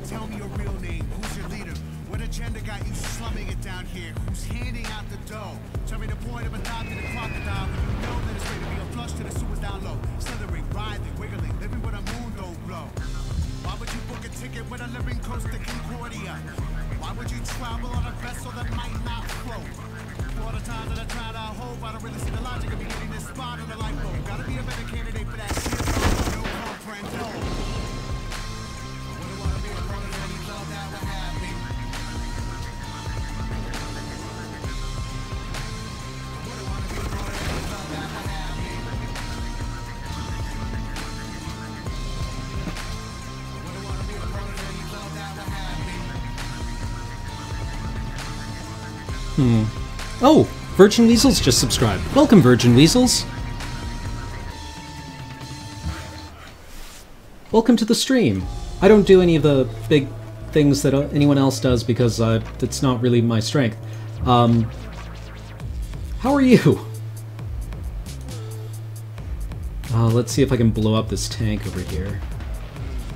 Tell me your real name. Who's your leader? What agenda got you slumming it down here? Who's handing out the dough? Tell me the point of adopting a crocodile when you know that it's ready to be a flush to the sewers down low. Slithering, writhing, wiggling, living with a moon don't blow. Why would you book a ticket with a living Costa Concordia? Why would you travel on a vessel that might not float? For all the times that I tried to hope, I don't really see the logic of me getting this spot on the lifeboat. Gotta be a better candidate for that shit. No comprendo. Oh, Virgin Weasels just subscribed. Welcome, Virgin Weasels. Welcome to the stream. I don't do any of the big things that anyone else does because it's not really my strength. How are you? Let's see if I can blow up this tank over here.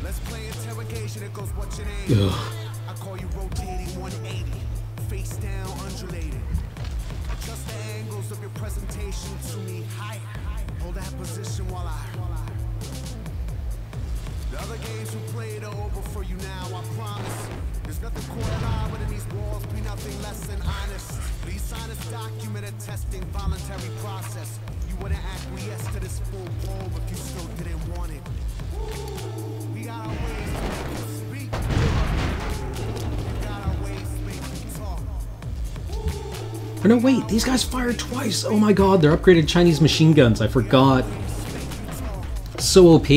Let's play interrogation. It goes, what's your name? Ugh. I call you rotating 180, face down, undulating. Adjust the angles of your presentation to me higher. Hold that position while I. The other games we played are over for you now, I promise. There's nothing caught on within these walls, be nothing less than honest. Please sign this document a testing voluntary process. You wouldn't acquiesce to this full probe if you still didn't want it. We got our ways to make you speak. We got our ways to make you talk. Oh no, wait, these guys fired twice! Oh my god, they're upgraded Chinese machine guns, I forgot. So OP.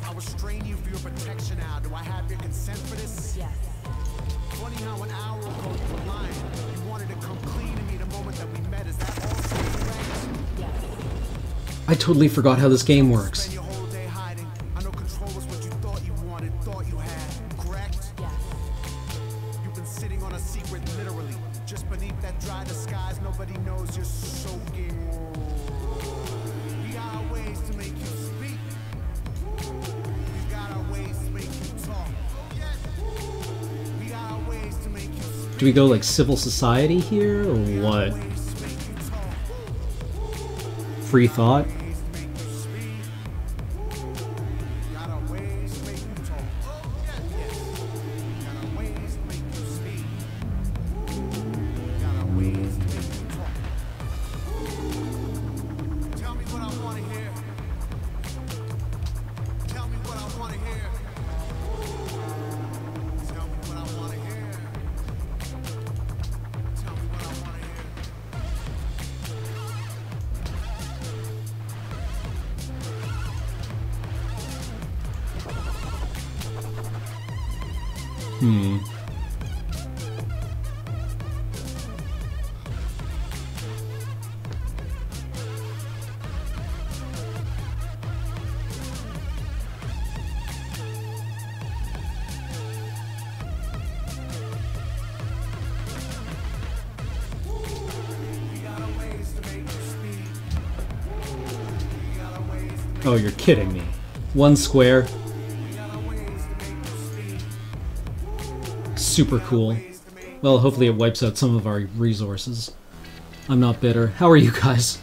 I was straining you for your protection now. Do I have your consent for this? Yes. Funny how an hour ago you were lying. You wanted to come clean to me the moment that we met. Is that also correct? Yes. I totally forgot how this game works. Spend your whole day hiding. I know control was what you thought you wanted, thought you had. Correct? Yes. You've been sitting on a secret, literally. Just beneath that dry disguise, nobody knows you're soaking. We got our ways to make you speak. We got our ways to make you talk. We got our ways to make you Do we go like civil society here, or what? Free thought? Oh, you're kidding me. One square. Super cool. Well, hopefully it wipes out some of our resources. I'm not bitter. How are you guys?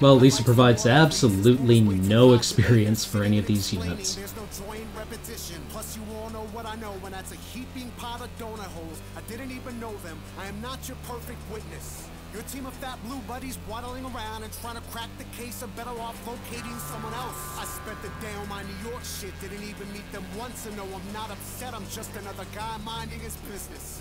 Well, Lisa provides absolutely no experience for any of these units. Plus you all know what I know, and that's a heaping pot of donut holes. I didn't even know them. I am not your perfect witness. Your team of fat blue buddies waddling around and trying to crack the case are better off locating someone else. I spent the day on my New York shit, didn't even meet them once, and no, I'm not upset, I'm just another guy minding his business.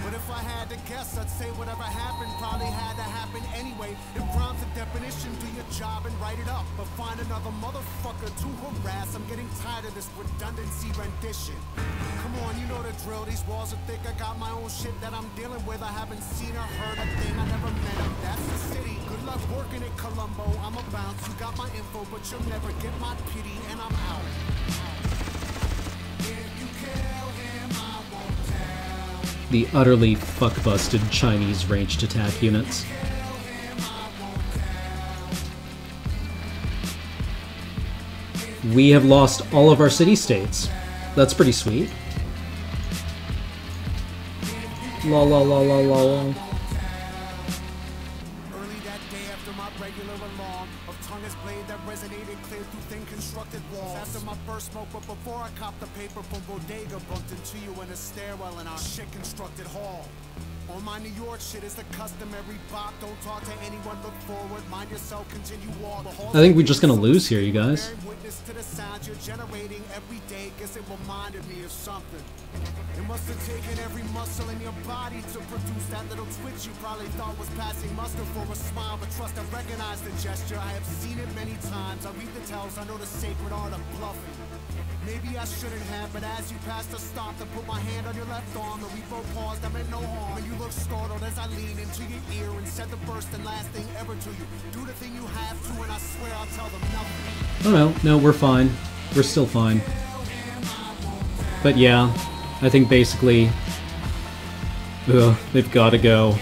But if I had to guess, I'd say whatever happened probably had to happen anyway. It rhymes the definition, do your job and write it up. But find another motherfucker to harass. I'm getting tired of this redundancy rendition. Come on, you know the drill, these walls are thick, I got my own shit that I'm dealing with. I haven't seen or heard a thing, I never met him, that's the city. Good luck working in Colombo, I'm a bounce. You got my info, but you'll never get my pity, and I'm out. If you kill him, I won't tell. The utterly fuck-busted Chinese ranged attack units. We have lost all of our city-states. That's pretty sweet. La la la la la. Early that day after my regular alarm of tongueless blade that resonated clear through thin constructed walls. After my first smoke, but before I copped the paper from Bodega, bumped into you in a stairwell in our shit constructed hall. On my New York shit is the customary bop. Don't talk to anyone, look forward, mind yourself, continue walk. I think we're just gonna lose here, you guys. Witness to the sounds you're generating every day. Guess it reminded me of something. It must have taken every muscle in your body to produce that little twitch you probably thought was passing muster for a smile. But trust, I recognize the gesture. I have seen it many times. I read the tells, I know the sacred art of bluffing. Maybe I shouldn't have, but as you passed a stop to put my hand on your left arm, the repo paused, I meant no harm. And you looked startled as I leaned into your ear and said the first and last thing ever to you. Do the thing you have to, and I swear I'll tell them nothing. Oh no, we're fine. We're still fine. But yeah, I think basically, they've gotta go.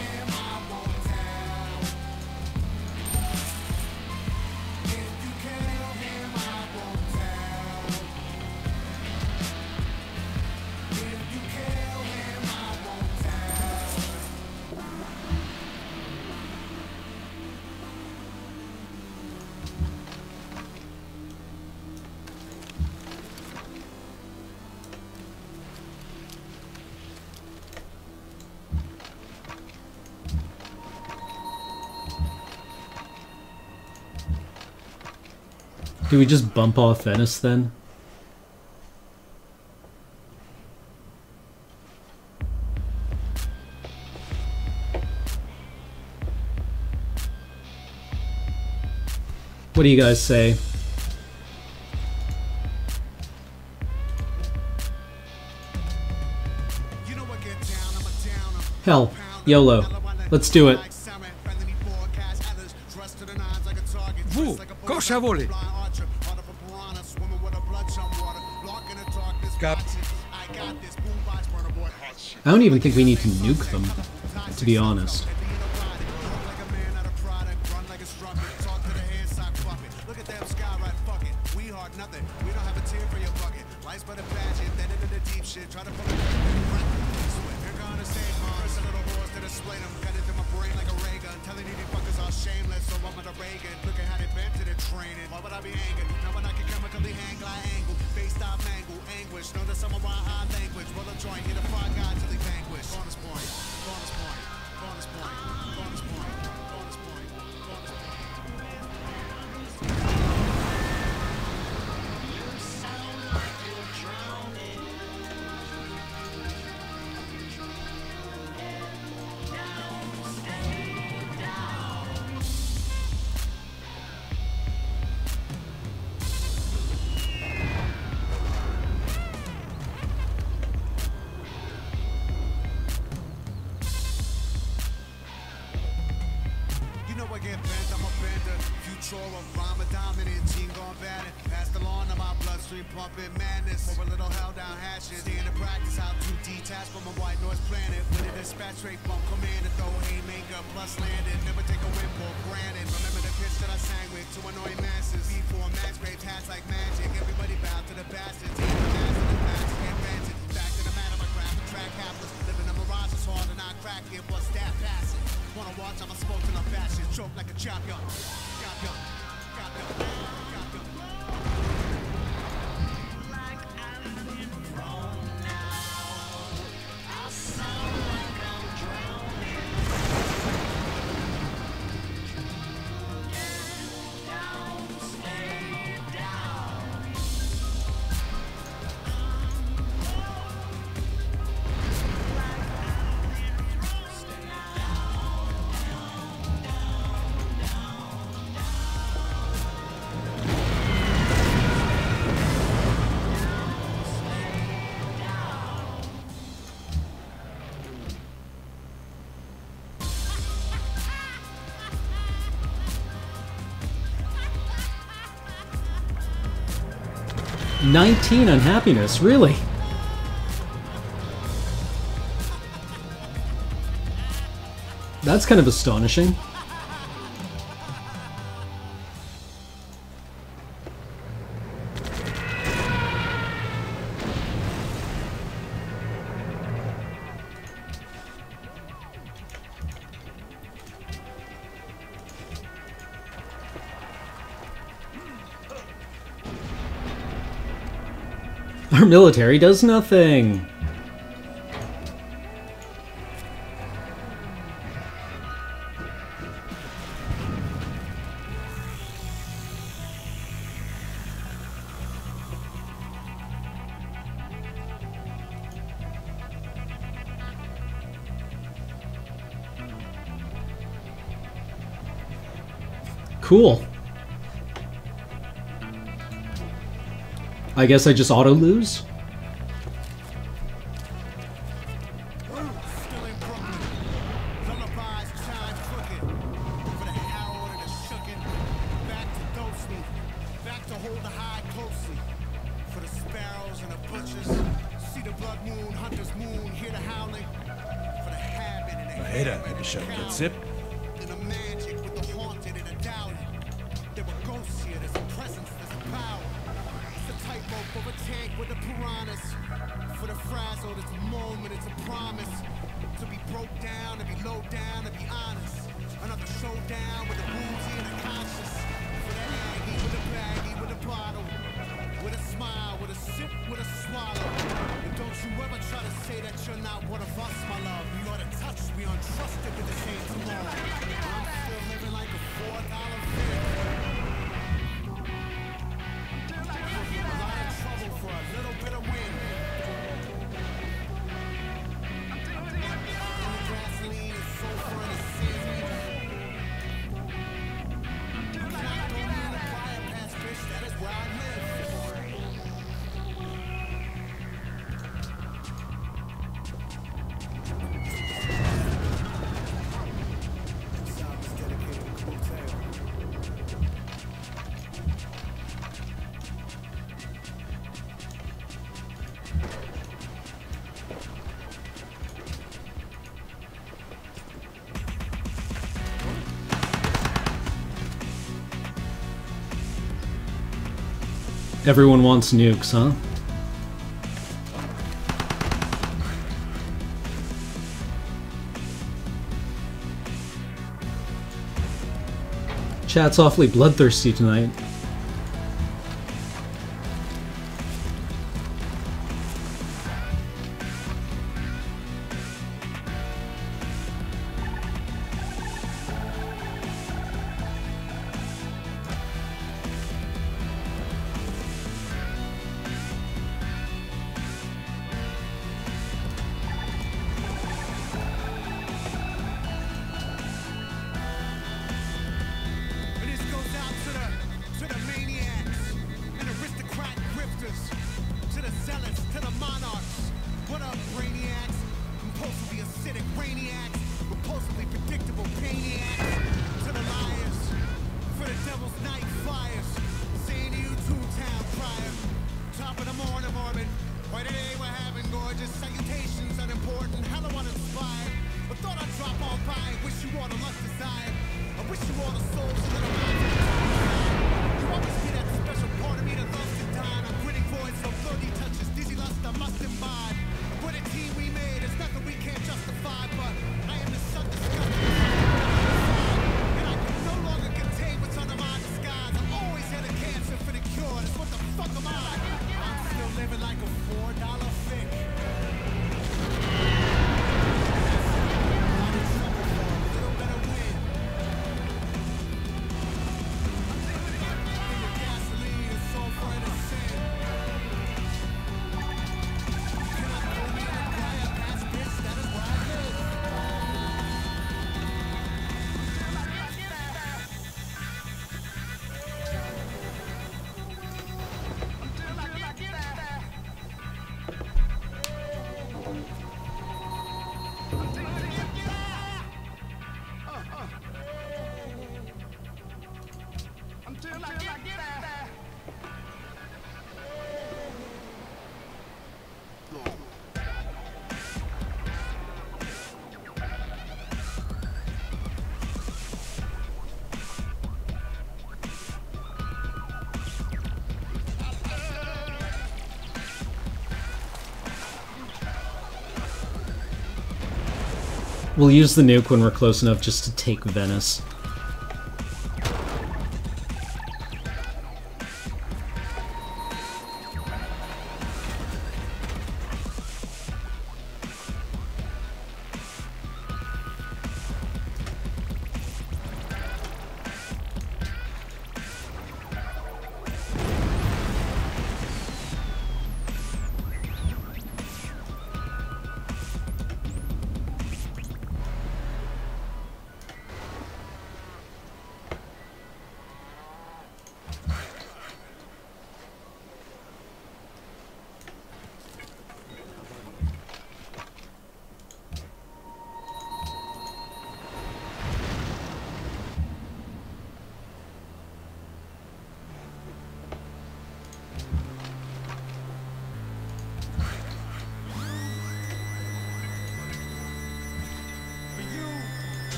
Do we just bump off Venice then? What do you guys say? Hell, YOLO. Let's do it. Vous, cosa vuole? I don't even think we need to nuke them, to be honest. Pumping madness for a little hell down hashes. Staying to practice how to detach from a white noise planet. When it dispatch straight from command and throw haymaker plus landed. Never take a win for granted. Remember the pitch that I sang with to annoy masses. Before mass grave hats like magic. Everybody bow to the bastards. Even the mass of the past invented. Back to the man of a craft and track hapless. Living a mirage is hard to not crack it. But stab passing. Wanna watch, I'm a spoke to the fashion. Choke like a champion. Champion. Champion. "19 unhappiness, really?" That's kind of astonishing. Our military does nothing. Cool. I guess I just auto-lose? Later, maybe shall we get sip? Everyone wants nukes, huh? Chat's awfully bloodthirsty tonight. We'll use the nuke when we're close enough just to take Venice.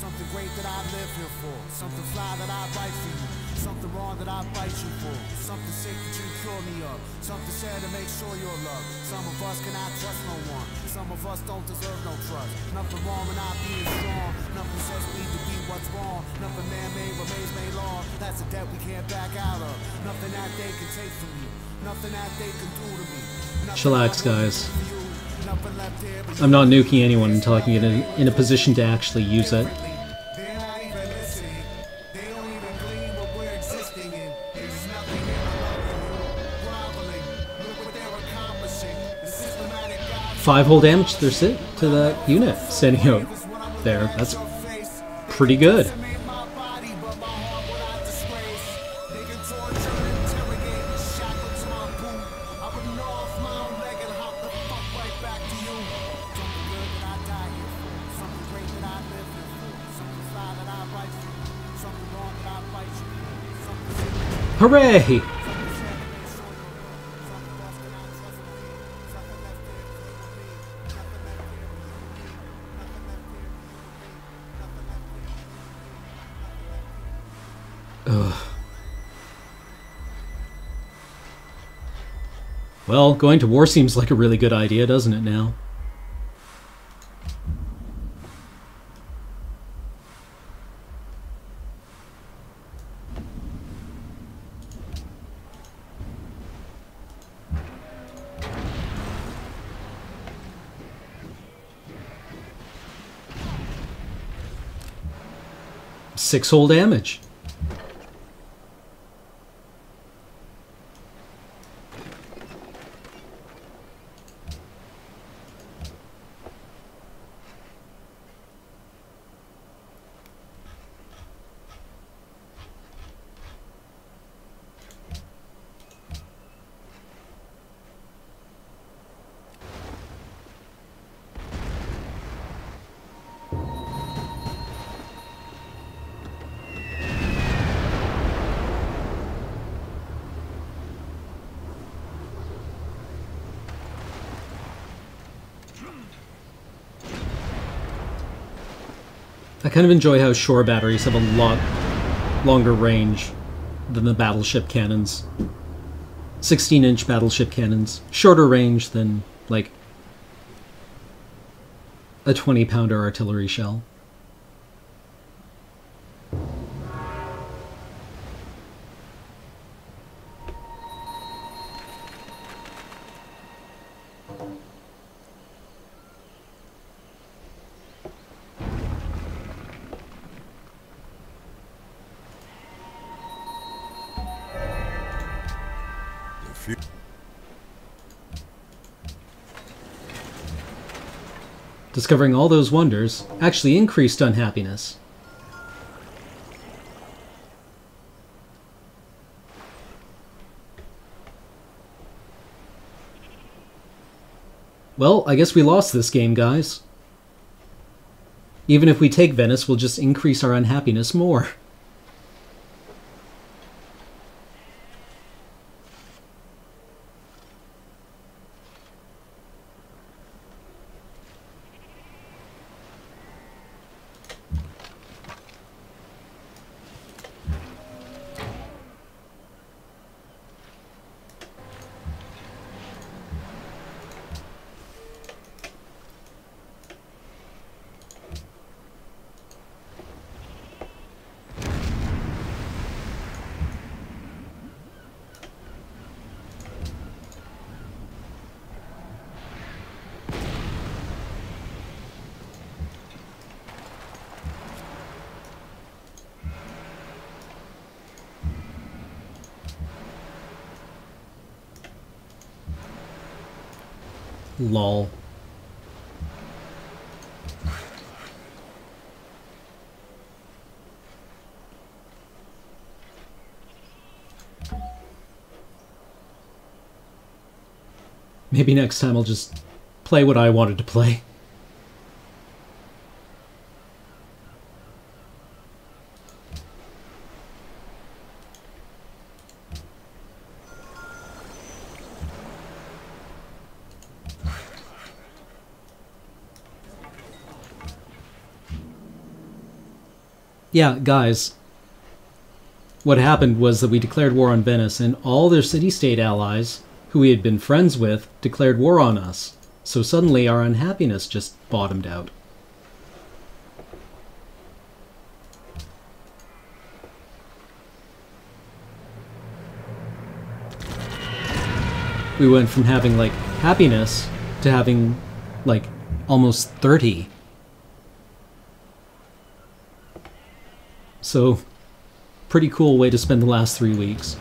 Something great that I live here for. Something fly that I write for you. Something wrong that I fight you for. Something sick that you cure me of. Something sad to make sure you're loved. Some of us cannot trust no one. Some of us don't deserve no trust. Nothing wrong when I being strong. Nothing says we to be what's wrong. Nothing man-made remains made law. That's a debt we can't back out of. Nothing that they can take from you. Nothing that they can do to me. Chillax, guys. I'm not nuking anyone until I can get in a position to actually use it. Five whole damage to that unit standing out there. That's pretty good. Hooray! Ugh. Well, going to war seems like a really good idea, doesn't it now? Six-hole damage. I kind of enjoy how shore batteries have a lot longer range than the battleship cannons. 16-inch battleship cannons. Shorter range than, like, a 20-pounder artillery shell. Discovering all those wonders actually increased unhappiness. Well, I guess we lost this game, guys. Even if we take Venice, we'll just increase our unhappiness more. Lol. Maybe next time I'll just play what I wanted to play. Yeah, guys, what happened was that we declared war on Venice, and all their city-state allies, who we had been friends with, declared war on us. So suddenly our unhappiness just bottomed out. We went from having, like, happiness to having, like, almost 30. So, pretty cool way to spend the last 3 weeks.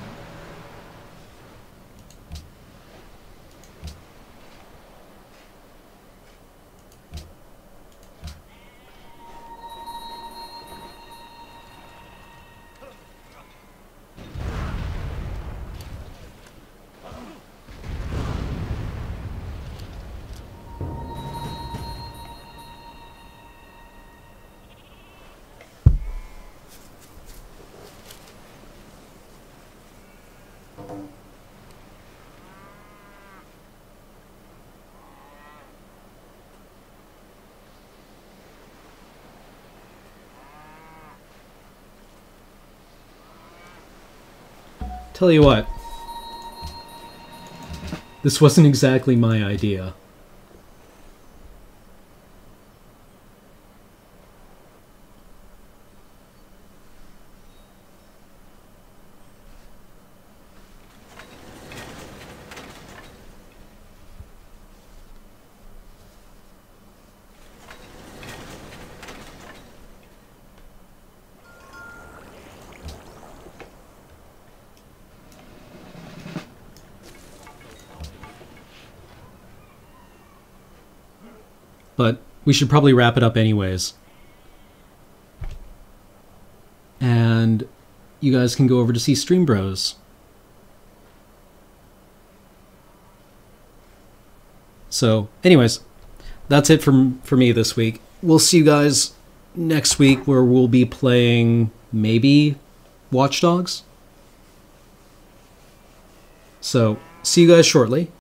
Tell you what. This wasn't exactly my idea. But we should probably wrap it up anyways. And you guys can go over to see Stream Bros. So, anyways, that's it for me this week. We'll see you guys next week where we'll be playing maybe Watch Dogs. So, see you guys shortly.